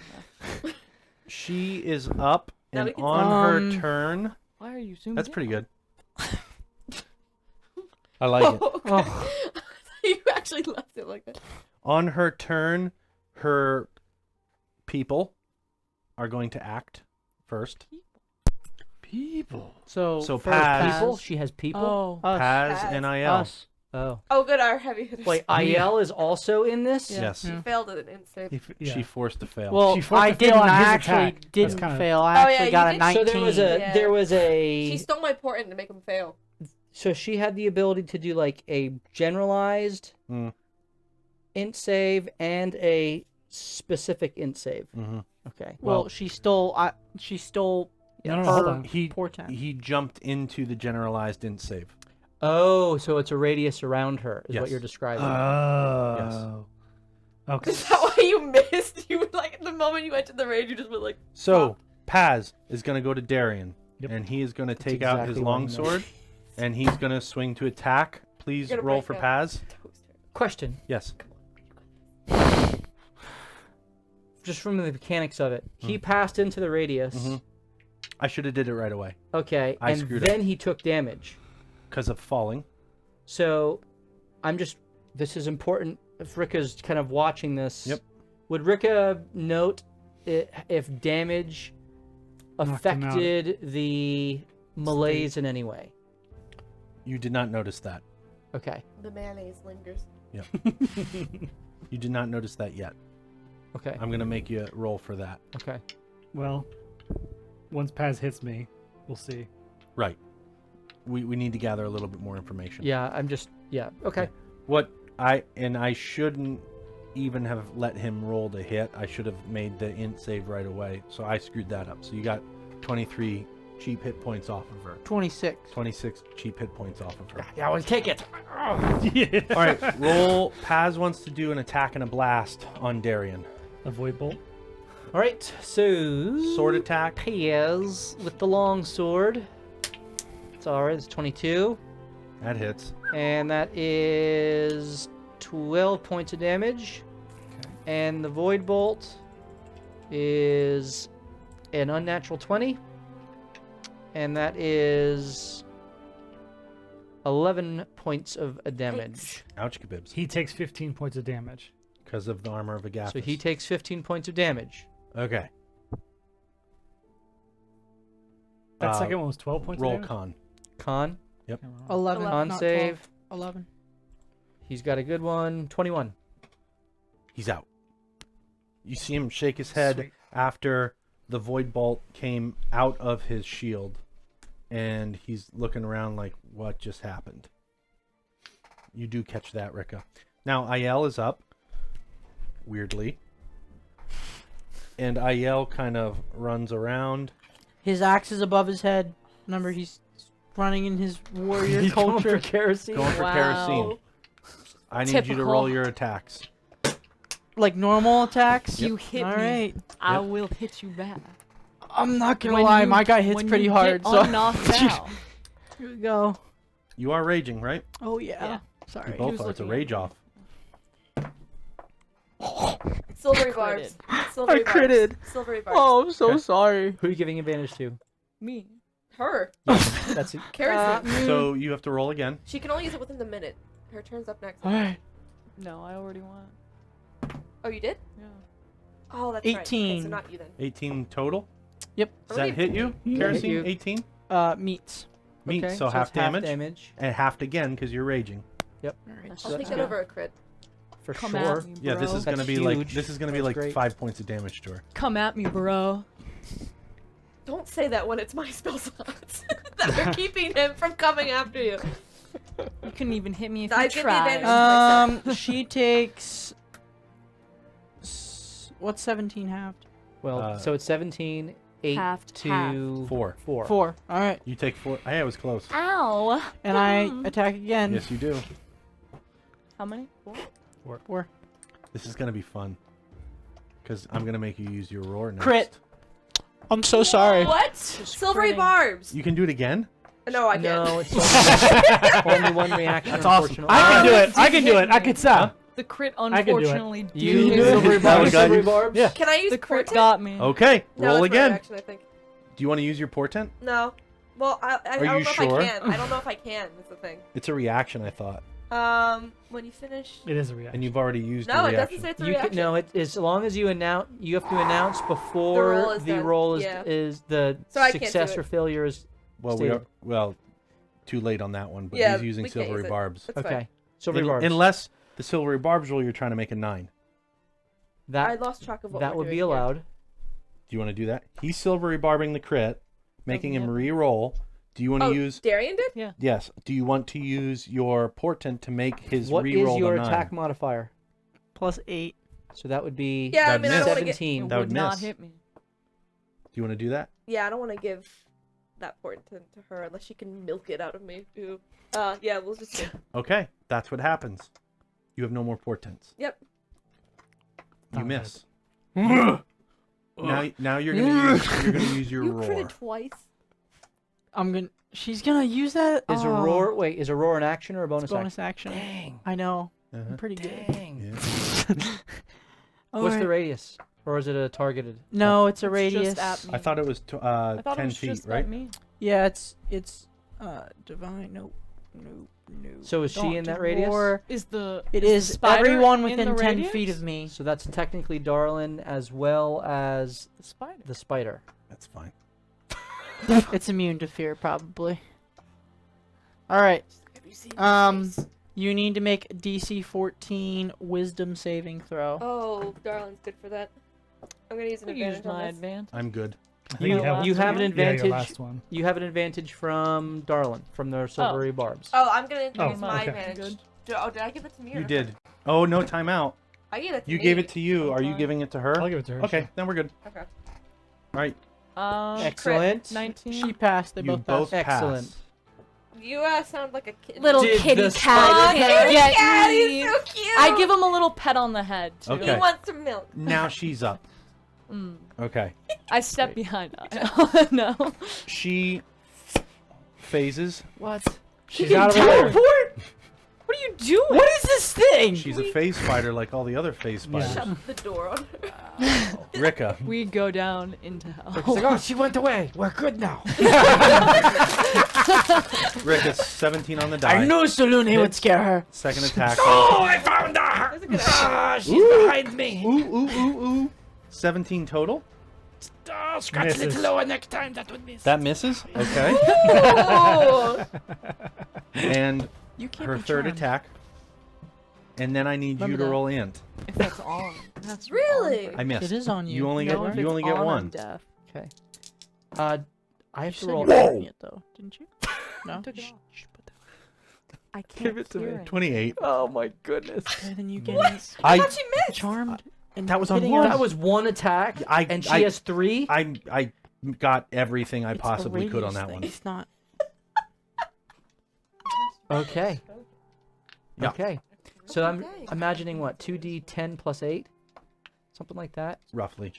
she is up, Now and we can- on her turn, Why are you zooming that's in? pretty good. I like it. Oh, okay. You actually left it like that. On her turn, her people are going to act first. People. So So first Paz- People? She has people? Oh. Us. Paz Paz. and IL. Us. Oh. Oh, good. Our heavy hitters. Wait, IL is also in this? Yeah. Yes. Yeah. She failed at an instant. Yeah. She forced to fail. Well, She forced I to fail didn't. on I his actually attack. That's didn't kinda- fail. Oh, I yeah, actually you got a did- 19. So there was a Yeah. there was a She stole my portent to make him fail. so she had the ability to do like a generalized Mm. int save and a specific int save. Mm-hmm. Okay. Well, Well- she stole. She stole. No, no, no, hold her on. portent. He jumped into the generalized int save. Oh, so it's a radius around her is what Yes. you're describing. Oh. Okay. Is that why you missed? You were like, at the moment you entered the raid, you just went like, So Paz is going to go to Darian, Yep. and he is going to take out his exactly what I longsword, and he's going to swing to attack. Please You're gonna roll break for out. Paz. toaster. Question. Yes. Just from the mechanics of it, he passed into the radius. I should have did it right away. Okay, I and screwed then up. he took damage. Because of falling. So, this is important if Rika's kind of watching this. Yep. Would Rika note if damage Knocked him out. affected the malaise in any way? You did not notice that. Okay. The mayonnaise lingers. Yep. You did not notice that yet. Okay. I'm going to make you roll for that. Okay. Well, once Paz hits me, we'll see. Right. We need to gather a little bit more information. Yeah, okay. I shouldn't even have let him roll the hit. I should have made the int save right away. So I screwed that up. So you got 23 cheap hit points off of her. 26. 26 cheap hit points off of her. Yeah, well, take it. Yeah. All right, roll. Paz wants to do an attack and a blast on Darian. A void bolt. All right, so Sword attack. Paz with the long sword. It's all right. It's 22, That hits. and that is 12 points of damage. And the void bolt is an unnatural 20, and that is 11 points of damage. Ouch, kabibs. He takes 15 points of damage. Because of the armor of Agathis. So he takes 15 points of damage. Okay. That second one was 12 points Roll of damage? con. Con, 11. con not save. 12. 11. He's got a good one. 21. He's out. You see him shake his head Sweet. after the void bolt came out of his shield. And he's looking around like, what just happened? You do catch that, Rika. Now, Aiel is up. Weirdly. And Aiel kind of runs around. His axe is above his head. Remember, he's running in his warrior He's going culture. for kerosene. Going for kerosene. I need you to Typical. roll your attacks. Like normal attacks. You hit All me. right. I Yep. will hit you back. I'm not gonna When lie, you- my guy hits when pretty you hard. Get So knocked out. here we go. You are raging, right? Oh yeah. Yeah. Sorry. You both was are. It's a looking at rage me. off. Silvery barbs. Critted. Silvery barbs. critted. Silvery barbs. Oh, I'm so Okay. sorry. Who are you giving advantage to? Me. Her. That's it. Kerosene. So you have to roll again. She can only use it within the minute. Her turn's up next. All right. No, I already won. Oh, you did? Yeah. Oh, that's right. Okay, 18. so not you then. 18 total. Yep. Does that hit you? Kerosene? you. 18? Meats. Meat, Okay, so half it's damage. And halved again because you're raging. All right. That's I'll just take good. that over a crit. For Come sure. at me, bro. Yeah, this is That's gonna be like huge. this is gonna be That's like great. 5 points of damage to her. Come at me, bro. Don't say that when it's my spell slots that are keeping him from coming after you. You couldn't even hit me if I you give the tried. advantage. She takes. What's 17 halved? Well, so it's 17, 8 Halved, to halved. 4. 4. 4. All right. You take 4. Hey, I was close. Ow. And I attack again. Yes, you do. How many? 4. This is gonna be fun. Because I'm gonna make you use your roar next. Crit. I'm so sorry. What? Silvery critting. barbs. You can do it again? No, I can't. No, it's only one reaction. That's awesome. Unfortunately. I can do it. I you can do hit it. I me. can tell. The crit can do it. unfortunately did You hit do me. silvery barbs. got Silvery you. barbs. Yeah. Can I use The crit portent? got me. Okay, No, roll that's my again. reaction, I think. Do you want to use your portent? No. Well, I Are don't you know if sure? I can. I don't know if I can. That's the thing. It's a reaction, I thought. When you finish. It is a reaction. And you've already used No, your it reaction. doesn't say it's a You reaction. can, no, as long as you announce, you have to announce before roll is the done. roll is, Yeah. is the So I can't do success it. or failure is Well, stated. too late on that one, but Yeah, he's using we can't silvery use it. barbs. That's fine. okay. Silvery barbs. Unless the silvery barbs roll, you're trying to make a 9. I that lost track of what that we're would doing be here. allowed. Do you want to do that? He's silvery barbing the crit, making him Yep. re-roll. Do you want to Oh, use... Darian did? Yes. Do you want to use your portent to make his What is re-roll your a 9? attack modifier? +8. So that would be Yeah, I That'd mean, I don't want to get. 17. It That would would not miss. hit me. Do you want to do that? Yeah, I don't want to give that portent to her unless she can milk it out of me. Ooh. Yeah, we'll just. Okay, that's what happens. You have no more portents. Yep. You Not miss. now you're gonna use your You roar. critted twice. She's gonna use that. Is Oh, Aurora? Wait, is Aurora an action or a bonus, it's bonus action. action? Dang. I know. I'm pretty good. Dang. Yeah. What's the radius? Or is it a targeted? No, it's a It's radius. just at me. I thought it was I thought 10 it was feet, just right? at me. Yeah, it's divine. No. So is she in that radius? Or Is the it is is the spider everyone in within the 10 radius? feet of me. So that's technically Darlin as well as The spider. the spider. That's fine. It's immune to fear, probably. All right. Have you seen You need to make a DC 14 Wisdom saving throw. Oh, Darlin's good for that. I'm gonna use an I use advantage my on this. advantage. I'm good. I think You, last you have an one? advantage. Yeah, your last one. You have an advantage from Darlin from their silvery barbs. Oh, I'm gonna Oh, use my okay. advantage. Did I give it to me? Or You her? did. Oh, no timeout. I gave it to You me. gave it to you. Are you Fine. giving it to her? I'll give it to her. Okay, then we're good. Okay. All right. Excellent. 19. She passed. They You both both passed. Excellent. pass. You sound like a kid. Little Did kitty the cat. spider Get Yeah, me. he's so cute. I give him a little pet on the head too. Okay. He wants some milk. Now she's up. Mm. Okay. I step behind. I no. She phases. What? She's out of her way. Teleport? What are you doing? What is this thing? She's a phase spider like all the other phase Yeah. spiders. Shut the door on her. Rika. We go down into hell. It's like, oh, she went away. We're good now. Rika, 17 on the die. I knew Salune would scare her. Second attack. Oh, I found her. That's a good idea. Ah, she's behind me. Ooh. 17 total. Oh, scratch a Misses. little lower next time. That would miss. That misses. Okay. Oh. And You can't her be third charmed. attack. And then I need you Remember to that. roll int. If that's on. That's Really? I missed. It is on you. You only No, get if you it's only get on, I'm one. deaf. Okay. I You have said to you roll. were doing it though, didn't you? No. Took it off. Shh, put that- I can't Give it to hear me. it. 28. Oh my goodness. Okay, then you get it. I I thought she missed. Charmed. And That was on hitting one. her- That was one attack, and she has 3. I got everything I It's a possibly could on radius that thing. one. It's not. Okay. Yeah. Okay. So I'm Okay. imagining what 2d10 plus 8, something like that. Roughly.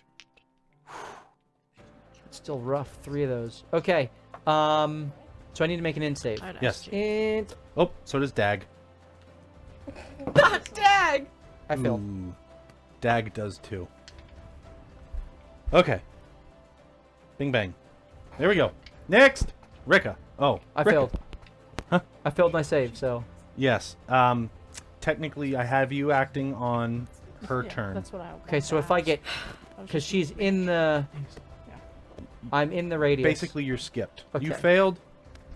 It's still rough. 3 of those. Okay. So I need to make an int save. I'd ask Yes. you. Int. Oh, so does Dag. Not Dag. I failed. Ooh. Dag does too. Okay. Bing bang. There we go. Next, Rika. Oh, I Rika. failed. Huh? I failed my save. So Yes. Technically, I have you acting on her Yeah, turn. That's what I. okay. So if I get, because she's in the, I'm in the radius. Basically, you're skipped. You Okay. failed,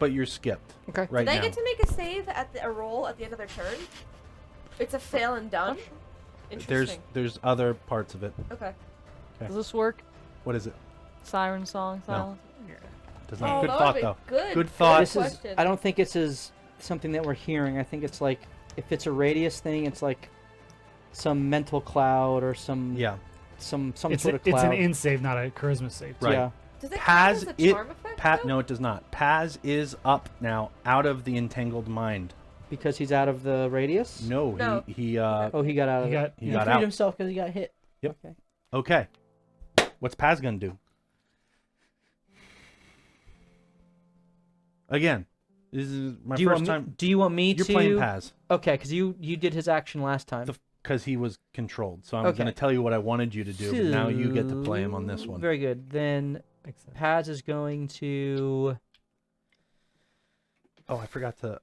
but you're skipped Okay. right Did I now. get to make a save at a roll at the end of their turn? It's a fail and done. Interesting. There's other parts of it. Okay. Does this work? What is it? Siren song, silence. Does Oh, not. Good that thought would've though. been good. Good thought. This is. question. I don't think it's as something that we're hearing. I think it's like if it's a radius thing, it's like some mental cloud or some Yeah. some It's, sort of it's cloud. an in save, not a charisma save. Right. Yeah. Does it count Paz as a it charm effect? Pat though? no it does not. Paz is up now out of the entangled mind. Because he's out of the radius. No, No. he Oh, he got out of He it. got, he yeah. got freed out. himself because he got hit. Yep. Okay. Okay. What's Paz gonna do? Again, this is my Do you first want me? time. Do you want me You're to? playing Paz Okay, because you did his action last time. because he was controlled. So I'm Okay. gonna tell you what I wanted you to do, but now you get to play him on this one. Very good. Then Paz is going to. Oh, I forgot to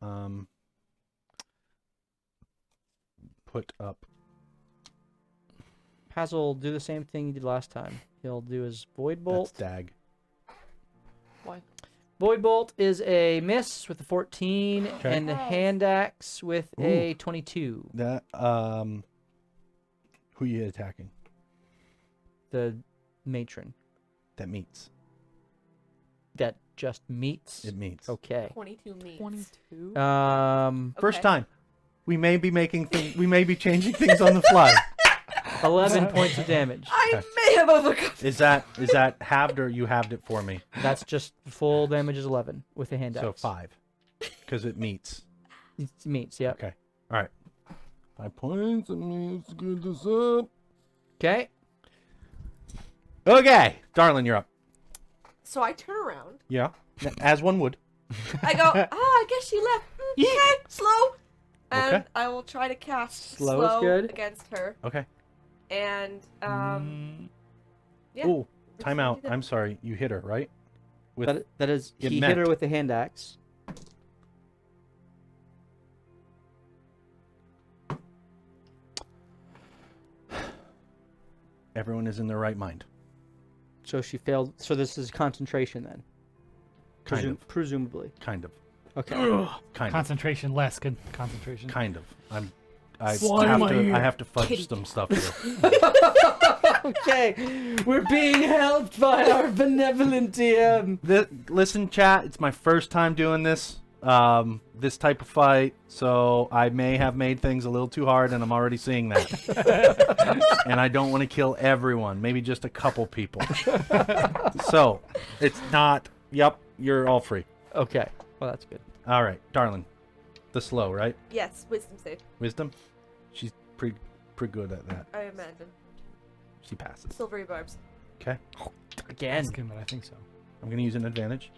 put up. Paz will do the same thing he did last time. He'll do his Void Bolt. That's Dag. Void Bolt is a miss with a 14, Okay. and a hand axe with a 22. That who you attacking? The matron That meets. that just meets. It meets. Okay. 22 meats. 22. First Okay. time. We may be making things. We may be changing things on the fly. 11 points of damage. I may have overcome. Is that halved or you halved it for me? That's just full damage is 11 with a hand axe. So 5, because it meets. It meets. Yep. Okay. All right. 5 points. Let me screw this up. Okay. Okay, darling, you're up. So I turn around. Yeah, as one would. I go, I guess she left. Okay, slow. And Okay. I will try to cast Slow is good. against her. Okay. And yeah. Oh, just time gonna out. do that. I'm sorry. You hit her, right? With That is, It he hit her meant. with the hand axe. everyone is in their right mind. So she failed. So this is concentration then. Kind of. Presumably. Kind of. Okay. Kind of. Concentration less. Good concentration. Kind of. I Why am have I to. here? I have to fudge Kitty. some stuff here. Okay. We're being helped by our benevolent DM. Listen, chat. It's my first time doing this. This type of fight, so I may have made things a little too hard, and I'm already seeing that. And I don't want to kill everyone. Maybe just a couple people. So it's not. Yep, you're all free. Okay. Well, that's good. All right, darling. The slow, right? Yes, wisdom save. Wisdom. She's pretty good at that. I imagine. She passes. Silvery barbs. Okay. Again. Ask him, but I think so. I'm gonna use an advantage.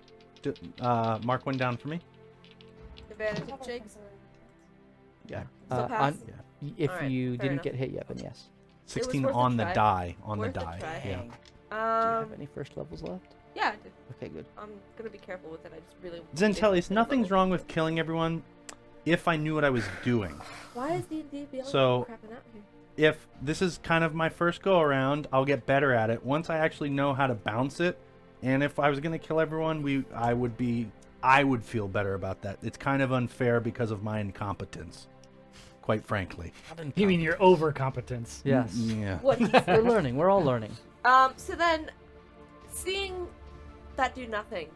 Mark one down for me. Advantage of Jake's. Yeah. Still pass? If Alright, you fair didn't enough. get hit yet, then yes. 16 worth a on the try. die. On Worth the a die. try. Yeah. Do you have any first levels left? Yeah, I did. Okay, good. I'm gonna be careful with it. I just really. Zentellius, nothing's wrong with killing everyone if I knew what I was doing. Why is D&D beyond So- crapping out here? If this is kind of my first go around, I'll get better at it once I actually know how to bounce it. And if I was gonna kill everyone, I would feel better about that. It's kind of unfair because of my incompetence, quite frankly. You mean your overcompetence? Yes. Yeah. What? We're learning. We're all learning. So then, seeing that do nothing,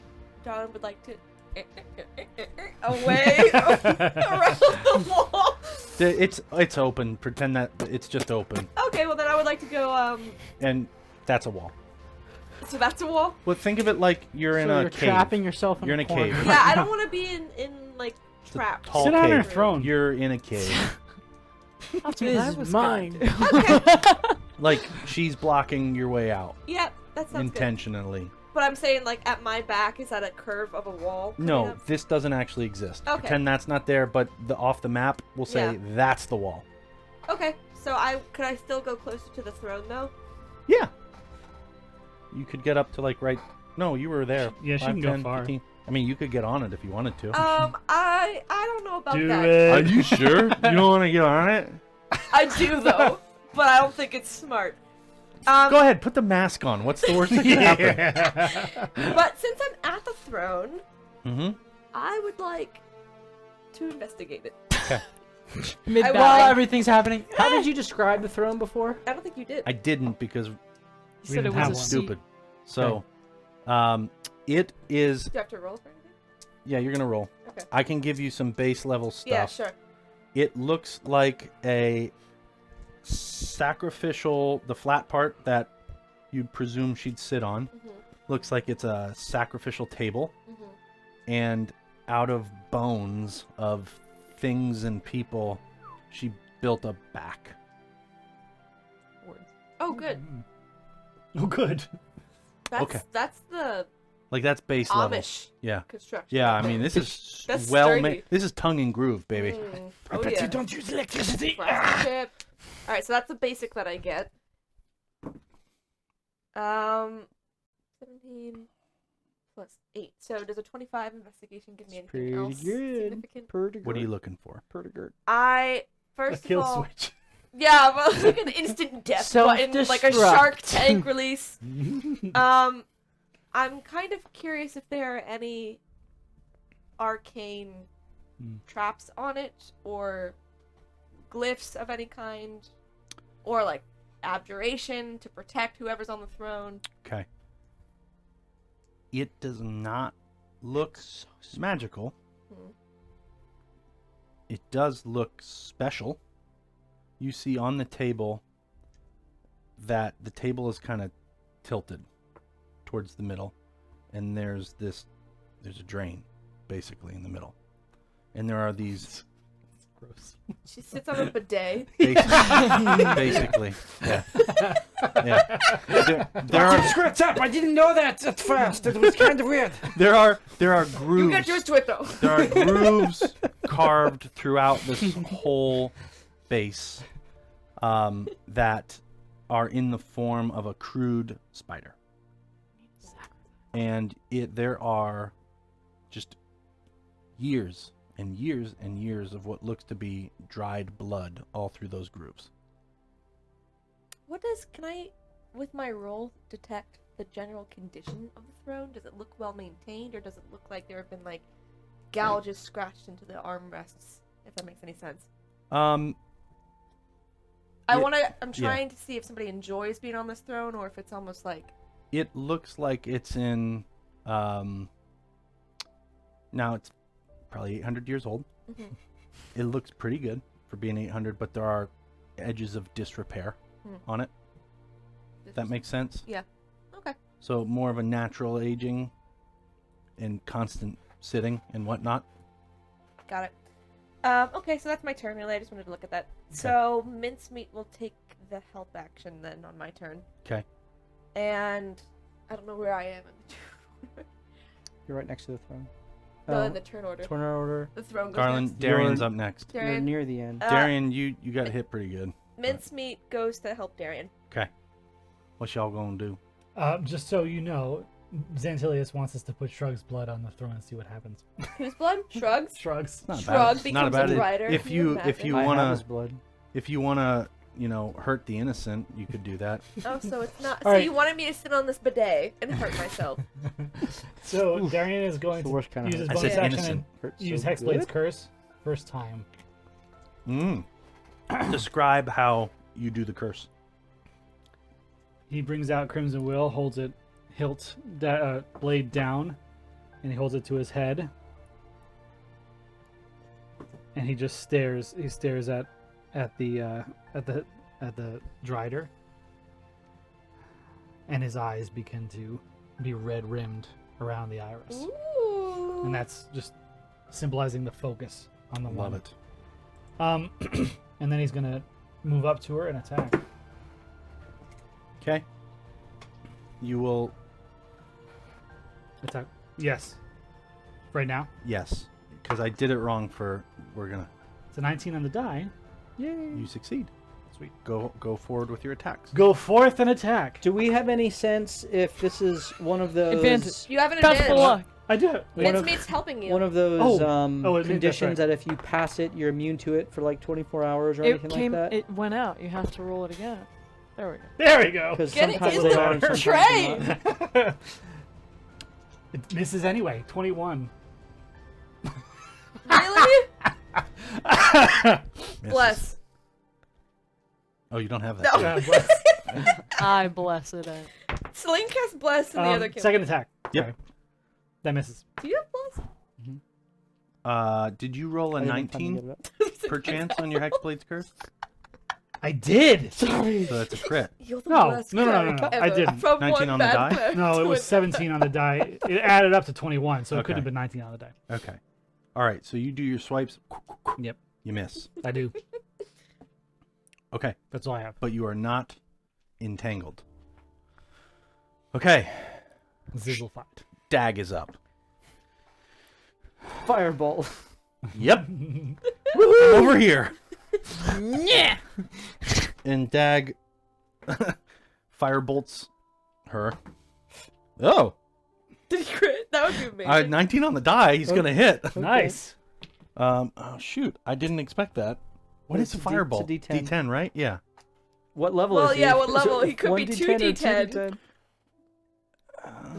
John would like to away around the wall. It's open. Pretend that it's just open, Okay, well then I would like to go. and that's a wall. So that's a wall. Well, think of it like you're in So a you're cave. trapping yourself in You're a in a corner. cave. Yeah, I don't want to be in like a trapped. tall Sit on her cave. throne. You're in a cave. This is mine. Okay. Like she's blocking your way out Yep, that sounds good. intentionally. But I'm saying like at my back is that a curve of a wall? coming No, up? this doesn't actually exist. Okay. Pretend that's not there, but off the map, we'll say Yeah. that's the wall. Okay, so could I still go closer to the throne though? Yeah. You could get up to like right. No, you were there. Yeah, she 5, can go 10, far. 15. I mean, you could get on it if you wanted to. I don't know about Do that. it. Are you sure you don't want to get on it? I do though, but I don't think it's smart. Go ahead, put the mask on. What's the worst that can happen? But since I'm at the throne, Mm-hmm. I would like to investigate it. While will. everything's happening. How did you describe the throne before? I don't think you did. I didn't because You We said it didn't was have a one. seat. stupid. So, it is. Do you have to roll for anything? Yeah, you're gonna roll. Okay. I can give you some base level stuff. Yeah, sure. It looks like a sacrificial, the flat part that you'd presume she'd sit on. Mhm. Looks like it's a sacrificial table, Mhm. and out of bones of things and people, she built a back. Oh, good. Oh, good. That's Okay. that's the Like that's base level. Amish Yeah. construction. Yeah, I mean this is That's well sturdy. made. This is tongue and groove, baby. Oh, yeah. don't use electricity. Craftsmanship. All right, so that's the basic that I get. 17 plus 8. So does a 25 investigation give me anything Pretty else good. significant? What are you looking for? Pretty good. I A first kill of all, switch. yeah, but like an instant death button, like a Self-destruct. Shark Tank release. I'm kind of curious if there are any arcane traps on it, or glyphs of any kind, or like abjuration to protect whoever's on the throne. Okay. It does not look magical. Hmm. It does look special. You see on the table that the table is kind of tilted towards the middle, and there's a drain basically in the middle, and there are these Gross. She sits on a bidet. basically, yeah. There are Script up! I didn't know that at first. It was kind of weird. there are You grooves. get yours to it though. There are grooves carved throughout this whole base that are in the form of a crude spider. And there are just years and years and years of what looks to be dried blood all through those grooves. Can I, with my roll, detect the general condition of the throne? Does it look well maintained, or does it look like there have been like gouges scratched into the armrests? If that makes any sense. I'm trying to see if somebody enjoys being on this throne, or if it's almost like. It looks like it's in. Now it's probably 800 years old. Mm-hmm. It looks pretty good for being 800, but there are edges of disrepair on it. If that makes sense? Yeah. Okay. So more of a natural aging and constant sitting and whatnot. Got it. Okay, so that's my turn, really. I just wanted to look at that. Okay. So Mincemeat will take the help action then on my turn. Okay. And I don't know where I am in the turn. You're right next to the throne. No, in the turn order. Turn order. The throne goes Garland, next. Darian's up next. You're near the end. Darian, you got hit pretty good. Mincemeat goes to help Darian. Okay. What y'all gonna do? Just so you know, Xantilius wants us to put Shrug's blood on the throne and see what happens. Whose blood? Shrugs? Shrugs. Shrug becomes a rider. If you wanna, hurt the innocent, you could do that. Oh, so it's not. All so right. you wanted me to sit on this bidet and hurt myself? So Darian is going to use his I bonus said action and use Hexblade's curse first time. Describe how you do the curse. He brings out Crimson Will, holds it blade down, and he holds it to his head. And he just stares. He stares at the Drider, and his eyes begin to be red rimmed around the iris. Ooh. And that's just symbolizing the focus on the Love one. it. And then he's gonna move up to her and attack. Okay. You will. Attack. Yes. Right now. Yes, because I did it wrong for. We're gonna. It's a 19 on the die. Yay. You succeed. Sweet. Go forward with your attacks. Go forth and attack. Do we have any sense if this is one of those Advantage. You have an Bountiful advantage. luck. I do. Mincemeat's helping you. one of those that's conditions right. that if you pass it, you're immune to it for like 24 hours or anything like that? It went out. You have to roll it again. There we go. There we go. Because Get it sometimes in they the are and sometimes tray. they're not. It misses anyway. 21. Really? Misses. Bless. Oh, you don't have that. No. Yeah, bless. I bless it. Celine casts bless and the other kills. Second attack. Yep. Sorry. That misses. Do you have bless? Did you roll a I didn't fucking 19 get it up. per chance on your Hexblade's curse? I did. Sorry. So that's a crit. You're the No, worst no, no, no, cleric no, I ever. didn't. From 19 one on the bad die? cleric No, to it was 17 on the die. It added up to 21, so it could Okay. have been 19 on the die. Okay. All right. So you do your swipes. Yep. You miss. I do. Okay. That's all I have. But you are not entangled. Okay. Zizzle fight. Dag is up. Fireball. Yep. Over here. Yeah. And Dag firebolts her. Oh. Did he crit? That would be amazing. 19 on the die. He's going to hit. Nice. Oh, shoot. I didn't expect that. What is a fireball? It's a D10. D10, right? Yeah. What level Well, is he? yeah, what Is level? it He could be 1d10 2 or D10. 2d10?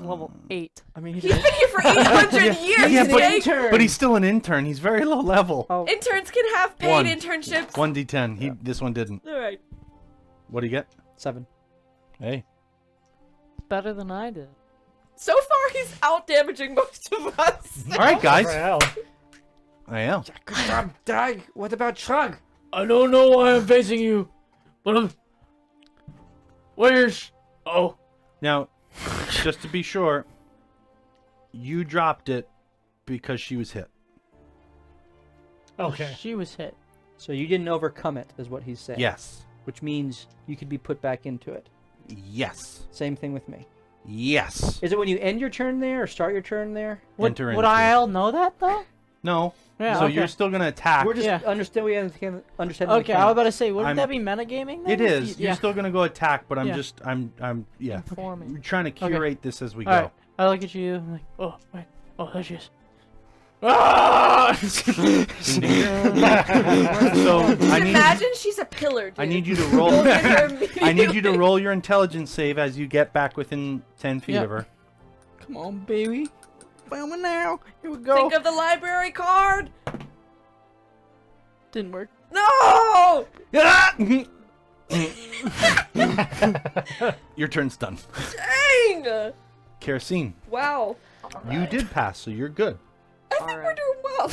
Level 8. I mean, He's been here for 800 years, Yeah, Jake. but he's still an intern. He's very low level. Oh, Interns can have paid One. internships. 1d10. This one didn't. All right. What do you get? 7. Hey. Better than I did. So far, he's out damaging most of us. All right, guys. Well, I am. Good job, Dag. What about Shrug? I don't know why I'm facing you, but I'm. Where's? Oh, Now, just to be sure, you dropped it because she was hit. okay. She was hit. So you didn't overcome it, is what he's saying. Yes. Which means you could be put back into it. Yes. Same thing with me. Yes. Is it when you end your turn there or start your turn there? Would Enter into I all know that though? No. Yeah, So okay. you're still gonna attack. We're just Yeah. understand the Okay, I was mechanics. about to say, wouldn't I'm- that be metagaming? Then? It If is. you- You're still gonna go attack, but I'm Yeah. just I'm yeah. Informing. We're trying to curate this as we go. Alright. I look at you. I'm like, oh wait, oh there she is. Ah! So I need Imagine she's a pillar, dude. I need you to roll. Look at her I need you to immediately. roll your intelligence save as you get back within 10 feet Yep. of her. Come on, baby. Found me now. Here we go. Think of the library card. Didn't work. No! Your turn's done. Dang! Kerosene, Wow. you did pass, so you're good. I think we're doing well.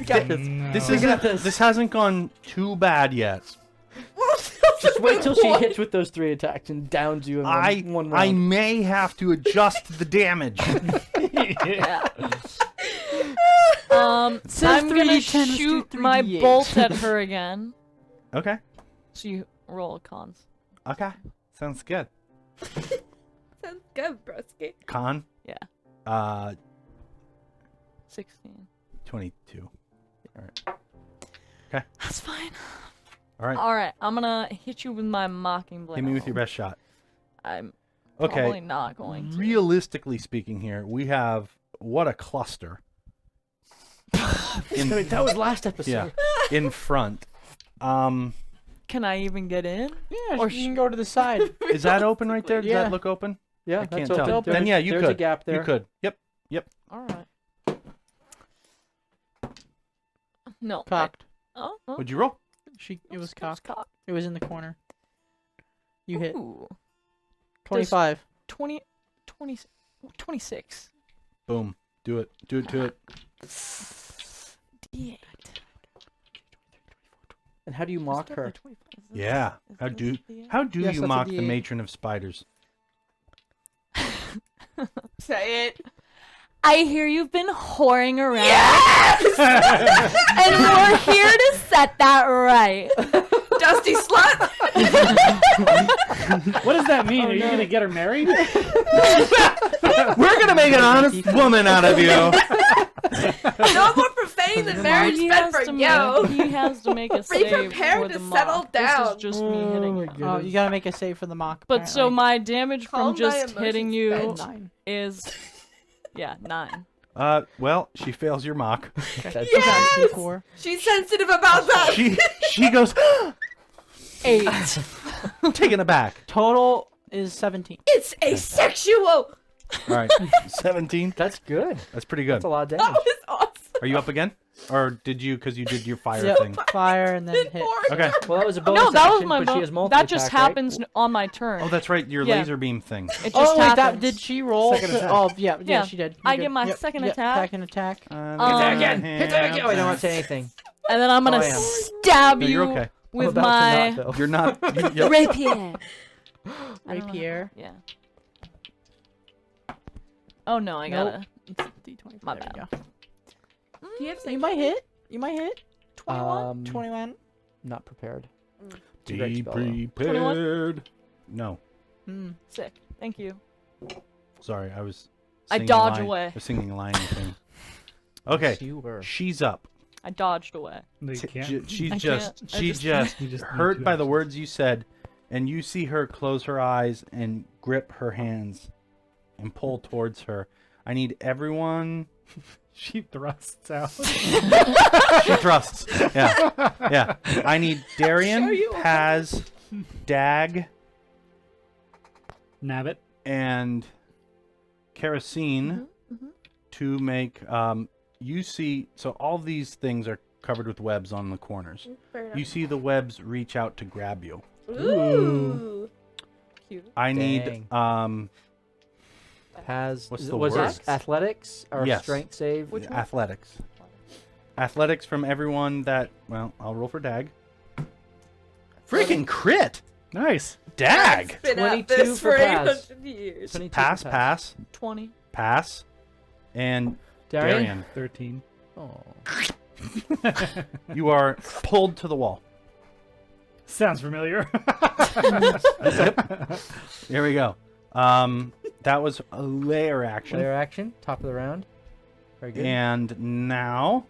You got this. This We got isn't. this. This hasn't gone too bad yet. Well, Just wait till she hits with those 3 attacks and downs you in one I round. may have to adjust the damage. Yeah. Says I'm gonna 3d10, let's do shoot my 3d8. bolt at her again. Okay. So you roll a cons. Okay. Sounds good. sounds good, broski. Con. Yeah. 16. 22. All right. That's fine. All right. All right, I'm gonna hit you with my mocking blade. Hit me with your best shot. I'm Okay. probably not going to. Realistically speaking, here we have what a cluster. Wait, that was last episode. Yeah. In front. Can I even get in? Yeah, Or you can go to the side. Is that open right there? Does Yeah. that look open? Yeah, I that's can't tell. open. Then yeah, you There's a could. gap there. You could. Yep. All right. No. Cocked. Oh. oh. Would you roll? It was It's cocked. cocked. It was in the corner. You hit. Ooh. 25. 20, 26. Boom. Do it. Do it to it. D8. And how do you mock her? Yeah. How do Yes, you that's a mock the D8. matron of spiders? Say it. I hear you've been whoring around. Yes! And we're here to set that right. Dusty slut. What does that mean? Oh, Are you no. gonna get her married? We're gonna make an honest woman out of you. No more profane than marriage meant for you. He has to make a Be save prepared for to the settle mock. down. This is just me hitting my him. Oh, you gotta make a save for the mock. But so apparently. my damage Calm from my just hitting emotions, you 9. is, yeah, 9. Well, she fails your mock. That's Yes! D4. She's sensitive about that. She goes 8. taken aback. Total is 17. It's asexual. All right. 17. That's good. That's pretty good. That's a lot of That damage. was awesome. Are you up again? Or did you, because you did your fire Yep. thing? Fire and then hit. Okay. Well, that was a bonus No, that was action, my but she vote. has multi That just attack, right? happens on my turn. Oh, that's right. Your Yeah. laser beam thing. It just Oh, wait, happens. did she roll? Second attack. Oh, yeah, Yeah. she did. I You get did. my Yep, second yep, attack. Second attack. Hit that again. Hit that again. Oh, I don't want to say anything. And then I'm gonna Oh, I am. stab No, you you're okay. I'm with about to my not, though. You're not. Yep. rapier. I don't know. Rapier. Yeah. Oh no, I Nope. gotta. It's D20. My There we bad. go. Do you have You might hit. You might hit. 21. 21. Not prepared. Be Great spell, though. prepared. No. Hmm. Sick. Thank you. Sorry, I was. I singing dodge a line, away. I was singing a line thing. Okay. Yes, you were. She's up. I dodged away. They T- can't. she's I just can't. I she just- just You just need hurt two by the actions. words you said, and you see her close her eyes and grip her hands and pull towards her. I need everyone. She thrusts out. She thrusts. Yeah, yeah. I need Darian, Show you. Paz, Dag, Nabbit. and Kerosene to make. You see, so all these things are covered with webs on the corners. Fair enough. You see the webs reach out to grab you. Ooh. Cute. I need Dang. Has What's the was word? it athletics or Yes. strength save? Which one? athletics. Athletics from everyone that. Well, I'll roll for Dag. Freaking crit! Nice. Dag! Been at 22 this for for Paz. 800 years. 22 Pass, for pass, 20. pass, and Darian? Darian. 13. Oh. You are pulled to the wall. Sounds familiar. There we go. That was a layer action. Player action, top of the round. Very good. And now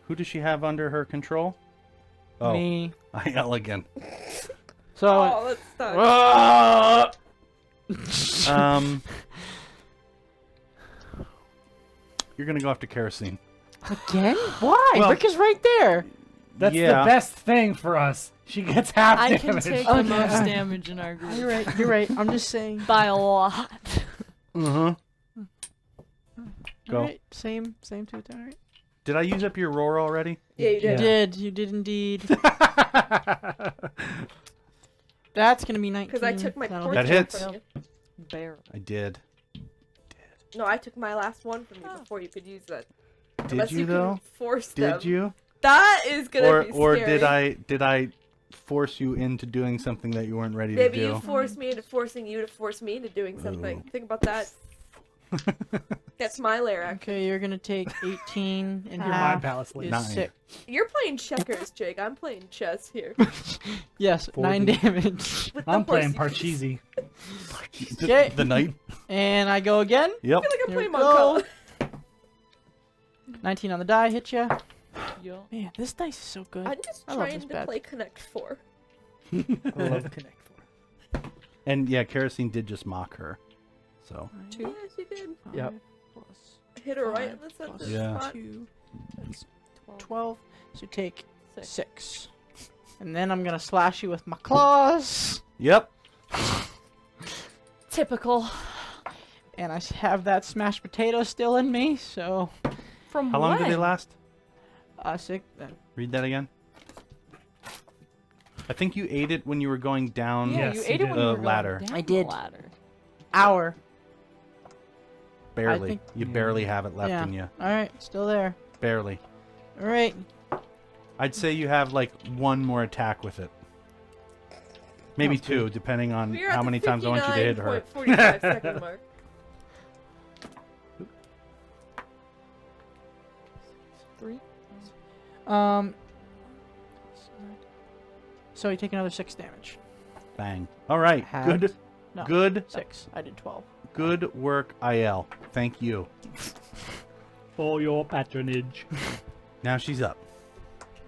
Who does she have under her control? Oh, Me. I yell again. So. Oh, that's stuck. You're gonna go after kerosene. Again? Why? Well- Rick is right there. That's Yeah. the best thing for us. She gets half I damage. can take Okay. the most damage in our group. You're right. You're right. I'm just saying. By a lot. Go. Alright, same two. Alright. Did I use up your roar already? Yeah, you did. You did indeed. That's gonna be 19. Because I took my That'll portrait That hits. from you. Bear. I did. No, I took my last one from you before you could use that. Did Unless you you though? can force them. Did you? That is gonna be Or scary. did I force you into doing something that you weren't ready Maybe to do? you forced me into forcing you to force me into doing something. Think about that. That's my lair, actually. Okay, you're gonna take 18 and Your mind half palace is lady. 6. You're playing checkers, Jake. I'm playing chess here. Yes, 9 damage. With I'm the playing horsey. Parcheesi. Okay. The knight. And I go again. Yep. I feel like I'm Here we playing go. Moncala. 19 on the die, hit ya. Yo. Man, this dice is so good. I'm just I love trying this to bad. play Connect 4. I love Connect 4. And yeah, kerosene did just mock her. So Yes, you did. Yep. Hit her right in the Plus center Yeah. spot. 2. That's 12. So take Six. 6. And then I'm gonna slash you with my claws. yep. Typical. And I have that smashed potato still in me, so. From How long did they when? last? 6. Read that again. I think you ate it when you were going down. Yeah, Yes, you you ate it did. when you The were going ladder. down I the did. ladder. Hour. Barely. think- You barely have it left Yeah. in you. Alright, still there. Barely. Alright. I'd say you have like one more attack with it. Maybe Sounds two, good. depending on We're how at many the times I want you to hit her. 59.45 second mark. Three. So you take another 6 damage. Bang. All right. Halved. Good. No. Good. 6. I did 12. Good work, IL. Thank you. For your patronage. Now she's up.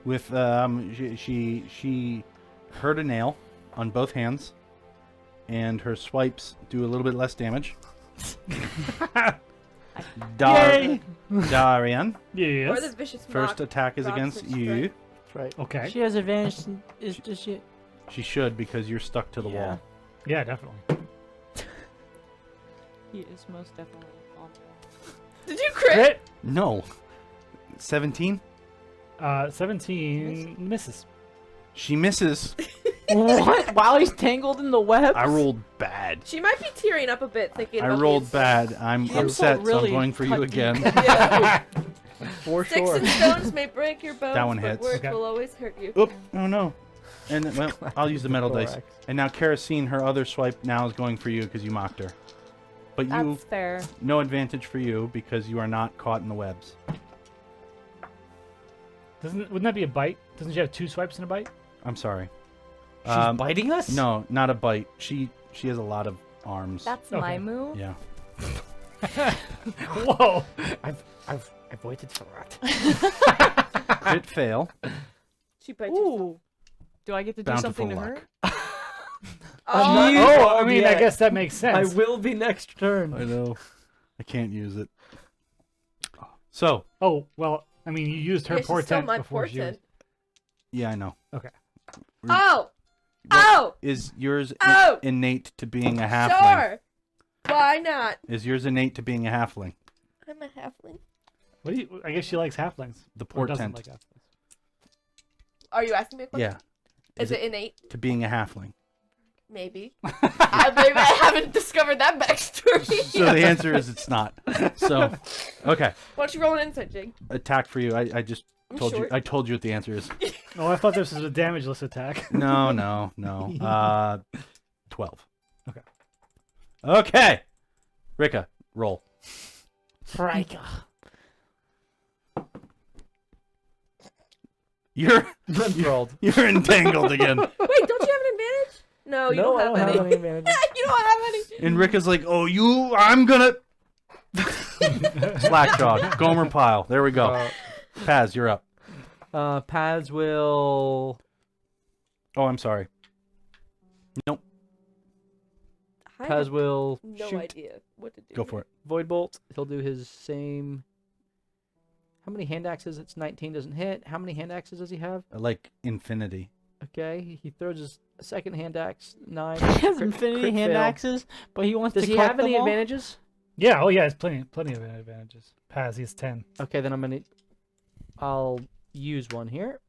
With she hurt a nail on both hands, and her swipes do a little bit less damage. Darian, Or the Yes. vicious first mock attack is rocks against of you. That's right. Okay. She has advantage. Does she? She should because you're stuck to the Yeah. wall. Yeah, definitely. He is most definitely on Did you crit? Crit. No. 17. 17 misses. She misses. What? While he's tangled in the web? I rolled bad. She might be tearing up a bit thinking I about rolled these. bad. I'm also upset, so I'm really going for you cut again. Yeah. For Sticks sure. and stones may break your bones, That one but hits. words Okay. will always hurt you. Oop! Oh no. And well, I'll use the metal dice. Thorax. And now kerosene, her other swipe now is going for you because you mocked her. But you, That's fair. no advantage for you because you are not caught in the webs. Wouldn't that be a bite? Doesn't she have 2 swipes in a bite? I'm sorry. She's biting us? No, not a bite. She has a lot of arms. That's Okay. my move. Yeah. Whoa. I've waited for that. Crit fail. She bites yourself. Ooh. Do I get to do Bountiful something to luck. her? Oh, Oh, I mean, I yeah. guess that makes I sense. will be next turn. I know. I can't use it. So, Oh, well, I mean, you used her yeah, she stole portent my before she was... portent. yeah, I know. Okay. Oh! What- Oh! Is yours Oh! innate to being a halfling? Sure! Why not? Is yours innate to being a halfling? I'm a halfling. What do you... I guess she likes halflings. The Or doesn't portent. like halflings. Are you asking me a question? Yeah. Is it innate? To being a halfling? Maybe. Maybe I haven't discovered that backstory. So the answer is it's not. So, okay. Why don't you roll an insight, Jig? Attack for you. I just I'm told you. short. I told you what the answer is. Oh, I thought this was a damageless attack. No, no, no. 12. Okay. Okay. Rika, roll. Rika. You're Enthralled. you're entangled again. Wait, don't you have an advantage? No, you No, I don't don't have have any. any advantages. You don't have any. And Rika's like, "Oh, I'm gonna slack jawed. Gomer pile. There we go. Paz, you're up. Paths will. Oh, I'm sorry. Nope. I Paz have will no shoot. idea what to do. Go for it. Void Bolt. He'll do his same. How many hand axes? It's 19, doesn't hit. How many hand axes does he have? Like infinity. Okay, he throws his second hand axe. 9. He has Crit- infinity crit hand fail. axes, but he wants Does to he collect have any them all? advantages? Yeah, oh yeah, it's plenty of advantages. Paz, he's 10. Okay, then I'll use one here.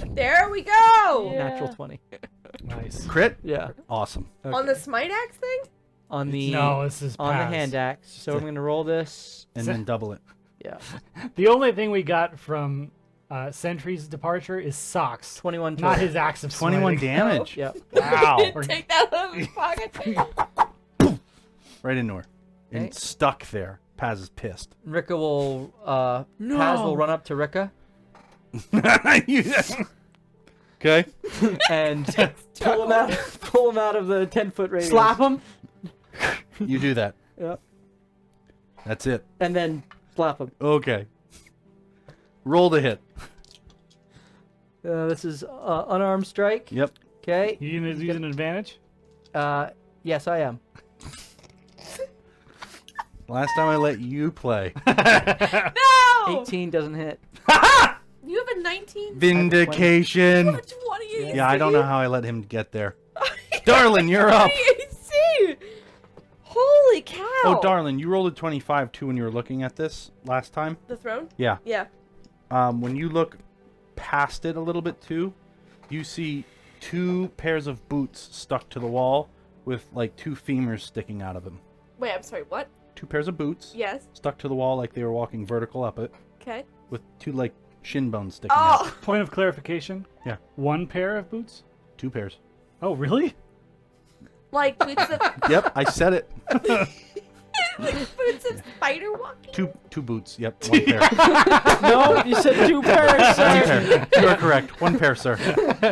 There we go! Yeah. Natural 20. Nice. Crit? Yeah. Awesome. On the smite axe thing? On the No, this is on the Paz. hand axe. So I'm gonna roll this. And then double it. Yeah. The only thing we got from Sentry's departure is socks, 21 not total. his axe of 21 smiting. damage. Yep. Wow. Take that out of his pocket. Right into her. And Okay. stuck there. Paz is pissed. Rika will Paz No. will run up to Rika Okay. and pull him out of the 10-foot radius. Slap him. You do that. Yep. That's it. And then slap him. Okay. Roll the hit. This is unarmed strike. Yep. Okay. You use an advantage? Yes, I am. Last time I let you play. No! 18 doesn't hit. You have a 19? Vindication. You have a 20 Yeah, I don't know how I let him get there. Darlin, you're up. AC! Holy cow! Oh, Darlin, you rolled a 25 too when you were looking at this last time. The throne? Yeah. Yeah. When you look past it a little bit too, you see 2 pairs of boots stuck to the wall with like 2 femurs sticking out of them. Wait, I'm sorry, what? 2 pairs of boots Yes. stuck to the wall like they were walking vertical up it Okay. with 2 like shin bones sticking out. Oh! Point of clarification. Yeah. 1 pair of boots? 2 pairs. Oh, really? Like boots of, Yep, I said it. like boots of spider walking? Two boots. Yep, 1 pair. No, you said 2 pairs, 1 sir. pair. You are correct. 1 pair, sir.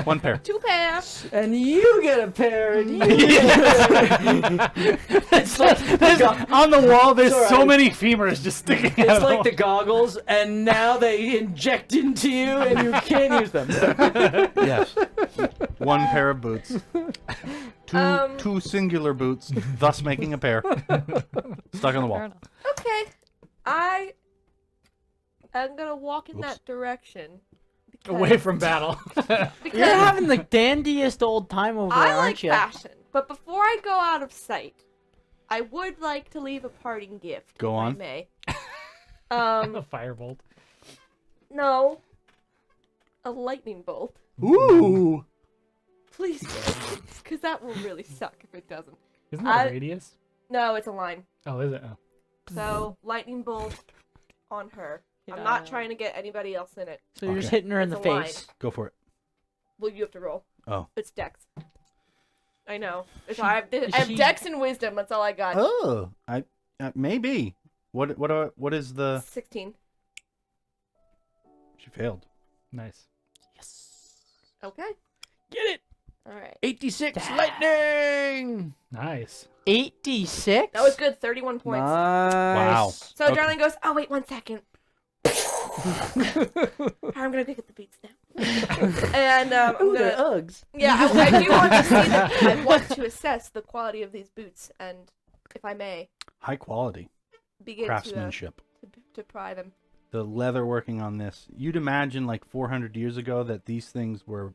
1 pair. 2 pairs. And you get a pair. And you get a pair. It's like On the wall, there's It's so alright. many femurs just sticking out. It's of like the the goggles, and now they inject into you, and you can't use them. Yes. 1 pair of boots. Two singular boots, thus making a pair. Stuck on the Fair wall. enough. Okay. I am gonna walk in that direction. away from battle. Because You're having the dandiest old time over there, I like aren't you? fashion. But before I go out of sight, I would like to leave a parting gift. Go if on. I may. A firebolt. No. A lightning bolt. Ooh. Please, because that will really suck if it doesn't. Isn't that I- a radius? No, it's a line. Oh, is it? Oh. So lightning bolt on her. I'm Yeah. not trying to get anybody else in it. So you're just Okay. hitting her in the It's a line. face. Go for it. Well, you have to roll. Oh. It's Dex. I know. I have she- Dex and Wisdom. That's all I got. Oh, maybe. What is the? 16. She failed. Nice. Okay. Get it. All right. 86 lightning. Nice. 86? That was good. 31 points. Wow. So Okay. Darling goes, oh, wait 1 second. I'm going to go get the beats now. And I'm Ooh, going they're to... Uggs. Yeah, I do want to see them. I want to assess the quality of these boots and, if I may, High quality begin craftsmanship. to pry them. The leather working on this. You'd imagine like 400 years ago that these things were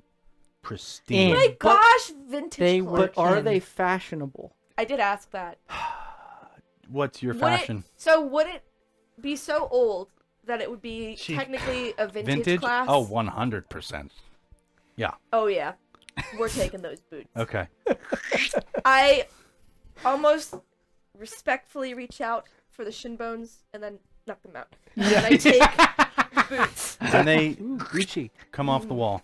pristine. And- My but gosh, vintage they clothes. were- But are Ken. they fashionable? I did ask that. What's your Would fashion? would it be so old that it would be Chic. technically a vintage, Vintage? class? Oh, 100%. Oh, yeah. We're taking those boots. Okay. I almost respectfully reach out for the shin bones and then knock them out. And I take boots. And they Gucci. come off the wall.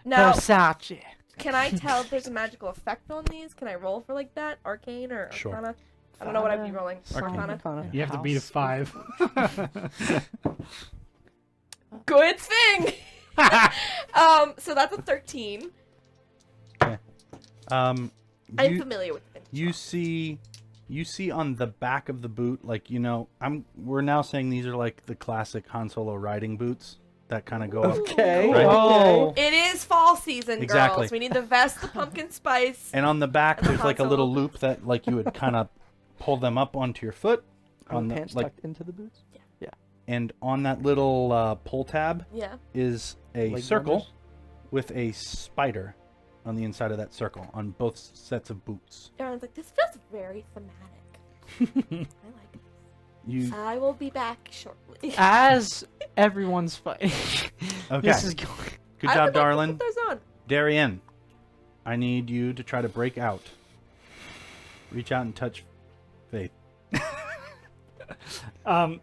Now, Versace. can I tell if there's a magical effect on these? Can I roll for like that? Arcane or Sure. Arcana? I don't know what I'd be rolling. Arcana. Arcana. You have to beat a 5. Good thing! So that's a 13. I'm You, familiar with it. you see on the back of the boot, like, we're now saying these are like the classic Han Solo riding boots. that kind of go up. Okay. Right. Oh. It is fall season, Exactly. girls. We need the vest, the pumpkin spice. And on the back, And the there's like a hot little dog. loop that like you would kind of pull them up onto your foot. Are On the the, pants like, tucked into the boots? and on that little pull tab Yeah. is a Leg circle warmers? with a spider on the inside of that circle on both sets of boots. Aaron's like, this feels very thematic. I like it. You I will be back shortly. As everyone's fighting. okay? This is going. Good I job, would like to darling. put those on. Darien, I need you to try to break out. Reach out and touch Faith.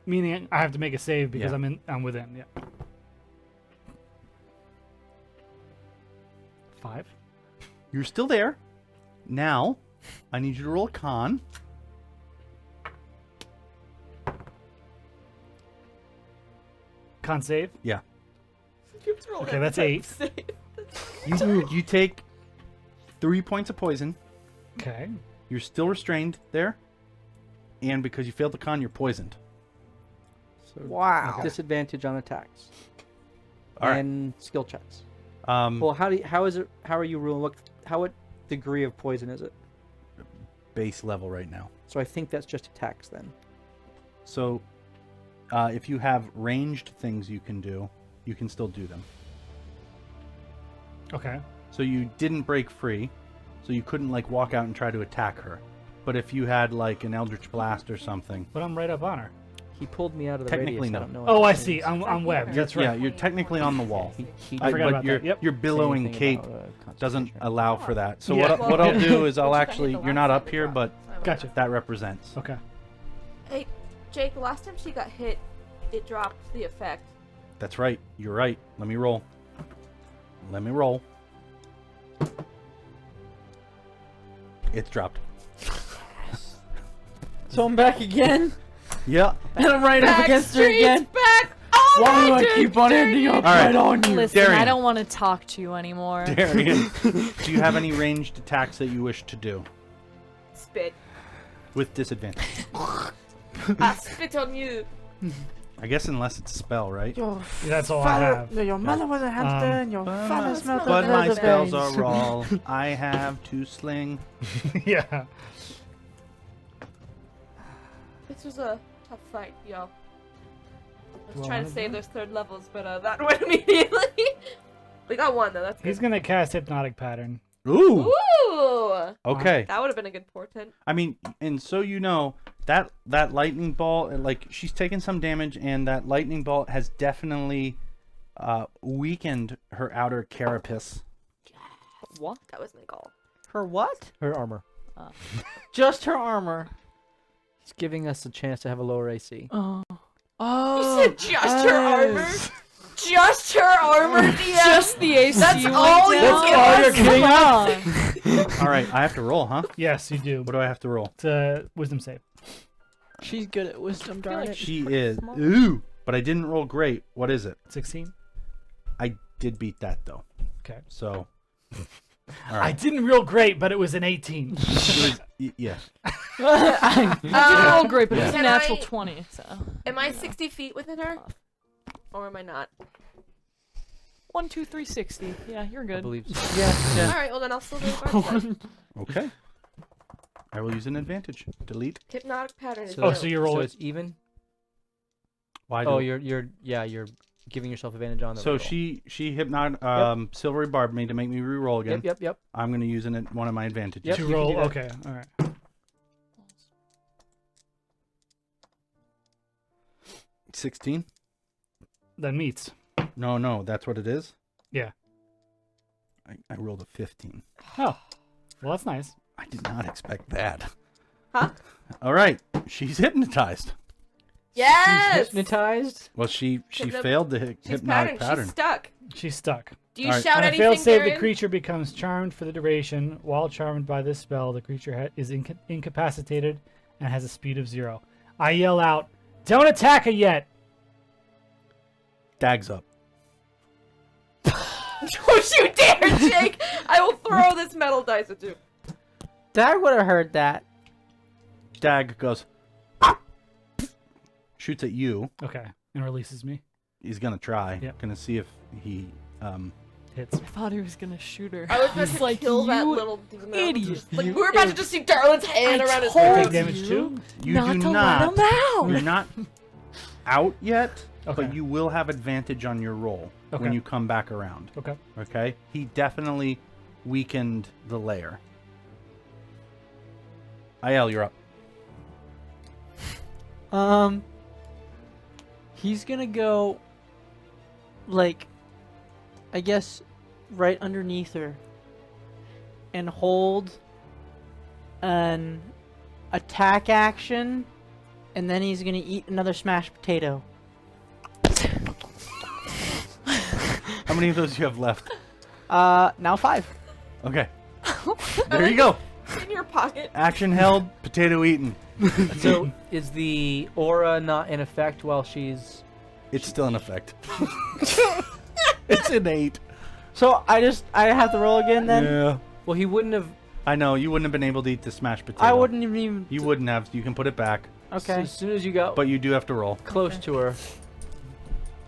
Meaning I have to make a save because Yeah. I'm within. Yeah. 5. You're still there. Now, I need you to roll a con. Con save. Yeah. Keeps rolling Okay, that's that 8. save. You take 3 points of poison. Okay. You're still restrained there. And because you failed the con, you're poisoned. So Wow. disadvantage on attacks All right. and skill checks. Um, Well, how are you ruling? What degree of poison is it? base level right now. So I think that's just attacks then. So, if you have ranged things you can do, you can still do them. Okay. So you didn't break free, so you couldn't like walk out and try to attack her. But if you had like an Eldritch Blast or something, But I'm right up on her. He pulled me out of the Technically, radius. no. I don't know what Oh, that I see. means. I'm webbed. That's right. yeah, you're technically on the wall. He I forgot but about your that. Yep. your didn't say billowing anything cape about, doesn't concentration. allow for that. So Yeah. what I'll do is I'll Which I actually hit the you're last not time up we here, dropped, but so I went Gotcha. that represents. Okay. Hey, Jake, the last time she got hit, it dropped the effect. That's right. You're right. Let me roll. Let me roll. It's dropped. So I'm back again, Yeah. and I'm right up against her again. Back! Oh Why do my I keep on ending up All right. right on you? Listen, I Darian. don't want to talk to you anymore. Darian, do you have any ranged attacks that you wish to do Spit. with disadvantage? I spit on you. I guess unless it's a spell, right? Your That's all I have. Your mother was a hamster, and your father smelled But of my leather spells berries. are raw. I have to sling. Yeah. This was a tough fight, y'all. I Do was I trying wanna to save do those third levels, but that went immediately. We got one, though. That's good. He's gonna cast hypnotic pattern. Ooh. Ooh! Okay. That would have been a good portent. I mean, and so you know that lightning ball, like she's taken some damage, and that lightning bolt has definitely weakened her outer carapace. What? That was my goal. Her what? Her armor. Just her armor. It's giving us a chance to have a lower AC. Oh. You said just her armor? Just her armor, DM? Just the AC. That's went all you down? give us? you're kidding Come on. All right, I have to roll, huh? Yes, you do. What do I have to roll? It's a wisdom save. She's good at wisdom, darn like it. She is. Ooh, but I didn't roll great. What is it? 16. I did beat that though. Okay. So. All I right. didn't real great, but it was an 18. Yeah. I didn't roll great, but Yeah. it's a Can natural I- 20. So Am I 60 feet within her? Or am I not? 1, 2, 3, 60. Yeah, you're I good. believe so. Alright, well then I'll still do the guard then. Okay. I will use an advantage. Delete. Hypnotic pattern is Oh, no. so you roll so it. it's even. Why? Oh, do- you're giving yourself advantage on the. So reroll. she silvery barbed me to make me re-roll again. Yep. I'm going to use one of my advantages. Yep, To you can roll. do that. Okay. All right. 16. That meets. No, that's what it is. Yeah. I rolled a 15. Oh. Well, that's nice. I did not expect that. Huh? All right, she's hypnotized. Yes! Hypnotized. Well, she Hypno- failed the She's hypnotic patterned. pattern. She's stuck. She's stuck. Do you Alright. shout On a anything, failed save, the Darren? creature becomes charmed for the duration. While charmed by this spell, the creature is incapacitated and has a speed of 0. I yell out, "Don't attack her yet!" Dag's up. Don't you dare, Jake! I will throw this metal dice at you. Dad would have heard that. Dag goes, shoots at you. Okay. And releases me. He's gonna try. Yep. Gonna see if he Hits. I thought he was gonna shoot her. I was about to like, kill that "You little demon. idiot. Like, we were about to just see Darlin's hand I around his told Take throat. damage too? You not do to not. let him out. You're not out yet, Okay. but you will have advantage on your roll when Okay. you come back around. Okay. Okay? He definitely weakened the layer. IL, you're up. He's gonna go, like, I guess, right underneath her, and hold an attack action, and then he's gonna eat another smashed potato. How many of those do you have left? Now 5. Okay. There you go. In your pocket. Action held, potato eaten. So is the aura not in effect while she's? It's still in effect. It's innate. So I have to roll again then? Yeah. Well, he wouldn't have. I know, you wouldn't have been able to eat the smashed potato. I wouldn't even. You wouldn't have. You can put it back. Okay. As soon as you got But you do have to roll. close to her,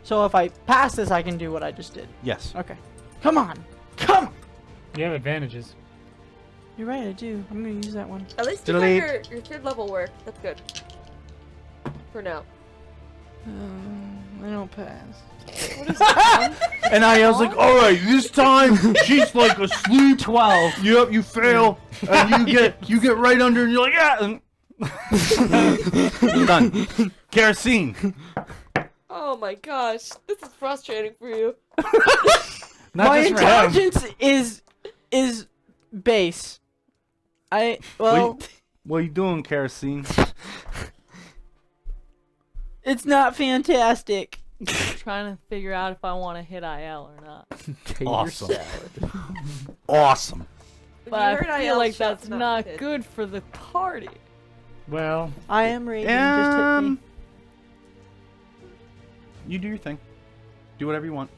So if I pass this, I can do what I just did. Yes. Okay. Come on. Come on. You have advantages. You're right, I do. I'm gonna use that one. At least you got Delete. your third level work. That's good. For now. I don't pass. And I was like, all right, this time she's like asleep. 12. Yep, you fail, and you get right under, and you're like, yeah. And you're done. Kerosene. Oh my gosh. This is frustrating for you. Not My just for him. intelligence is base. What are you doing, Kerosene? It's not fantastic. Trying to figure out if I want to hit IL or not. Awesome. Awesome. But You I heard feel IL like shots, that's not not hit. good for the party. Well, I am raging. Just hit me. You do your thing. Do whatever you want.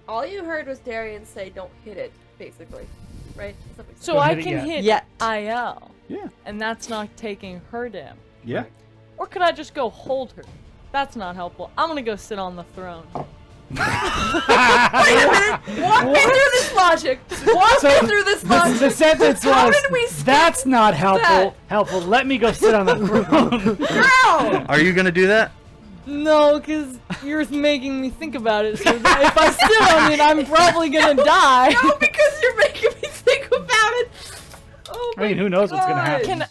All you heard was Darian say, "Don't hit it," basically, right? Something like So Don't I hit it can yet. hit Yet. IL, Yeah. and that's not taking her down. Yeah. Or could I just go hold her? That's not helpful. I'm gonna go sit on the throne. Walk me through this logic. Walk me through this logic. the sentence How was, did we skip that's not helpful. that? Helpful. Let me go sit on the throne. How? Are you gonna do that? No, because you're making me think about it. So that if I sit on it, I'm probably gonna die. No, because you're making me think about it. Oh my I mean, who knows what's gonna happen?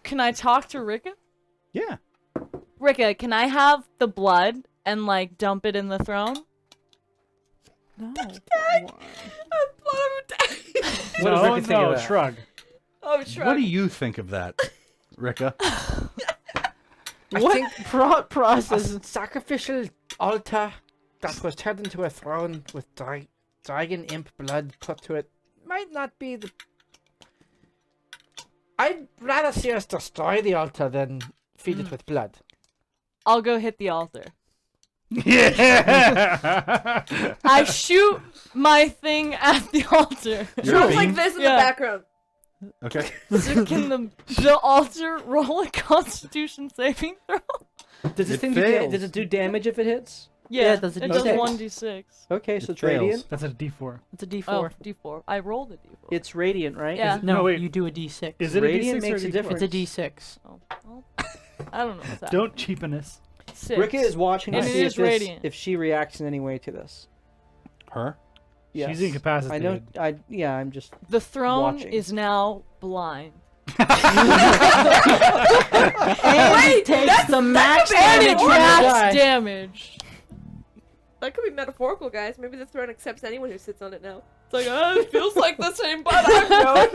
Can I talk to Rika? Yeah. Rika, can I have the blood and like dump it in the throne? No. What does No, Ricky think of that? shrug. Oh, shrug. What do you think of that, Rika? What process? Sacrificial altar that was turned into a throne with dragon imp blood put to it might not be the. I'd rather see us destroy the altar than feed it with blood. I'll go hit the altar. Yeah. I shoot my thing at the altar. Your Sounds like beam? this in Yeah. the background. Okay. So can the altar roll a Constitution saving throw? Does this It thing fails. does it do damage if it hits? Yeah, it does a it does D6. 1d6. Okay, so It it's fails. radiant. That's a D4. It's a D4. Oh, d4. I rolled a d4. It's radiant, right? Yeah. No, No, wait. you do a D6. Is it Radiant a D6 makes or a D4? difference. It's a D6. Oh, well, I don't know what's that. Don't cheapen us. 6. Rika is watching to And it see is radiant. if she reacts in any way to this. Her? Yes. She's incapacitated. I know. I'm just. The throne watching. is now blind. And it takes the max And it damage when you die. grabs damage. That could be metaphorical, guys. Maybe the throne accepts anyone who sits on it now. It's like, it feels like the same butt I've known.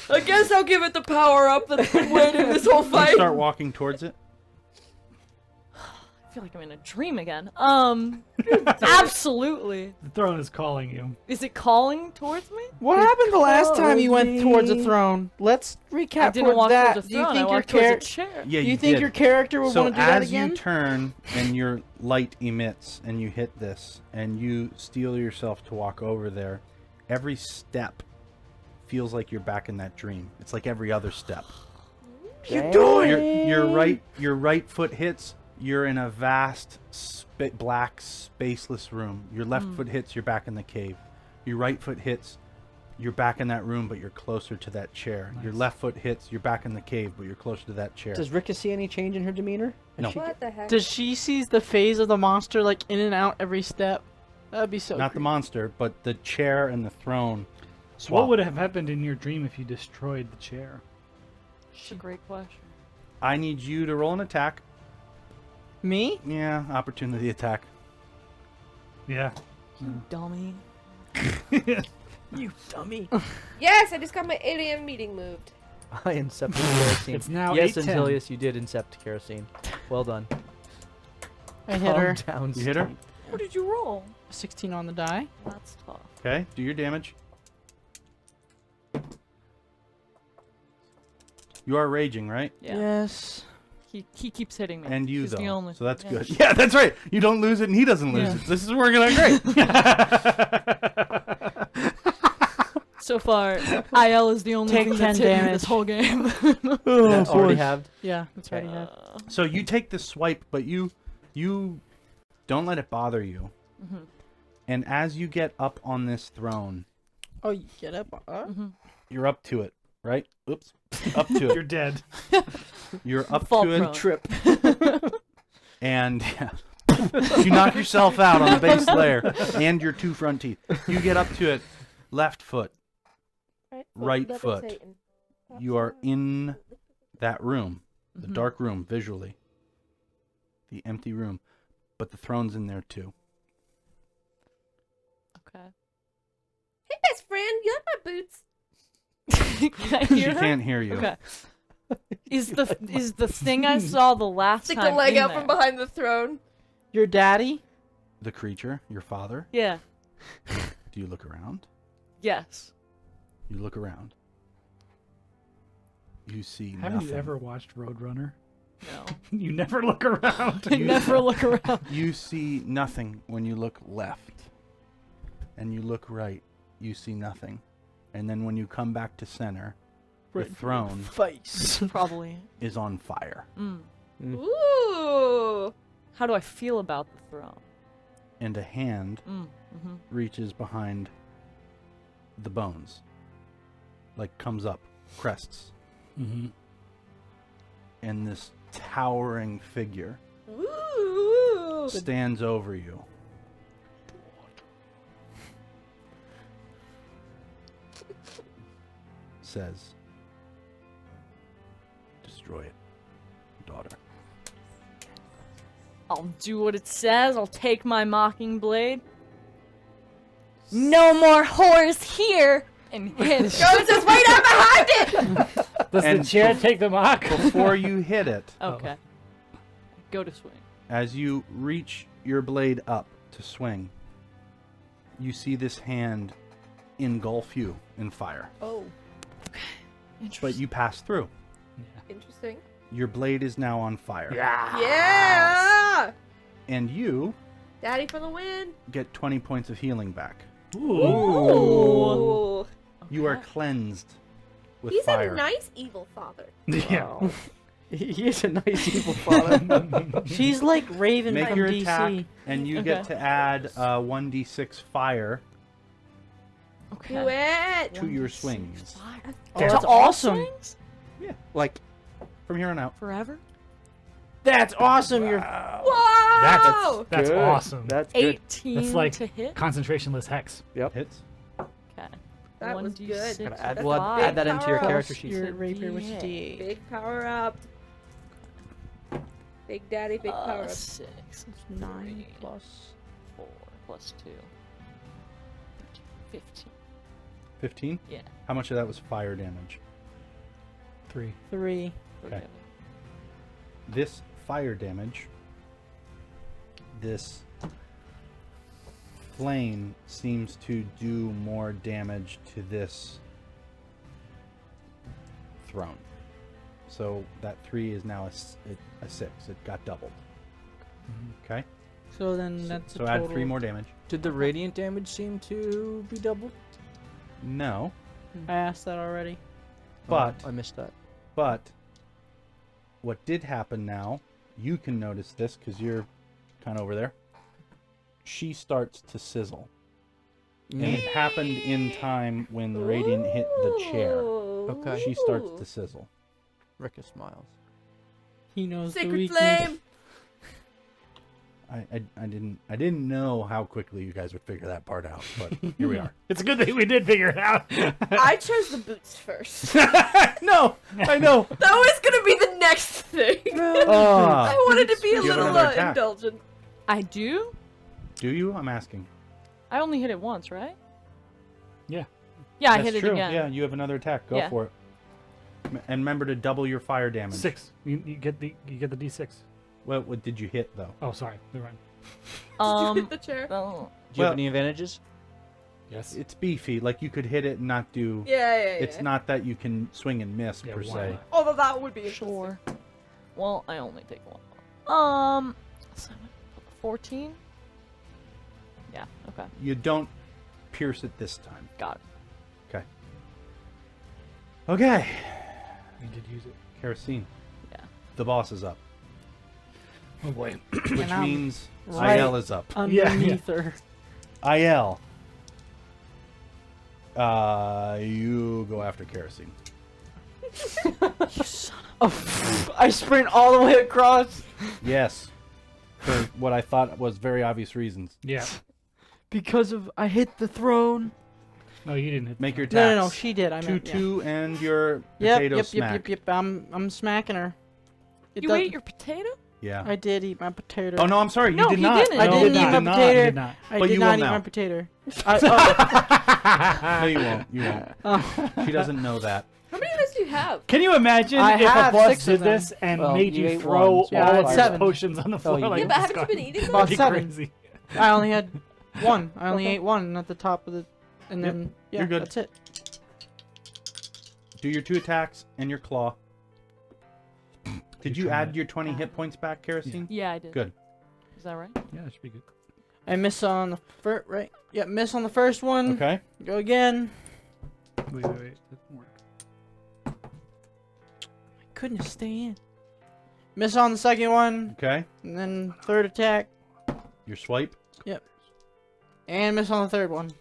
I guess I'll give it the power up that's been waiting this whole You fight. start walking towards it. I feel like I'm in a dream again. Absolutely. The throne is calling you. Is it calling towards me? What happened the last time you went towards a me. throne? Let's recap I didn't towards walk that. towards the Do you throne. I think your walked towards a character? chair. Yeah, Do you think did. your character would So want to do that as again? you turn and your light emits and you hit this and you steel yourself to walk over there, every step feels like you're back in that dream. It's like every other step. you doing? Your right foot hits. You're in a vast, black, spaceless room. Your left foot hits. You're back in the cave. Your right foot hits. You're back in that room, but you're closer to that chair. Nice. Your left foot hits. You're back in the cave, but you're closer to that chair. Does Rika see any change in her demeanor? No. What the heck? Does she sees the phase of the monster like in and out every step? That'd be so. Not the creepy. monster, but the chair and the throne. Swap. What would have happened in your dream if you destroyed the chair? That's a great question. I need you to roll an attack. Me? Yeah, opportunity attack. Yeah. You dummy. You dummy. Yes, I just got my 8 a.m. meeting moved. I incepted kerosene. It's now yes, 8:10. Antilius, you did incept kerosene. Well done. I hit her. Calm down, You hit her? Steve. What did you roll? 16 on the die. That's tough. Okay, do your damage. You are raging, right? Yeah. Yes. He keeps hitting me. And you, He's though. the only. So that's yeah. good. Yeah, that's right. You don't lose it, and he doesn't lose Yeah. it. This is working out great. So far, IL is the only Take thing 10 that's hit me damage. this whole game. That's already halved. Yeah, that's already Okay. had. So you take the swipe, but you don't let it bother you. Mhm. And as you get up on this throne, Oh, you get up. Mhm. you're up to it, right? Oops. Up to You're it. dead. You're up Fall to it. prone. Trip. And you knock yourself out on the base layer and your 2 front teeth. You get up to it, left foot. Right foot. You are in that room, the Mhm. dark room, visually. The empty room. But the throne's in there too. Okay. Hey, best friend, you like my boots? Can I She hear her? can't hear you. Okay. Is the thing I saw the last Stick time the leg in out there? from behind the throne. Your daddy? The creature, your father. Yeah. Do you look around? Yes. You look around. You see Haven't nothing. you ever watched Roadrunner? No. You never look around. I never look around. You see nothing when you look left. And you look right. You see nothing. And then when you come back to center, the throne Face. Probably. is on fire. Mm. Ooh. How do I feel about the throne? And a hand Mm-hmm. reaches behind the bones. Like comes up, crests. Mm-hmm. And this towering figure Ooh. stands over you. Says, destroy it, daughter. I'll do what it says. I'll take my mocking blade. No more whores here! And hit. Goes just way down behind it. Does And the chair bef- take the mock? Before you hit it, Okay. Go to swing. as you reach your blade up to swing, you see this hand engulf you in fire. Oh, But you pass through. interesting. Your blade is now on fire. Yeah. And you Daddy for the win. get 20 points of healing back. Ooh. You are cleansed with He's fire. a nice evil father. Yeah. He is a nice evil father. She's like Raven Make from your DC. attack, and you get Okay. to add 1d6 fire Okay. Do it. to your swings. Fire. Oh, that's awesome. Swings? Like, From here on out. Forever? That's awesome. You're Whoa. That's good. awesome. That's good. 18 That's like to hit? Concentrationless hex. Hits. Okay. That was good. 1d6 Gotta add, That's well, a add that big into your power character up. sheet. your rapier with D8. D8. Big power up. Big daddy, big power up. 6. 9 plus 4 plus 2. 15. 15? Yeah. How much of that was fire damage? 3. 3. Okay. This fire damage, this flame seems to do more damage to this throne. So that 3 is now a 6. It got doubled. Okay? So then that's a So total. add 3 more damage. Did the radiant damage seem to be doubled? No, I asked that already. but I missed that. but what did happen now, you can notice this because you're kind of over there. She starts to sizzle. And it happened in time when the radiant hit the chair. Okay. She starts to sizzle. Ricka smiles. He knows the Sacred weakness. flame. I didn't know how quickly you guys would figure that part out, but here we are. It's good that we did figure it out. I chose the boots first. No, I know. That was gonna be the next thing. Ah. I wanted to be a You have little another attack. indulgent. I do? Do you? I'm asking. I only hit it once, right? Yeah. Yeah, I That's hit it true. again. Yeah, you have another attack. Go Yeah. for it. And remember to double your fire damage. 6. You get the D6. What did you hit though? Oh, sorry. Never mind. Hit the chair. Oh. Do you have any advantages? Yes. It's beefy. Like you could hit it and not do. Yeah. It's not that you can swing and miss Yeah, per why se. not? Although that would be Sure. Well, I only take one. 14? Yeah, okay. You don't pierce it this time. Got it. Okay. You did use it. Kerosene. Yeah. The boss is up, Oh boy. which And I'm means right IL is up. Underneath her. IL. You go after kerosene. Oh, I sprint all the way across Yes. For what I thought was very obvious reasons. Yeah. because of I hit the throne. No, you didn't hit. Make your No, attacks. no, no, she did. I meant 2-2 and your Yep, potato yep, smack. yep. I'm smacking her. It You does- ate your potato? Yeah. I did eat my potato. Oh no, I'm sorry. You No, did he not. didn't. I No, didn't did eat not. my Did potato. not. I But did you not will eat now. my potato. No, you won't. You won't. Oh. She doesn't know that. How many of those do you have? Can you imagine I if a have boss 6 did of them. this and Well, made you you ate throw one, so Yeah, all I of had his 7. potions on the floor? you like, did. Yeah, but this haven't you guy- been eating them? About That'd be 7. crazy. I only had 1. I only ate 1 at the top of the, and Yep, then yeah, you're good. that's it. Do your 2 attacks and your claw. Did you add your 20 hit points back, Kerosene? Yeah, I did. Good. Is that right? Yeah, that should be good. I miss on the first, right? Yeah, miss on the first one. Okay. Go again. Wait. That didn't work. Couldn't stay in. Miss on the second one, Okay. and then third attack, Your swipe. and miss on the third one.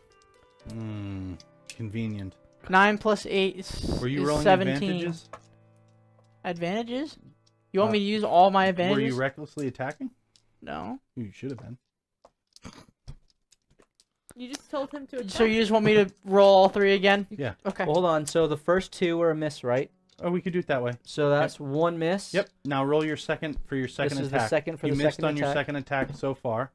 Convenient. 9 plus 8 is, Were you is rolling 17. advantages? Advantages? You want me to use all my Were advantages? you recklessly attacking? No. You should have been. You just told him to attack. So you just want me to roll all 3 again? Yeah. Okay. Well, hold on. So the first 2 were a miss, right? Oh, we could do it that way. So that's 1 miss. Yep. Now roll your second for your second This is attack. the second for you the missed second on your attack. second attack so far.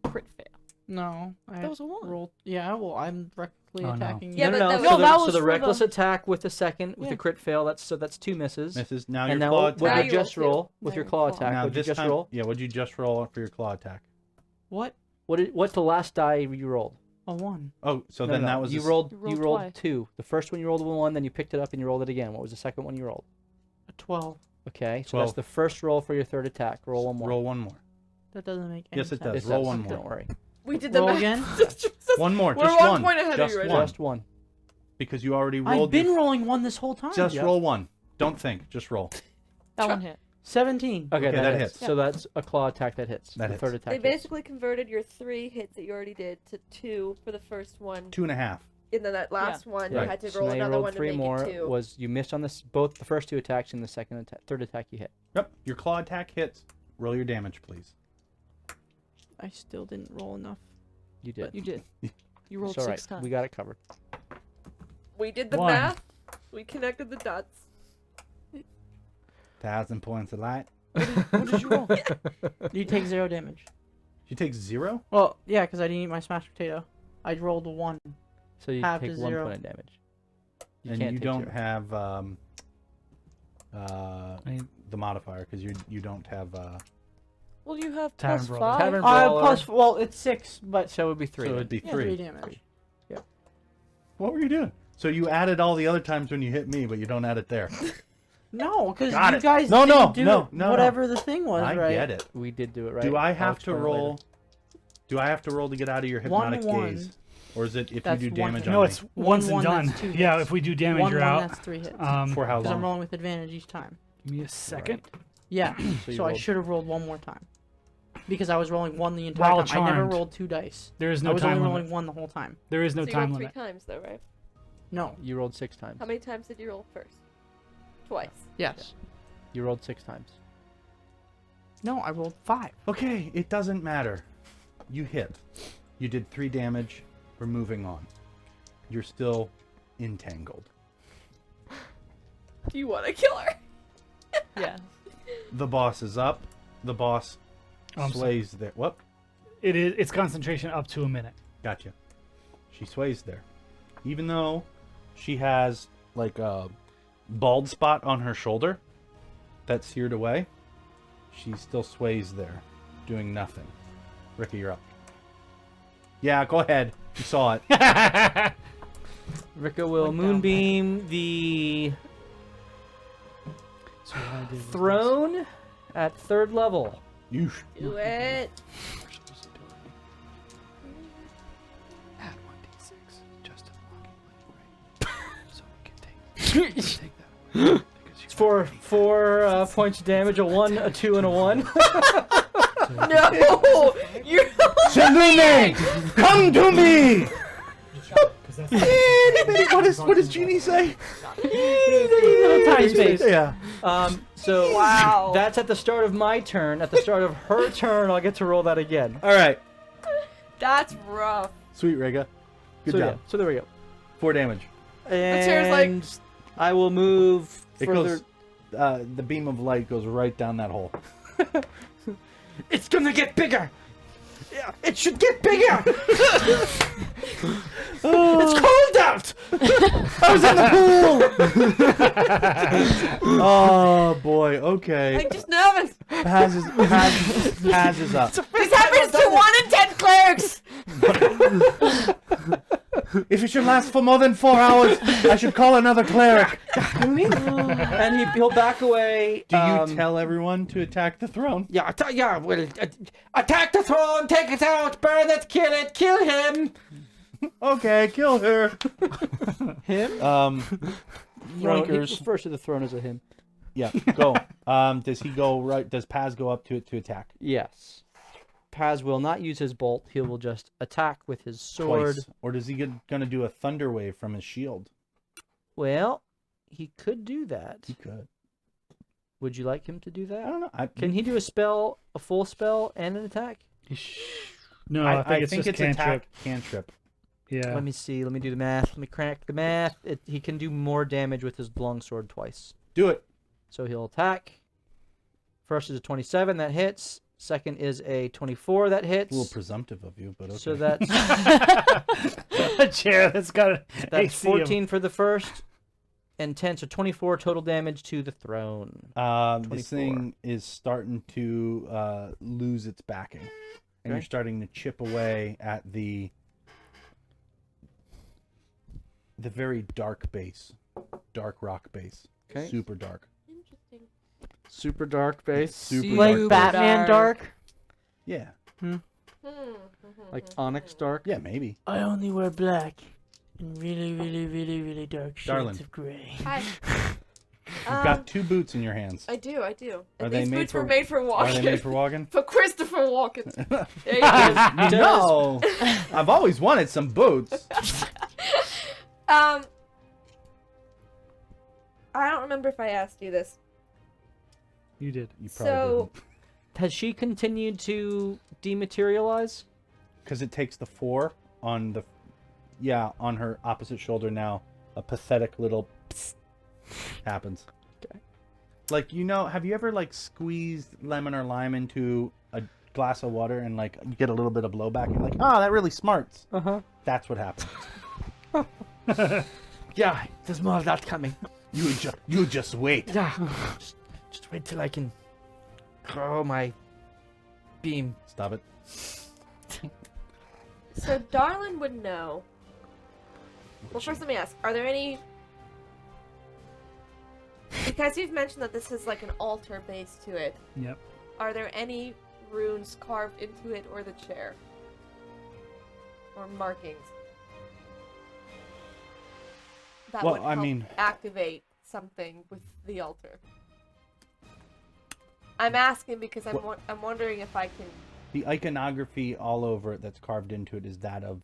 Crit fail. No. I That was a 1. rolled. Yeah, well, I'm recklessly Oh, no. attacking you. Yeah, no, but no, that no. was- So, No, that the, was so the for reckless the- attack with the second with the Yeah. crit fail. That's 2 misses. Misses. Now And your now claw what attack. did you Now you just roll two. roll with Now your your claw claw. attack? Now What did you this just time, roll? yeah. What'd you just roll for your claw attack? What's the last die you rolled? a 1? Oh, so No, then no, that was you a s- rolled. You You rolled rolled twice. 2. The first one you rolled a 1, then you picked it up and you rolled it again. What was the second one you rolled? A 12. Okay, so 12. that's the first roll for your third attack. Roll 1 more. Roll one more. That doesn't make any Yes, it sense. does. It Roll does, one more. Don't worry. We did the Roll math. again? One more. We're Just 1 one. point ahead of Just you right one. now. Just 1. Because you already rolled. I've been your- rolling 1 this whole time. Just Yep. roll 1. Don't think. Just roll. That one hit. 17. Okay, Okay, that, that hits. hits. So that's a claw attack that hits. That the hits. third attack. They hits. basically converted your 3 hits that you already did to 2 for the first one, 2.5. and then that last one you Right. had to So roll now you another rolled one to 3 make more. it 2. Was you missed on this both the first 2 attacks and the second third attack you hit. Yep. Your claw attack hits. Roll your damage, please. I still didn't roll enough. You did. You did. You rolled It's all 6 right. times. We got it covered. We did the 1. math. We connected the dots. 1,000 points of light. What did you roll? You take 0 damage. You take 0? Well, yeah, because I didn't eat my smashed potato. I rolled a 1. So you Half take to 1 0. point of damage. You And can't you take don't 0. have the modifier because you don't have. Well, you have Tavern plus Brawler. 5. Tavern Brawler. Plus, well, it's 6, but So it would be 3. So then. it'd be yeah, 3. 3 damage. What were you doing? So you added all the other times when you hit me, but you don't add it there. No, because Got you it. guys No, didn't no, do no, no, no. whatever the thing was, I right? get it. We did do it right. Do I I'll have to explain it later. roll? Do I have to roll to get out of your 1, hypnotic 1. gaze, or is it if That's you do 1 damage hit. on No, me? it's once and 1, done. that's 2 Yeah, hits. if we do damage, 1, you're 1, out. that's 3 hits. For how Because I'm long? rolling with advantage each time. Give me a second. Yeah. So you So I rolled- should have rolled one more time. Because I was rolling 1 the entire While time. I never charmed. rolled 2 dice. There is I no was time only limit. rolling 1 the whole time. There is no So you time rolled limit. 3 times though, right? No. You rolled 6 times. How many times did you roll first? Twice. Yes. You rolled 6 times. No, I rolled 5. Okay, it doesn't matter. You hit. You did 3 damage. We're moving on. You're still entangled. Do you want to kill her? Yeah. The boss is up. The boss I'm sways there. What? It's concentration up to a minute. Gotcha. She sways there. Even though she has like a bald spot on her shoulder that's seared away, she still sways there, doing nothing. Ricky, you're up. Yeah, go ahead. You saw it. Rika will moonbeam the So what I did was throne at 3rd level. You Do it. Add 1d6 just so we can take that. It's for 4 points of damage, a 1, a 2, and a 1. No! You're Salome! Come to me! That's what does Genie say? Little tiny space. Yeah. So Wow. that's at the start of my turn. At the start of her turn, I'll get to roll that again. All right. That's rough. Sweet, Rega. Good so, job. Yeah, so there we go. 4 damage. chair's like- And I will move It further. goes. The beam of light goes right down that hole. It's gonna get bigger. Yeah, it should get bigger. It's cold out. I was in the pool. Oh boy. Okay. I'm just nervous. Paz is up. This happens to 1 in 10 clerics. If it should last for more than 4 hours, I should call another cleric. And he'll back away. Do you tell everyone to attack the throne? Yeah, well, attack the throne, take it out, burn it, kill him. Okay, kill her. Him? Yoinkers. First to the throne is a him. Yeah, go. Does he go right? Does Paz go up to it to attack? Yes. Paz will not use his bolt. He will just attack with his sword. Twice. Or does he gonna do a thunder wave from his shield? Well, he could do that. He could. Would you like him to do I that? don't know. Can he do a spell, a full spell, and an attack? No, I think it's just cantrip. attack cantrip. Yeah. Let me see. Let me do the math. Let me crack the math. He can do more damage with his longsword twice. Do it. So he'll attack. First is a 27 that hits. Second is a 24 that hits. A little presumptive of you, but okay. So that's a chair that's got a that's AC of- 14 for the first, and 10, so 24 total damage to the throne. This thing is starting to lose its backing, and you're Okay. starting to chip away at the very dark base, dark rock base. Okay. Super dark. Interesting. Super dark base. Super Like dark. Batman dark. Yeah. Like Onyx dark. Yeah, maybe. I only wear black and really, really, really, really dark shades Darling. of gray. Hi. You've got 2 boots in your hands. I do. Are And they these made boots for- were made for Are walking. they made for walking? For Christopher Walken. There you go. No. I've always wanted some boots. I don't remember if I asked you this. You did. You probably So, Has she continued to dematerialize? because it takes the 4 on the, on her opposite shoulder now. A pathetic little psst happens. Okay. Like, have you ever like squeezed lemon or lime into a glass of water and like you get a little bit of blowback? You're like, oh, that really smarts. That's what happens. Yeah, there's more of that coming. You just wait. Yeah. Just wait till I can grow my beam. Stop it. so Darlin would know. Well, first let me ask, are there any... Because you've mentioned that this is like an altar base to it, Yep. are there any runes carved into it or the chair? Or markings? That Well, would I help mean- activate something with the altar. I'm asking because I'm wondering if I can. The iconography all over it that's carved into it is that of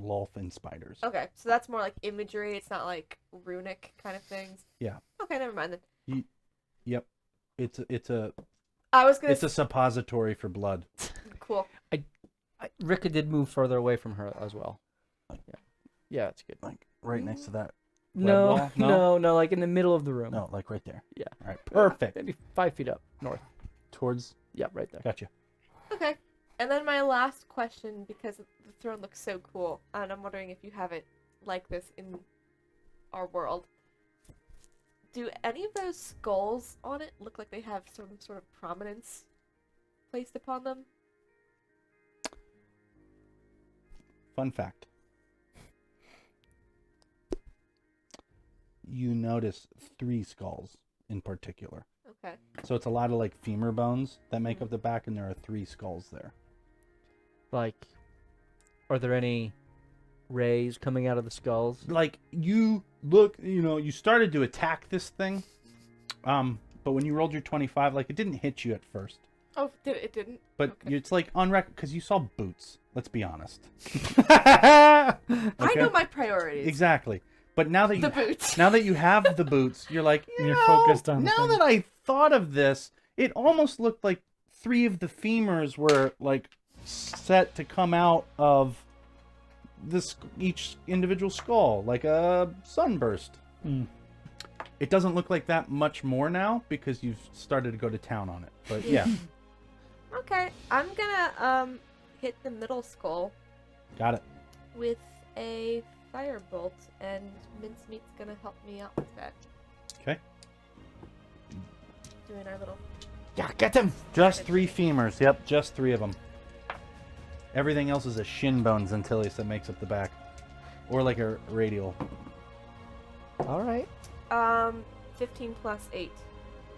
Lolth and spiders. Okay, so that's more like imagery. It's not like runic kind of things. Yeah. Okay, never mind then. Yep. It's a I was gonna. it's a suppository for blood. Cool. Rika did move further away from her as well. Yeah, it's good. Like right next to that. No, wall? No? no, like in the middle of the room. No, like right there. Yeah. All right. Perfect. Maybe 5 feet up north. Towards. Yeah, right there. Gotcha. Okay, and then my last question, because the throne looks so cool, and I'm wondering if you have it like this in our world. Do any of those skulls on it look like they have some sort of prominence placed upon them? Fun fact. You notice 3 skulls in particular. Okay. So it's a lot of like femur bones that make up the back, and there are 3 skulls there. Like, are there any rays coming out of the skulls? Like you look, you started to attack this thing, but when you rolled your 25, like it didn't hit you at first. Oh, it didn't? But Okay. it's like on record because you saw boots. Let's be honest. I know my priorities. Exactly. But now that The boots. now that you have the boots, you're like, You're focused on the Now thing. that I thought of this, it almost looked like 3 of the femurs were like set to come out of this each individual skull, like a sunburst. Mm. It doesn't look like that much more now because you've started to go to town on it. But yeah, Okay, I'm gonna hit the middle skull got it. with a firebolt, and Mincemeat's gonna help me out with that. Okay. Doing our little. Yeah, get him. Just 3 femurs. Yep, just 3 of them. Everything else is a shin bones Antilles that makes up the back, or like a radial. All right. 15 plus 8.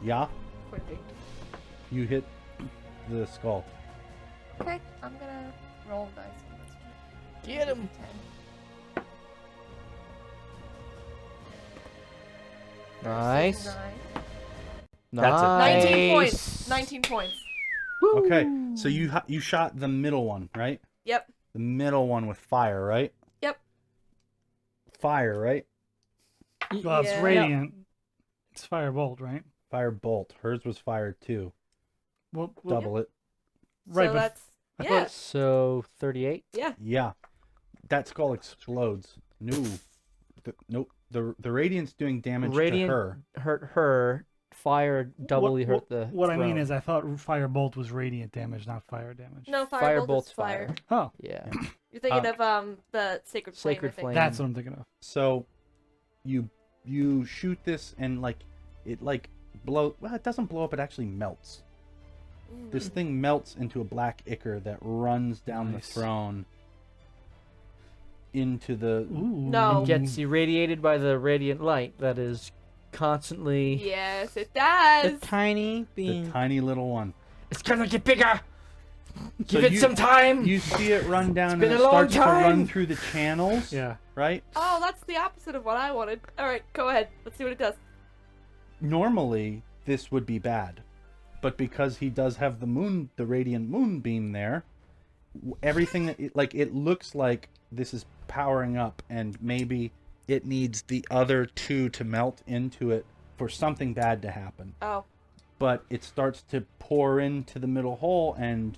Yeah, 20. you hit the skull. Okay, I'm gonna roll dice on this one. Get him. 10. Nice. 9. That's it. 19 points. 19 points. Okay, so you shot the middle one, right? Yep. The middle one with fire, right? Yep. Fire, right? Well, it's Yeah. radiant. It's firebolt, right? Fire bolt. Hers was fire too. Well, Double it. right, So but that's. I Yeah. thought- So 38. Yeah. Yeah, that skull explodes. No, nope. The radiant's doing damage Radiant to her. hurt her. Fire doubly what, hurt the. What I mean throne. is, I thought firebolt was radiant damage, not fire damage. No, Firebolt's firebolt's fire. fire. Oh, Yeah. You're thinking of the sacred flame. Sacred I think. flame. that's what I'm thinking of. So, you shoot this and like it like blow. Well, it doesn't blow up. It actually melts. This thing melts into a black ichor that runs down Nice. the throne into the. Ooh. No. Gets irradiated by the radiant light that is constantly. Yes, it The does. tiny The being. tiny little one. It's gonna get bigger. Give So it some time. You see it run down and been it a long starts to run time. through the channels, Yeah. right? Oh, that's the opposite of what I wanted. All right, go ahead. Let's see what it does. Normally, this would be bad. But because he does have the radiant moonbeam there, everything that it looks like this is powering up, and maybe it needs the other 2 to melt into it for something bad to happen. Oh, But it starts to pour into the middle hole, and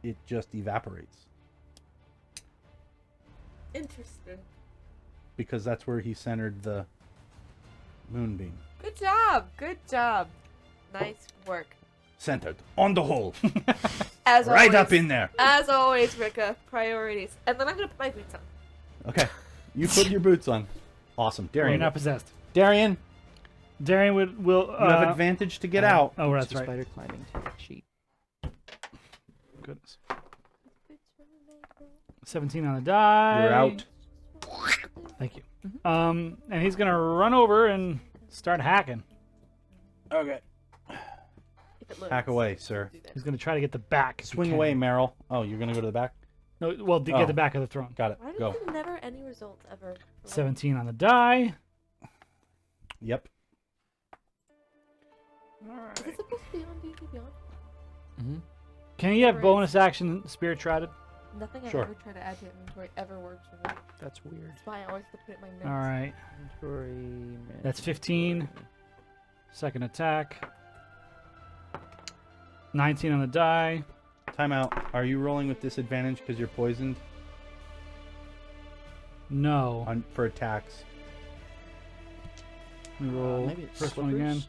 it just evaporates. interesting. Because that's where he centered the moonbeam. Good job. Good job. Nice work. Centered on the hole. As Right always, up in there. As always, Rika. Priorities. And then I'm gonna put my boots on. Okay. You put your boots on. Awesome. Well, you're Darian. not possessed. Darian, Darian will. you have advantage to get out. Oh, that's It's a right. Spider climbing sheet. Goodness. 17 on the die. You're out. Thank you. And he's gonna run over and start hacking. Okay. If it loads. Hack away, sir. Do that. He's gonna try to get the back. if he Swing can. away, Meryl. Oh, you're gonna go to the back? No, well, to Oh. get the back of the throne. Got it. Why Go. do there never any results ever? 17 on the die. Yep. Is it supposed to be on D&D Beyond? Mm-hmm. Can you have Right. bonus action Spirit Trided? Nothing Sure. I ever try to add to inventory ever works for me. That's weird. That's why I always have to put it in my notes. All right. Inventory. That's 15. Second attack. 19 on the die. Timeout. Are you rolling with disadvantage because you're poisoned No. for attacks? Let me roll maybe it's first one again.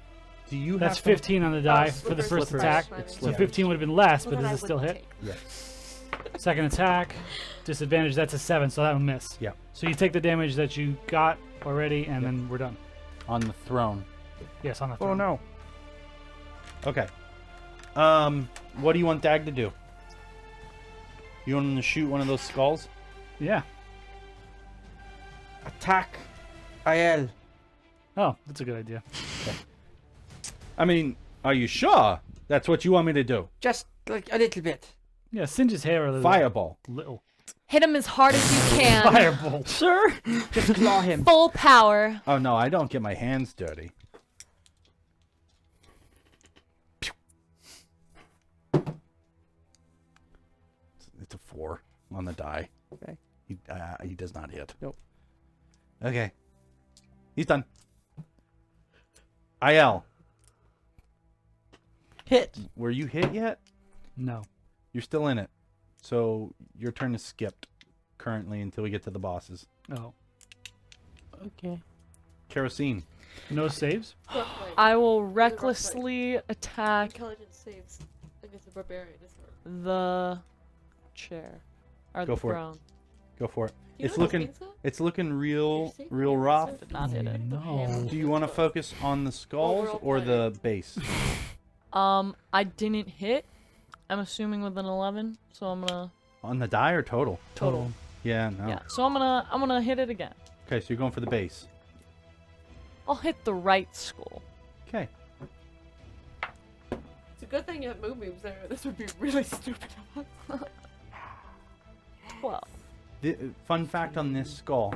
Do you That's have to- 15 on the die Oh, for the slippers, first slippers. attack. It's So slippers. 15 would have been less, Well, but then does I it still wouldn't hit? take them. Yeah. Second attack, disadvantage, that's a 7, so that'll miss. Yeah. So you take the damage that you got already, and then we're done. On the throne. Yes, on the Oh throne. no. Okay. What do you want Dag to do? You want him to shoot one of those skulls? Yeah. Attack. IL. Oh, that's a good idea. I mean, are you sure that's what you want me to do? Just like a little bit. Yeah, singe his hair a little. Fireball. Little. Hit him as hard as you can. Fireball. Sir. Just claw him. Full power. Oh no, I don't get my hands dirty. It's a 4 on the die. Okay. He does not hit. Nope. Okay. He's done. IL. Hit. Were you hit yet? No. You're still in it. So your turn is skipped currently until we get to the bosses. Oh. Okay. Kerosene. No saves? Roughly. I will recklessly attack Intelligence saves against the barbarian, isn't it? the chair. Or Go the for it. throne. Go for it. Do you It's know what this looking means, though? it's looking real Did you see? real rough. Did not hit it. No. Do you want to focus on the skulls Overall or play. the base? I didn't hit. I'm assuming with an 11, so I'm gonna On the die or total? total. Yeah, no. Yeah, so I'm gonna hit it again. Okay, so you're going for the base. I'll hit the right skull. Okay. It's a good thing you have move moves there. This would be really stupid. 12. Fun fact on this skull,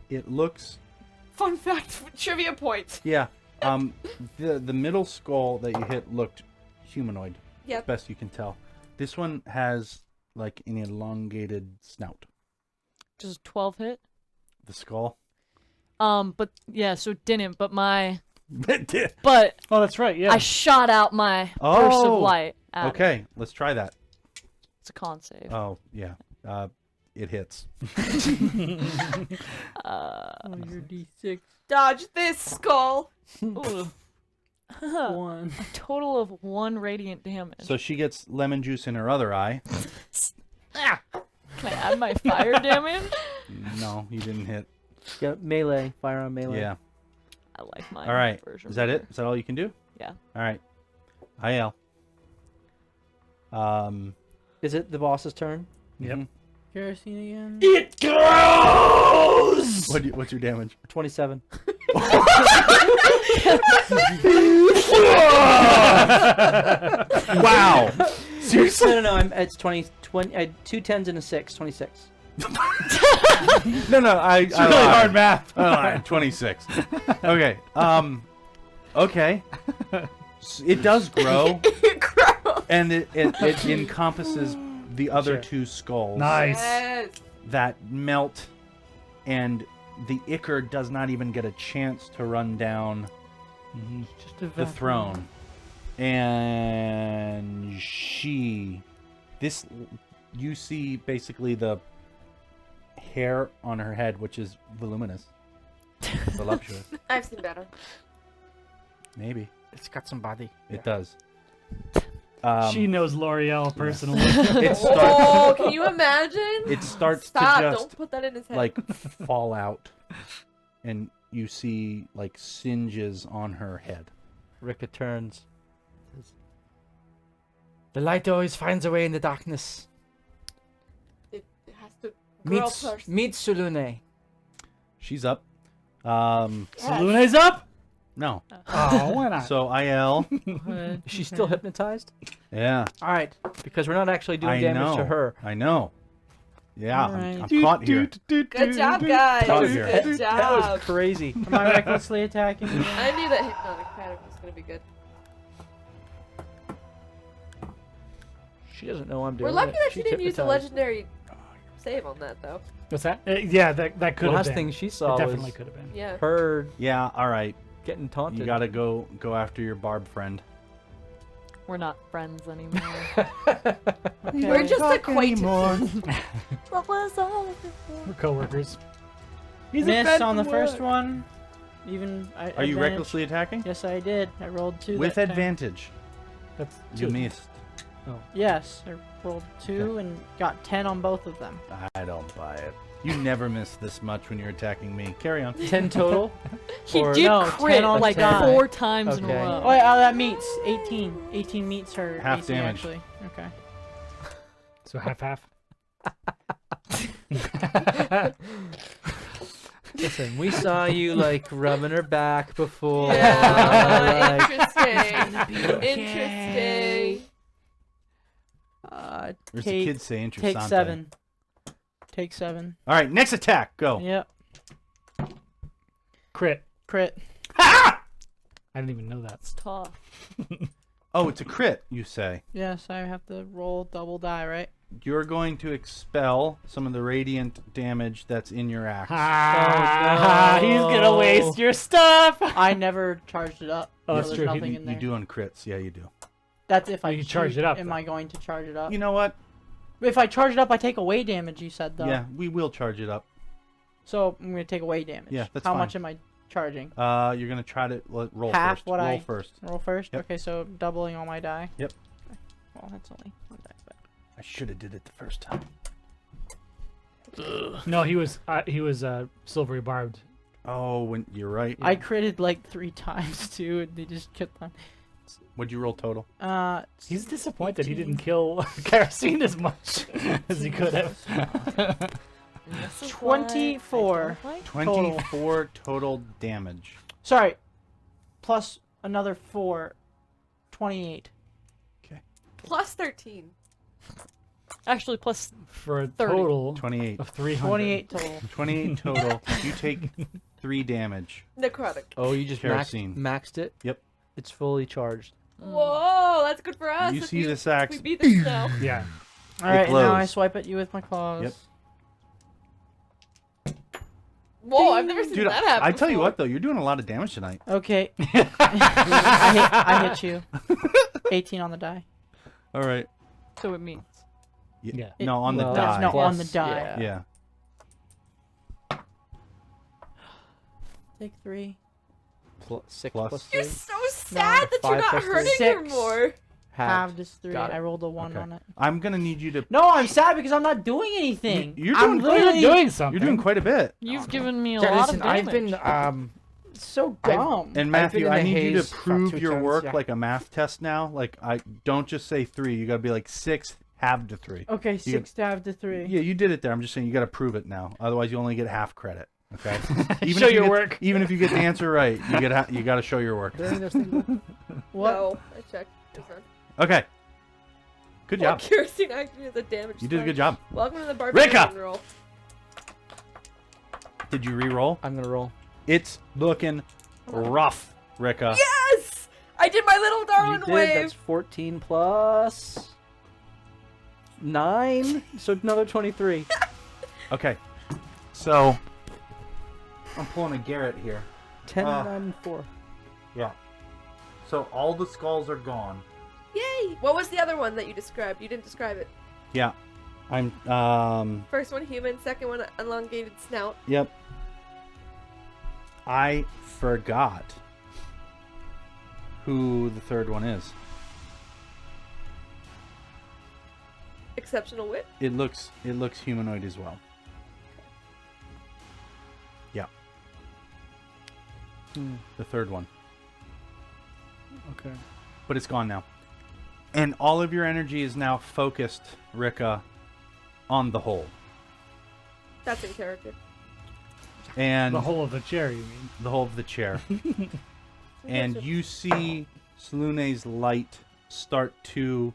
it looks Fun fact, trivia point. yeah. The middle skull that you hit looked humanoid. Yep. Best you can tell. This one has like an elongated snout. Does 12 hit? The skull. But yeah, so it didn't. But my Okay, but Oh, that's right, yeah. I shot out my burst Oh, of light. At it. let's try that. It's a con save. Oh yeah. It hits. Your D6. Dodge this skull. Ooh. One. A total of 1 radiant damage. So she gets lemon juice in her other eye. Can I add my fire damage? No, you didn't hit. Yeah, melee. Fire on melee. Yeah. I like my All right. version. Is that better. it? Is that all you can do? Yeah. All right. IL. Is it the boss's turn? Yep. mhm. Kerosene again. It grows! What's your damage? 27. Wow. Seriously? No, it's 20, 2 10s and a 6, 26. No, I It's really hard math. I lied. 26. Okay. Okay. It does grow, and it encompasses the other Sure. 2 skulls Nice. Yes. that melt, and the ichor does not even get a chance to run down Just the throne. And you see basically the hair on her head, which is voluminous, voluptuous. I've seen better. Maybe It's got some body. it does. She knows L'Oreal personally. It starts. Oh, can you imagine? It starts Stop! to Don't just put that in his head. like fall out, and you see like singes on her head. Rika turns. The light always finds a way in the darkness. it has to grow Meet first. Sulune. She's up. Lune's up? No. Oh, why not? So IL. Is she still hypnotized? Yeah. All right, because we're not actually doing I damage know. to her. I know. Yeah, Alright. I'm caught here. Good job, guys. Caught here. Good That was job. crazy. Am I recklessly attacking again? I knew that hypnotic pattern was gonna be good. She doesn't know I'm doing We're lucky it. that she didn't use the hypnotized. legendary save on that, though. What's that? Yeah, that could have Last been. thing she It saw definitely was could have been. Yeah. her Yeah, all right. getting taunted. You gotta go after your barb friend. We're not friends anymore. We're just acquaintances. What was all of it We're coworkers. He's Miss on the first one. Even Are you advantage. recklessly attacking? Yes, I did. I rolled 2. With that time. advantage. That's You two. missed. Yes, I rolled 2 and got 10 on both of them. I don't buy it. You never miss this much when you're attacking me. Carry on. 10 total. He Or- did No, crit 10 on like 10. 4 times in a Okay. row. Oh, yeah, that meets 18. 18 meets her Half AC, damage. actually. Okay. So half. Listen, we saw you like rubbing her back before. Yeah, like, interesting. Interesting. Where's the Take, kids say take interessante? 7. Take 7. All right, next attack. Go. Yep. Crit. Crit. I didn't even know that. It's tough. Oh, it's a crit, you say. Yes, I have to roll double die, right? You're going to expel some of the radiant damage that's in your axe. Ah, no. he's gonna waste your stuff. I never charged it up. Oh, so that's there's true. nothing You, in there. you do on crits. Yeah, you do. That's if I You charge shoot. it up, Am though. I going to charge it up? You know what? If I charge it up, I take away damage, you said, though. Yeah, we will charge it up. So I'm going to take away damage. Yeah, that's How fine. much am I charging? You're gonna try to roll Half first. what roll I- first. Roll first? Yep. Okay, so doubling all my die. Yep. Okay. Well, that's only 1 die, but... I should have did it the first time. No, he was silvery barbed. Oh, when you're right. I critted like 3 times, too, and they just kept on... What'd you roll total? He's disappointed he 18. didn't kill Kerosene as much as he could have. And this is why I 24. don't like 24 total damage. Sorry. Plus another 4. 28. Plus 13. Actually, plus For a 30. total 28. of 300. 28 total. 28 total. You take 3 damage. Necrotic. oh, you just Kerosene. maxed it? Yep. It's fully charged. Whoa, that's good for us. You if see we, this axe? We beat this now. Yeah. Alright, and now I glows. swipe at you with my claws. Yep. Whoa, I've never seen Dude, that happen. I tell you before. what though, you're doing a lot of damage tonight. Okay. I hit you. 18 on the die. All right. so it means. Yeah. No, on the Well, die. No, on the Plus, die. yeah. Yeah. Take 3. 6 Plus. plus You're 3. so sad that you're 5 not plus three. hurting her 6. more. Halved is 3. Got it. I rolled a 1 Okay. on it. I'm gonna need you to. No, I'm sad because I'm not doing anything. You're I'm doing literally doing something. You're doing quite a bit. You've given me a Yeah, lot listen, of damage. I've been so I've- dumb. And I've Matthew, been in I the need you to haze for prove 2 your turns, work yeah. like a math test now. Like I don't just say 3. You gotta be like 6 halved to 3. Okay, 6 halved to 3. Yeah, you did it there. I'm just saying you gotta prove it now. Otherwise, you only get half credit. Okay. Show if you your get- work. Even if you get the answer right, you gotta show your work. What? No, I checked. It's not. Okay. Good job. Kerosene actually has a damage. You did a star. good job. Welcome to the barbarian Rika! roll. Did you re-roll? I'm gonna roll. It's looking rough, Rika. Yes! I did my little You darling did. wave. That's 14 plus 9, so another 23. Okay. So I'm pulling a Garrett here. 10, Ah. 9, 4. Yeah. So all the skulls are gone. Yay! What was the other one that you described? You didn't describe it. Yeah. I'm First one human, second one elongated snout. yep. I forgot who the third one is. Exceptional wit. It looks humanoid as well. Yeah. The third one. Okay. But it's gone now. And all of your energy is now focused, Rika, on the hole. That's in character. And The whole of the chair, you mean? the hole of the chair. And you see Slune's light start to...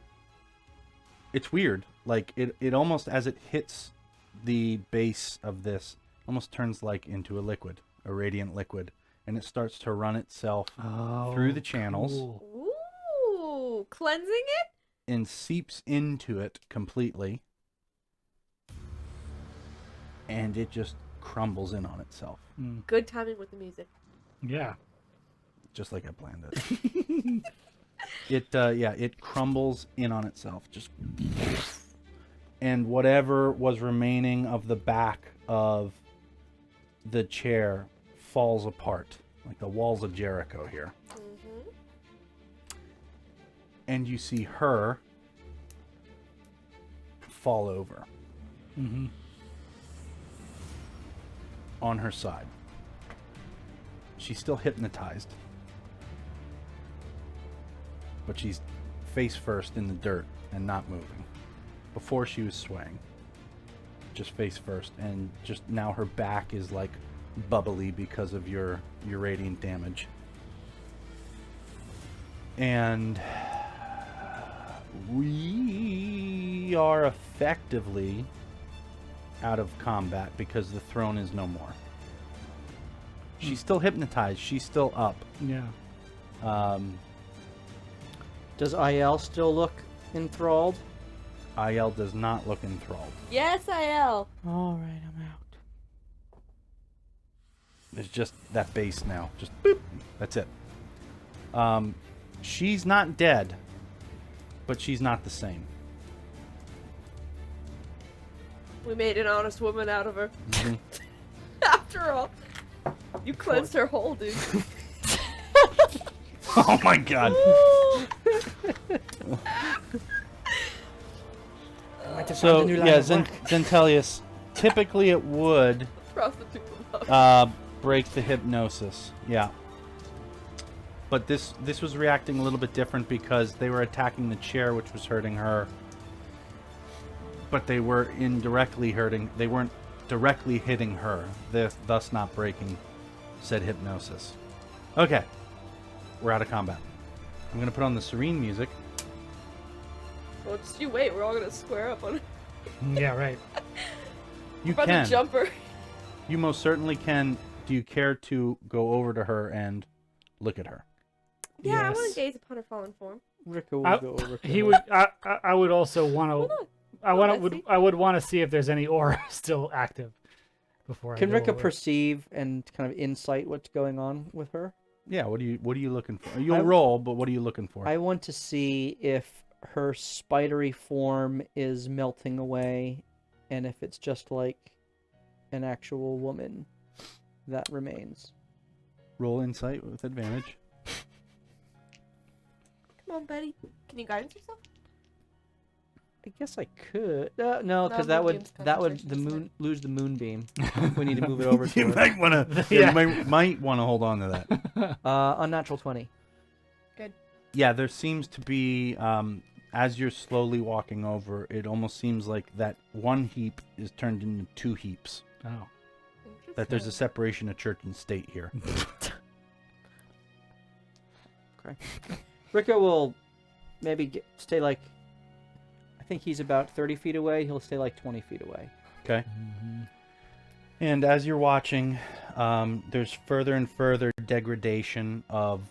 It's weird. Like, it almost, as it hits the base of this, almost turns like into a liquid, a radiant liquid. And it starts to run itself through the channels. Cool. Ooh, cleansing it? and seeps into it completely. And it just crumbles in on itself. Good timing with the music. Yeah. Just like I planned it. It crumbles in on itself. Just, and whatever was remaining of the back of the chair falls apart, like the walls of Jericho here. Mm-hmm. And you see her fall over on her side. She's still hypnotized, but she's face first in the dirt and not moving. Before she was swaying, just face first, and just now her back is like bubbly because of your radiant damage. And we are effectively out of combat because the throne is no more. She's still hypnotized. She's still up. Yeah. Does IL still look enthralled? IL does not look enthralled. Yes, IL. All right, I'm out. It's just that base now. Just boop. That's it. She's not dead, but she's not the same. We made an honest woman out of her. After all, you cleansed her whole, dude. Oh my god. So, yeah, Zentelius, typically it would Prostitute love. break the hypnosis. Yeah. But this was reacting a little bit different because they were attacking the chair, which was hurting her. But they were indirectly hurting. They weren't directly hitting her, thus not breaking said hypnosis. Okay. We're out of combat. I'm going to put on the serene music. Well, just you wait. We're all gonna square up on it. Yeah, right. You About can. to jump her. You most certainly can. Do you care to go over to her and look at her? Yeah, I want Yes. to gaze upon her fallen form. Ricka will I- go over to He her. would. I would also want Hold to. on. I would want to see if there's any aura still active before Can I go Ricka over. perceive and kind of insight what's going on with her? Yeah. What are you looking for? You'll roll, but what are you looking for? I want to see if her spidery form is melting away, and if it's just like an actual woman that remains. Roll insight with advantage. Come on, Betty. Can you guidance yourself? I guess I could. No, because that would the moon lose the moonbeam. We need to move it over to You her. might want to. Yeah. You might want to hold on to that. Unnatural 20. Yeah, there seems to be, as you're slowly walking over, it almost seems like that one heap is turned into two heaps. Oh. That there's a separation of church and state here. Ricka will maybe stay like. I think he's about 30 feet away. He'll stay like 20 feet away. Okay. And as you're watching, there's further and further degradation of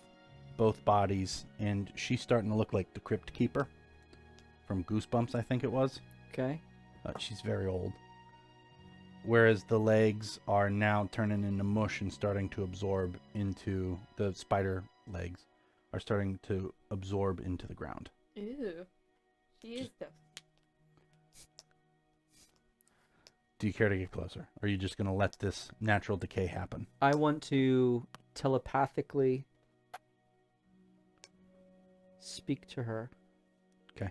both bodies, and she's starting to look like the Crypt Keeper from Goosebumps, I think it was. Okay. She's very old. Whereas the legs are now turning into mush and starting to absorb into the spider legs are starting to absorb into the ground. Ew. She is tough. Do you care to get closer? Or are you just going to let this natural decay happen? I want to telepathically speak to her. Okay.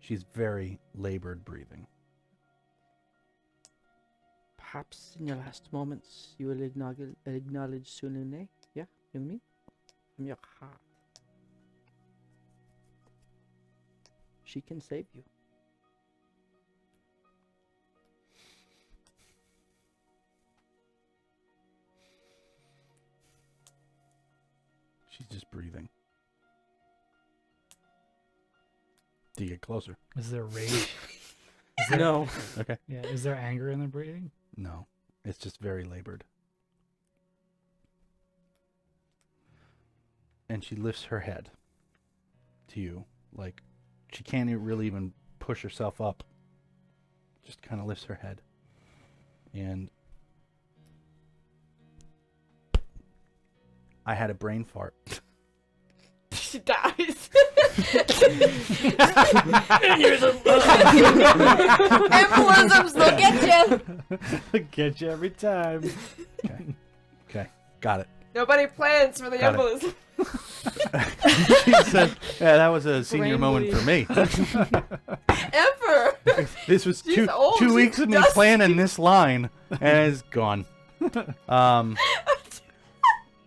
She's very labored breathing. Perhaps in your last moments you will acknowledge Sunune, yeah, you and me? From your heart. She can save you. She's just breathing. Do you get closer? Is there rage? No. Okay. Yeah. Is there anger in the breathing? No. It's just very labored. And she lifts her head. to you. Like, she can't really even push herself up. Just kind of lifts her head. And I had a brain fart. She dies. Embolisms, they'll get you. Get you every time. Okay, got it. Nobody plans for the Got it. embolism. She said, yeah, that was a senior Brain moment for me. Ever. This was She's old, 2 she's weeks of me dusty. planning this line, and it's gone.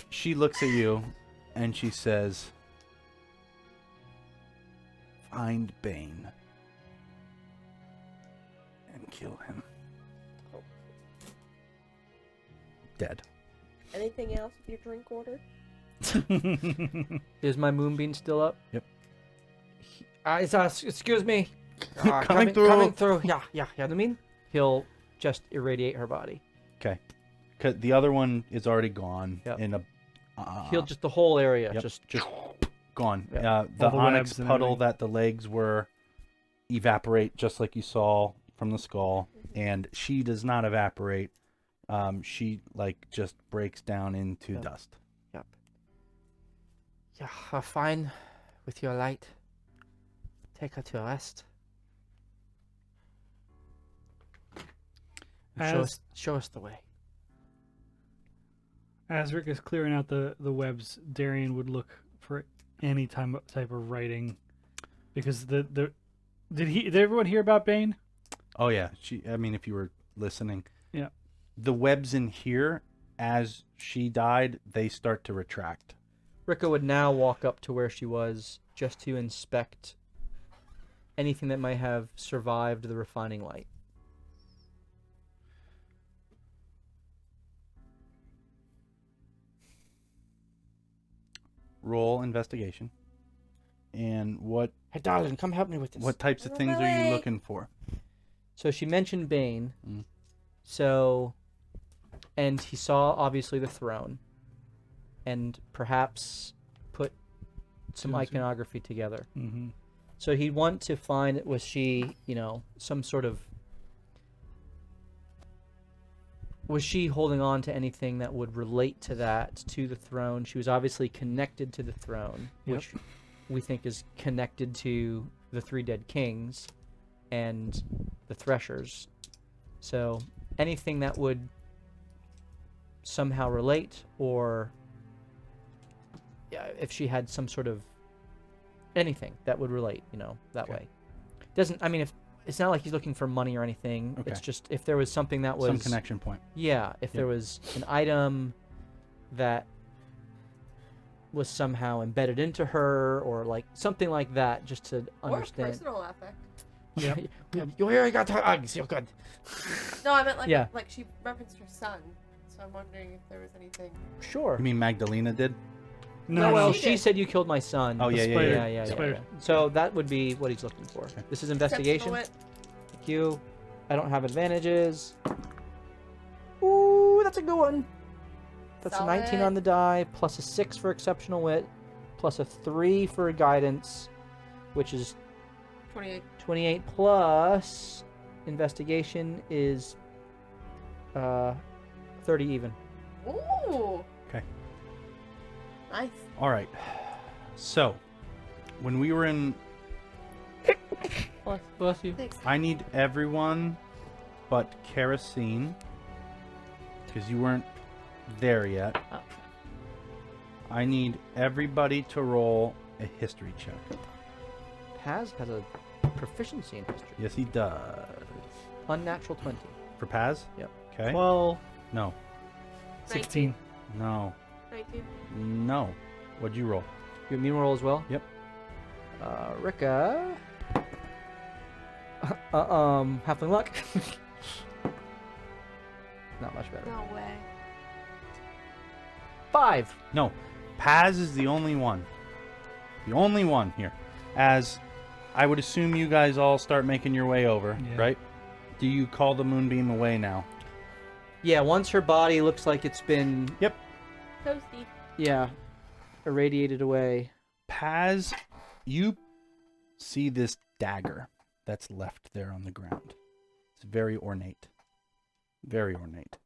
She looks at you, and she says, find Bane and kill him. Dead. Anything else with your drink order? Is my moonbeam still up? Excuse me. Coming through. Coming through. Yeah, you know what I mean? He'll just irradiate her body. Okay. 'Cause the other one is already gone. Yep. In a. He'll just the whole area. Yep, Just just gone. Yep. The All the onyx webs and puddle everything. that the legs were evaporate just like you saw from the skull, and she does not evaporate. She like just breaks down into Yep. dust. Yeah, fine. With your light. Take her to rest. Show us the way. As Rick is clearing out the webs, Darian would look for any type of writing, because did everyone hear about Bane? Oh yeah, I mean, if you were listening, Yeah. the webs in here, as she died, they start to retract. Rika would now walk up to where she was just to inspect anything that might have survived the refining light. Roll investigation. And what Hey, darling, come help me with this. types of On things my are you way. looking for? So she mentioned Bane. Mm. So, and he saw obviously the throne, and perhaps put some Two and two. iconography together. Mm-hmm. So he'd want to find, was she, some sort of, was she holding on to anything that would relate to that, to the throne? She was obviously connected to the throne, Yep. which we think is connected to the three dead kings and the threshers. So anything that would somehow relate, or if she had some sort of anything that would relate, that Okay. way. Doesn't, I mean, if it's not like he's looking for money or anything. Okay. It's just if there was something that was Some connection point. Yeah, if there was an item that was somehow embedded into her, or like something like that, just to Or understand. personal affect. Yep. You already got her Uggs. You're good. No, I meant like Yeah. like she referenced her son, so I'm wondering if there was anything. Sure. You mean Magdalena did? No, well, she she did. said you killed my son. Oh, yeah, yeah, spider. yeah. Spider. So that would be what he's looking for. Okay. This is investigation. Exceptional Thank you. I don't have advantages. Ooh, that's a good one. That's a 19 Solid. on the die, plus a 6 for exceptional wit, plus a 3 for guidance, which is 28. 28 plus investigation is 30 even. Ooh. Okay. Nice. All right. So, when we were in, Bless you. Thanks. I need everyone but Kerosene, because you weren't there yet. Oh. I need everybody to roll a history check. Paz has a proficiency in history. Yes, he does. Unnatural 20. For Paz? Yep. Okay. 12, No. 16. No. 19. No. What'd you roll? You want me to roll as well? Yep. Rika. Halfling luck. Not much better. No way. 5. No. Paz is the only one. The only one here. As I would assume you guys all start making your way over, Yeah. right? Do you call the moonbeam away now? Yeah, once her body looks like it's been, Toasty. irradiated away. Paz You see this dagger that's left there on the ground. It's very ornate. Very ornate.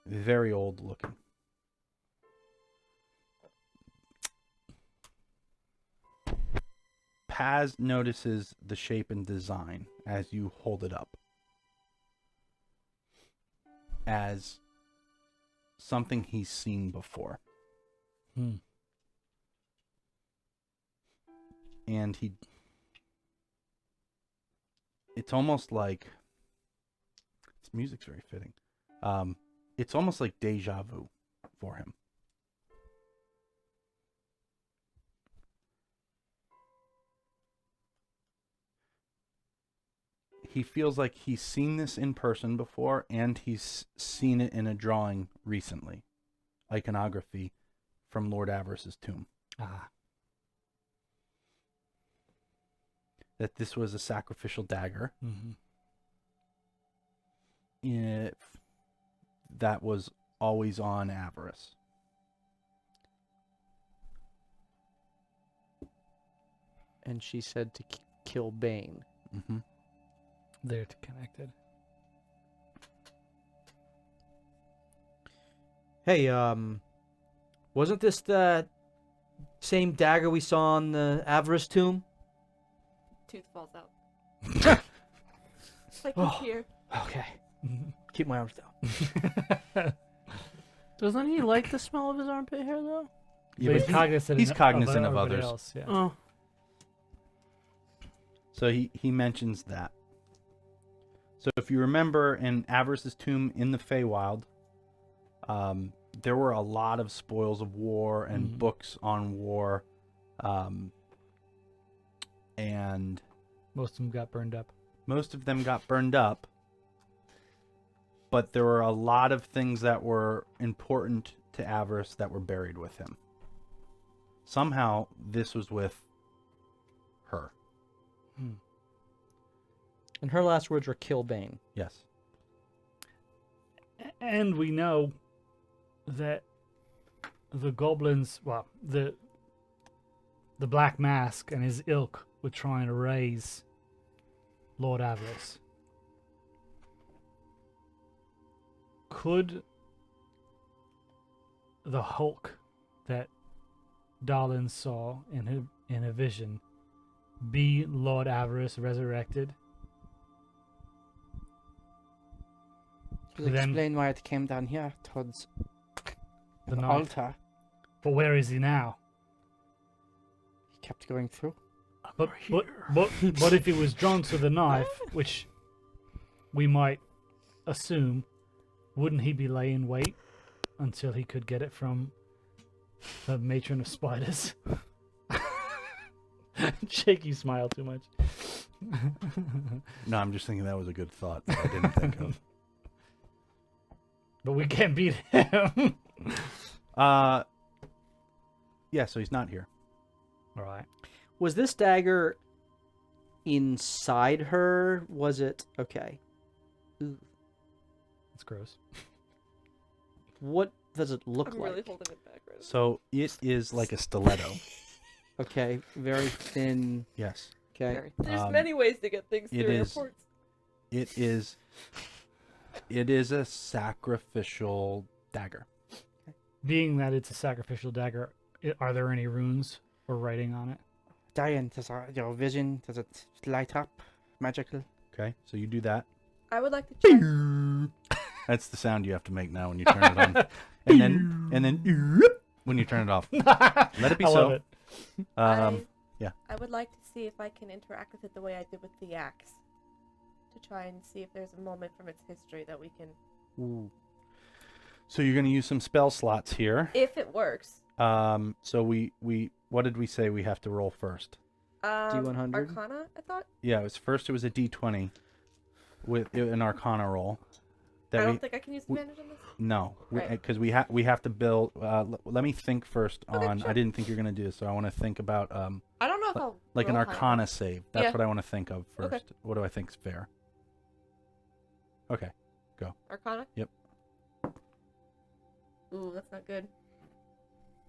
Very old looking. Paz notices the shape and design as you hold it up as something he's seen before. And it's almost like, this music's very fitting. It's almost like deja vu for him. He feels like he's seen this in person before, and he's seen it in a drawing recently. Iconography from Lord Avarice's tomb. That this was a sacrificial dagger. That was always on Avarice. And she said to kill Bane. They're connected. Hey, wasn't this the same dagger we saw on the Avarice tomb? Tooth falls out. It's like here. Okay. Keep my arms down. Doesn't he like the smell of his armpit hair though? Yeah, But but he's cognizant of everybody others. Else, yeah. Oh. So he mentions that. So if you remember in Avarice's tomb in the Feywild, there were a lot of spoils of war and books on war, and Most of them got burned up. But there were a lot of things that were important to Avarice that were buried with him. Somehow this was with her. And her last words were kill Bane. Yes. And we know that the goblins, well, the Black Mask and his ilk were trying to raise Lord Avarice. Could the Hulk that Darlin saw in a vision be Lord Avarice resurrected? Will Then- explain why it came down here towards The the knife. altar. But where is he now? He kept going through. But if he was drawn to the knife, which we might assume, wouldn't he be laying wait until he could get it from the Matron of Spiders? Jake, you smile too much. No, I'm just thinking that was a good thought that I didn't think of. But we can't beat him. Yeah, so he's not here. All right. Was this dagger inside her? Was it okay? Ooh. That's gross. What does it look I'm like? really holding it back right now. So it is like a stiletto. Okay, very thin. Yes. Okay. There's many ways to get things through it is- airports. It is a sacrificial dagger. Being that it's a sacrificial dagger, are there any runes or writing on it? Diane, does your vision, does it light up? Magical? Okay, so you do that. I would like to check. That's the sound you have to make now when you turn it on, and then when you turn it off. Let it be I so. love it. Yeah. I would like to see if I can interact with it the way I did with the axe. To try and see if there's a moment from its history that we can... Ooh. So you're going to use some spell slots here. If it works. So we what did we say we have to roll first? D100? Arcana, I thought? Yeah, it was a D20 with an Arcana roll. I don't think I can use advantage on this. No, Right. because we have to build. Let me think first Okay, on. sure. I didn't think you're gonna do this, so I want to think about I don't know if I'll like an roll high Arcana enough. save. That's Yeah. what I want to think of first. Okay. What do I think is fair? Okay. Arcana? Yep. Ooh, that's not good.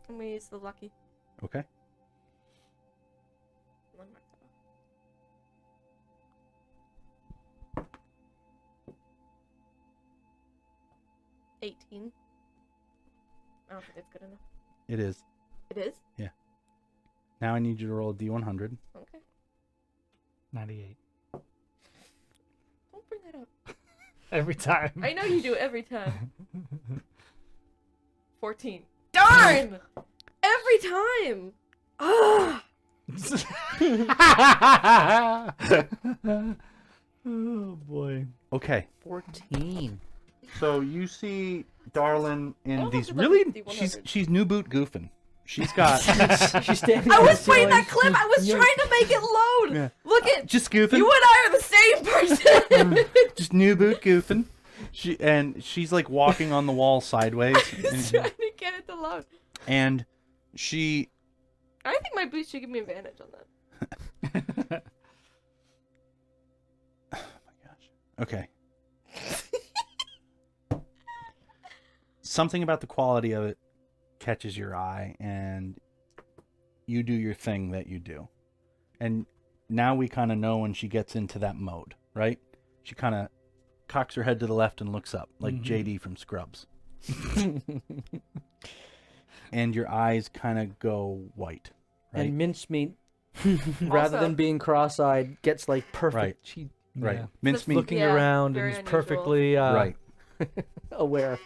I'm gonna use the lucky. Okay. Let me mark that off. 18. I don't think it's good enough. It is. It is? Now I need you to roll a D100. Okay. 98. Don't bring that up. Every time. I know you do every time. 14. Darn! Every time! Ah! Oh boy. Okay. 14. So you see Darlin in I'll these have to really look at the she's new boot goofing. She's got She's standing. I on the was playing ceiling. that clip! I was trying to make it load! Yeah. Look at just goofing. you and I are the same person! Just new boot goofing. She's like walking on the wall sideways. I was trying to get it to load. And she I think my boots should give me advantage on that. Oh my gosh. Okay. Something about the quality of it catches your eye, and you do your thing that you do. And now we kind of know when she gets into that mode, right? She kind of cocks her head to the left and looks up, like JD from Scrubs. And your eyes kind of go white, right? And mincemeat, rather Also- than being cross-eyed, gets like perfect. Right. She Right. Yeah. Mincemeat. looking Yeah, around and very is unusual. perfectly Right. aware.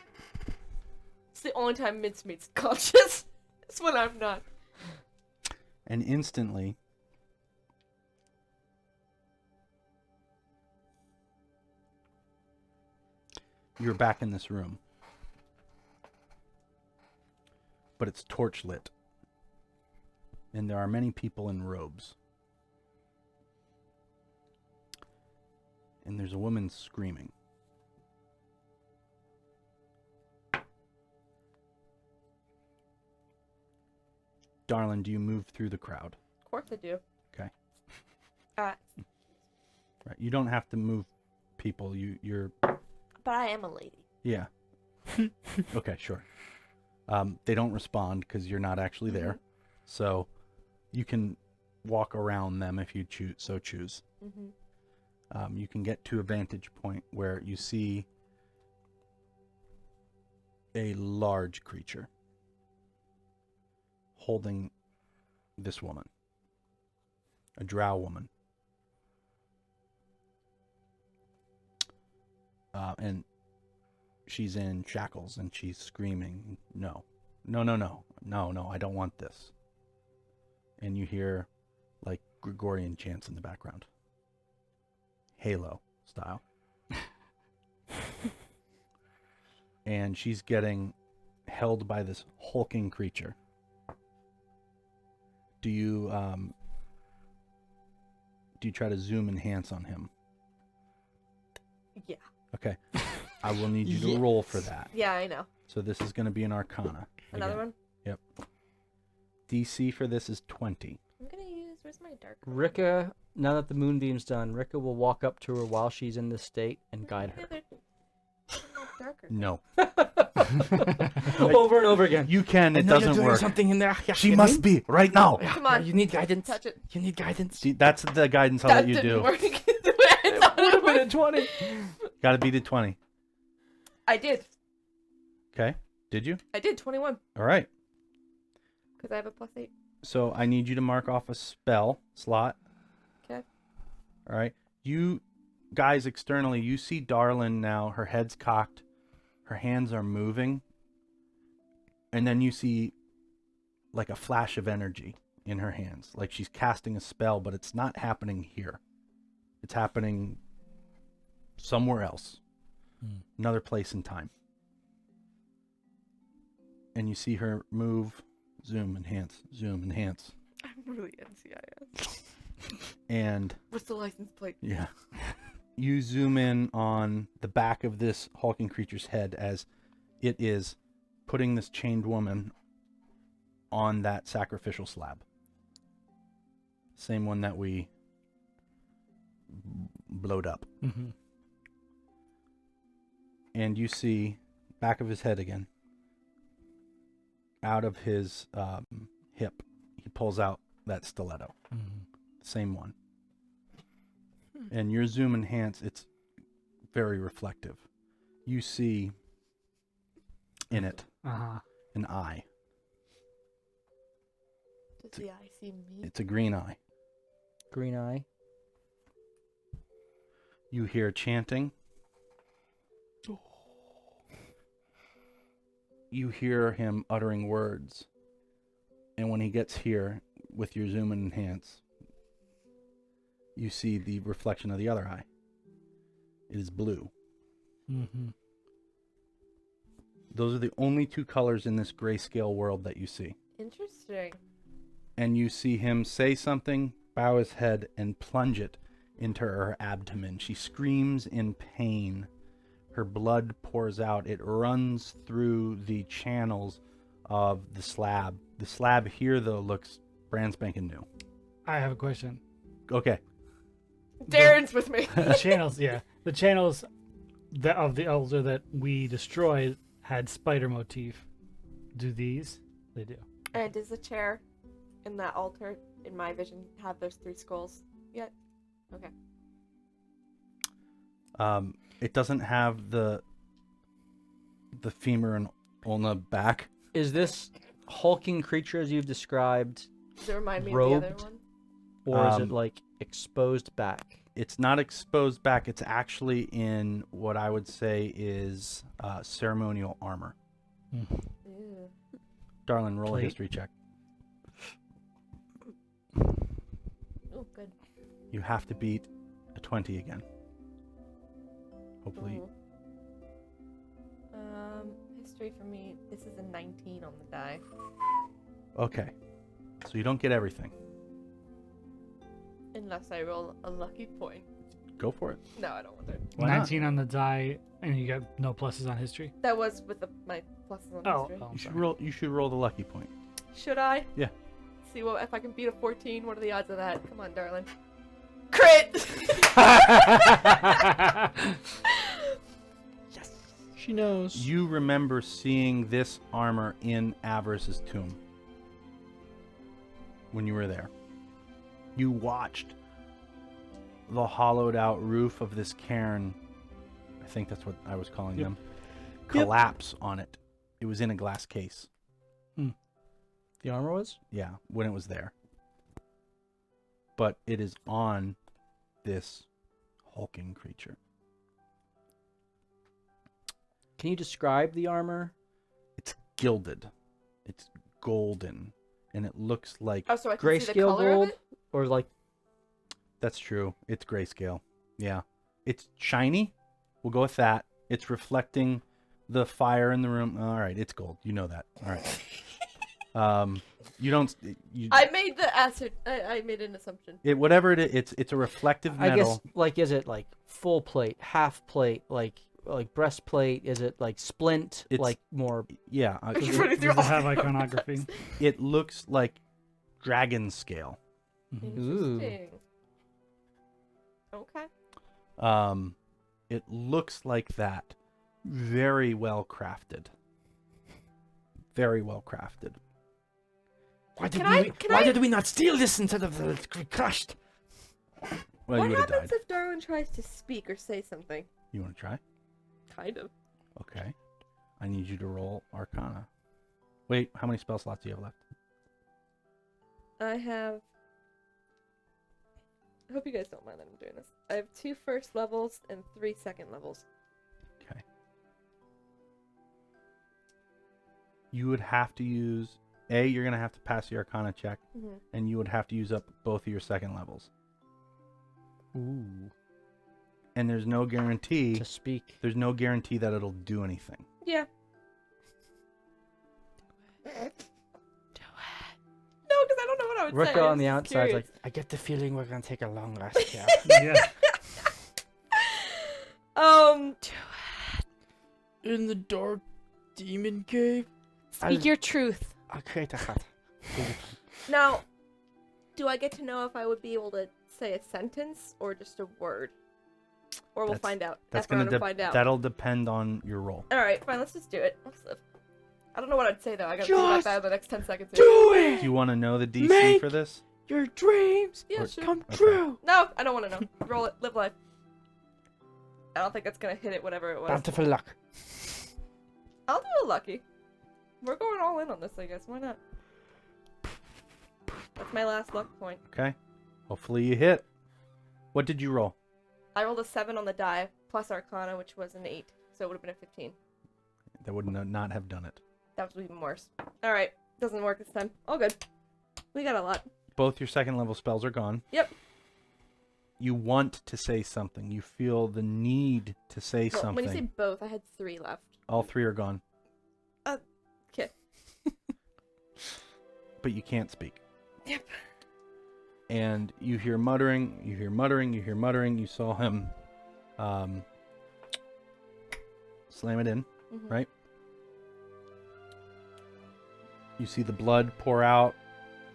It's the only time Mincemeat's conscious. It's when I'm not. And instantly, you're back in this room. But it's torch lit. And there are many people in robes. And there's a woman screaming. Darlin, do you move through the crowd? Of course I do. Okay. Uh, Right. You don't have to move people. You're but I am a lady. yeah. Okay, sure. They don't respond because you're not actually there. So you can walk around them if you choose. Mm-hmm. You can get to a vantage point where you see a large creature holding this woman, a drow woman. And she's in shackles and she's screaming, no, I don't want this. And you hear like Gregorian chants in the background. Halo style. And she's getting held by this hulking creature. Do you try to zoom enhance on him? Yeah. Okay. I will need you to roll for that. Yeah, I know. So this is going to be an Arcana. Another again. one? Yep. DC for this is 20. I'm gonna use. Where's my dark? one? Rika, now that the moonbeam's done, Rika will walk up to her while she's in this state and guide her. Darker. No. Over and over again. You can, it I know you're doesn't doing work. something in there. Yeah, She you must need- be right now. Yeah, Come on. You need guidance. Touch it. You need guidance. See, that's the guidance I'll That let you didn't do. work. The way I thought it Would have been would. at 20. Got to beat a 20. I did. Okay. Did you? I did 21 All right. because I have a +8. So I need you to mark off a spell slot. Okay. All right. You guys externally, you see Darlin now. Her head's cocked. Her hands are moving. And then you see like a flash of energy in her hands. Like she's casting a spell, but it's not happening here. It's happening somewhere else. Another place in time. And you see her move, zoom, enhance, zoom, enhance. I'm really NCIS. And What's the license plate? yeah. You zoom in on the back of this hulking creature's head as it is putting this chained woman on that sacrificial slab. Same one that we blowed up. Mm-hmm. And you see back of his head again. Out of his hip, he pulls out that stiletto. Mm-hmm. Same one. And your zoom enhance, it's very reflective. You see in it an eye. Does the eye see me? It's a green eye. Green eye. You hear chanting. You hear him uttering words. And when he gets here, with your zoom and enhance, you see the reflection of the other eye. It is blue. Mm-hmm. Those are the only two colors in this grayscale world that you see. Interesting. And you see him say something, bow his head, and plunge it into her abdomen. She screams in pain. Her blood pours out. It runs through the channels of the slab. The slab here, though, looks brand spanking new. I have a question. Okay. Darren's with me. The channels, yeah. The channels of the altar that we destroyed had spider motif. Do these? They do. And does the chair in that altar, in my vision, have those 3 skulls yet? Okay. It doesn't have the femur and ulna back. Is this hulking creature as you've described Does it remind me of the other robed? one? Or is it like exposed back? It's not exposed back. It's actually in what I would say is ceremonial armor. Ew. Darlin, roll a Plate. history check. Oh, good. You have to beat a 20 again. Hopefully. History for me, this is a 19 on the die. Okay. So you don't get everything. Unless I roll a lucky point. Go for it. No, I don't want to. Why not? 19 on the die, and you got no pluses on history. That was with my pluses on history. You should roll. You should roll the lucky point. Should I? Yeah. See what if I can beat a 14. What are the odds of that? Come on, darling. Crit. Yes. She knows. You remember seeing this armor in Avarice's tomb when you were there. You watched the hollowed out roof of this cairn, I think that's what I was calling them, collapse on it. It was in a glass case. The armor was? Yeah, when it was there. But it is on this hulking creature. Can you describe the armor? It's gilded. It's golden. And it looks like... Oh, so I can see the Grayscale color gold? of it? Or like... That's true. It's grayscale. Yeah. It's shiny. We'll go with that. It's reflecting the fire in the room. All right. It's gold. You know that. All right. You don't... I made the acid. I made an assumption. Whatever it is, it's a reflective metal. I guess, like, is it like full plate, half plate, like breastplate? Is it like splint, like more... Yeah. Does it have iconography? It looks like dragon scale. Interesting. Okay. It looks like that. Very well crafted. Very well crafted. Why did we not steal this instead of crushed? Well, What you would have happens died. if Darwin tries to speak or say something? You want to try? Kind of. Okay. I need you to roll Arcana. Wait, how many spell slots do you have left? I have... I hope you guys don't mind that I'm doing this. I have 2 first levels and 3 second levels. Okay. You would have to use... you're going to have to pass the Arcana check, and you would have to use up both of your second levels. Ooh. And there's no guarantee... To speak. There's no guarantee that it'll do anything. Yeah. Do it. No, because I don't know what I would say. Ricka on I'm the just outside is curious. like, I get the feeling we're gonna take a long rest here. Yeah. In the dark demon cave. Speak your truth. I'll create a hut. Now, do I get to know if I would be able to say a sentence or just a word? Or we'll find out. That's After gonna find out. That'll depend on your roll. Alright, fine, let's just do it. Let's live. I don't know what I'd say though. I gotta think about that in the next 10 seconds. Do you want to know the DC Make for this? your dreams Yeah, sure. come true. No, I don't want to know. Roll it. Live life. I don't think it's gonna hit it, whatever it was. Bountiful luck. I'll do a lucky. We're going all in on this, I guess. Why not? That's my last luck point. Okay. Hopefully you hit. What did you roll? I rolled a 7 on the die, plus Arcana, which was an 8. So it would have been a 15. That would not have done it. That was even worse. Alright. Doesn't work this time. All good. We got a lot. Both your second level spells are gone. Yep. You want to say something. You feel the need to say Well, something. when you say both, I had 3 left. All 3 are gone. Okay. But you can't speak. Yep. And you hear muttering, you hear muttering, you hear muttering. You saw him slam it in, right? You see the blood pour out,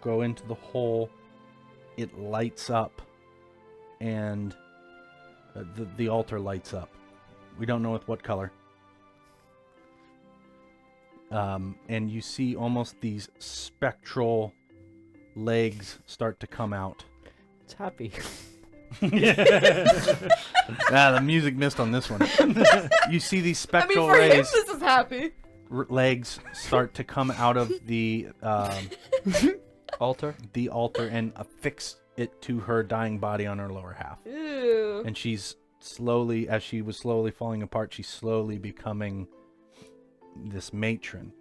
go into the hole. It lights up, and the altar lights up. We don't know with what color. And you see almost these spectral legs start to come out. It's happy. The music missed on this one. You see these spectral for him, rays, this is happy. legs start to come out of the Altar. the altar and affix it to her dying body on her lower half. Ooh. And she's slowly, as she was slowly falling apart, she's slowly becoming this matron.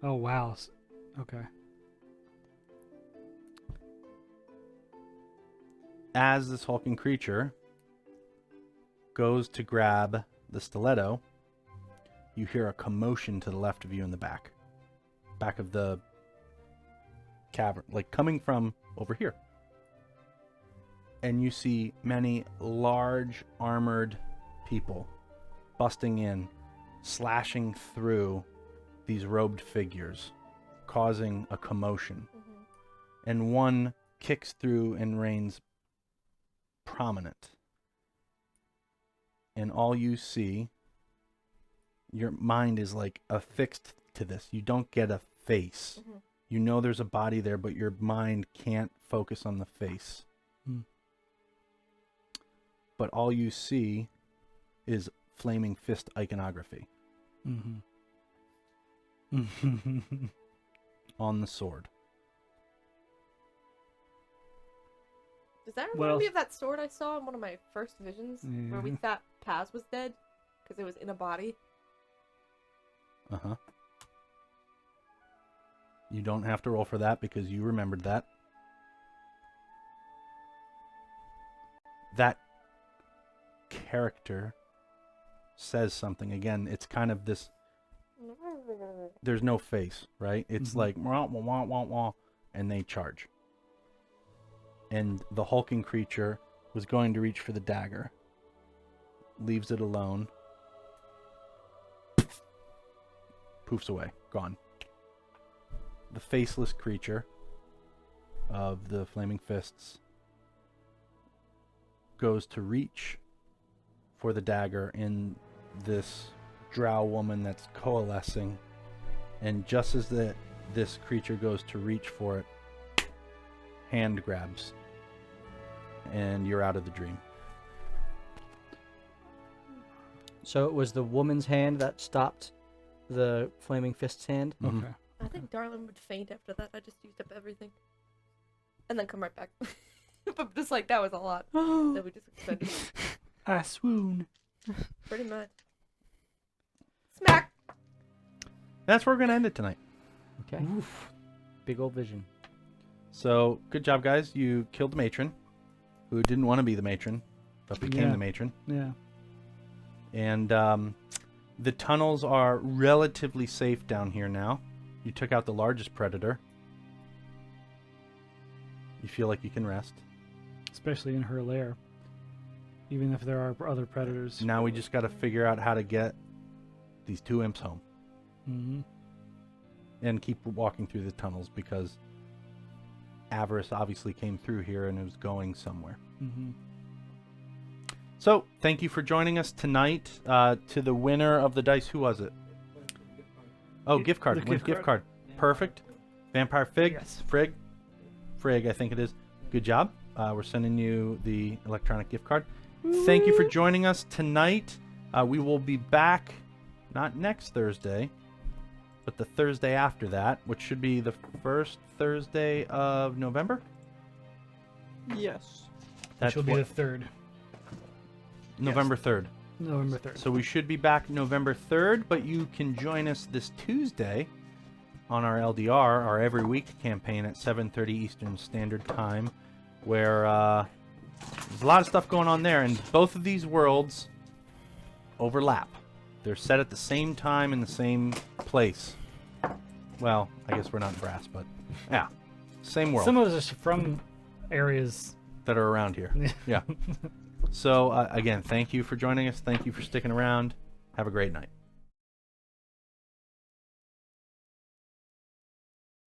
Oh, wow. Okay. As this hulking creature goes to grab the stiletto, you hear a commotion to the left of you in the back of the cavern, like coming from over here. And you see many large armored people busting in, slashing through these robed figures, causing a commotion. And one kicks through and reigns prominent. And all you see, your mind is like affixed to this. You don't get a face. You know there's a body there, but your mind can't focus on the face. But all you see is flaming fist iconography on the sword. Does that remind Well- me of that sword I saw in one of my first visions? Where we thought Paz was dead? Because it was in a body? Uh-huh. You don't have to roll for that because you remembered that. That character says something. Again, it's kind of this... There's no face, right? It's like, wah, wah, wah, wah, wah, and they charge. And the hulking creature was going to reach for the dagger. Leaves it alone. Poofs away. Gone. The faceless creature of the flaming fists goes to reach for the dagger in this drow woman that's coalescing. And just as this creature goes to reach for it, hand grabs. And you're out of the dream. So it was the woman's hand that stopped the flaming fist's hand. Okay. I think Darlin would faint after that. I just used up everything. And then come right back. But just like, that was a lot that we just expended. I swoon. Pretty much. Smack! That's where we're going to end it tonight. Okay. Big old vision. So, good job, guys. You killed the matron, who didn't want to be the matron, but became Yeah. the matron. Yeah. And the tunnels are relatively safe down here now. You took out the largest predator. You feel like you can rest. Especially in her lair. Even if there are other predators. Now we just got to figure out how to get these 2 imps home. And keep walking through the tunnels because Avarice obviously came through here and it was going somewhere. So, thank you for joining us tonight. To the winner of the dice, who was it? Oh, gift card. The Win gift card. Perfect. Vampire Fig. Yes. Frig. Frigg, I think it is. Good job. We're sending you the electronic gift card. Thank you for joining us tonight. We will be back, not next Thursday, but the Thursday after that, which should be the first Thursday of November. Yes. Which will be the 3rd. November 3rd. November 3rd. So we should be back November 3rd, but you can join us this Tuesday on our LDR, our every week campaign at 7:30 Eastern Standard Time, where there's a lot of stuff going on there, and both of these worlds overlap. They're set at the same time in the same place. Well, I guess we're not brass, but yeah, same world. Some of us are from areas that are around here. Yeah. So again, thank you for joining us. Thank you for sticking around. Have a great night.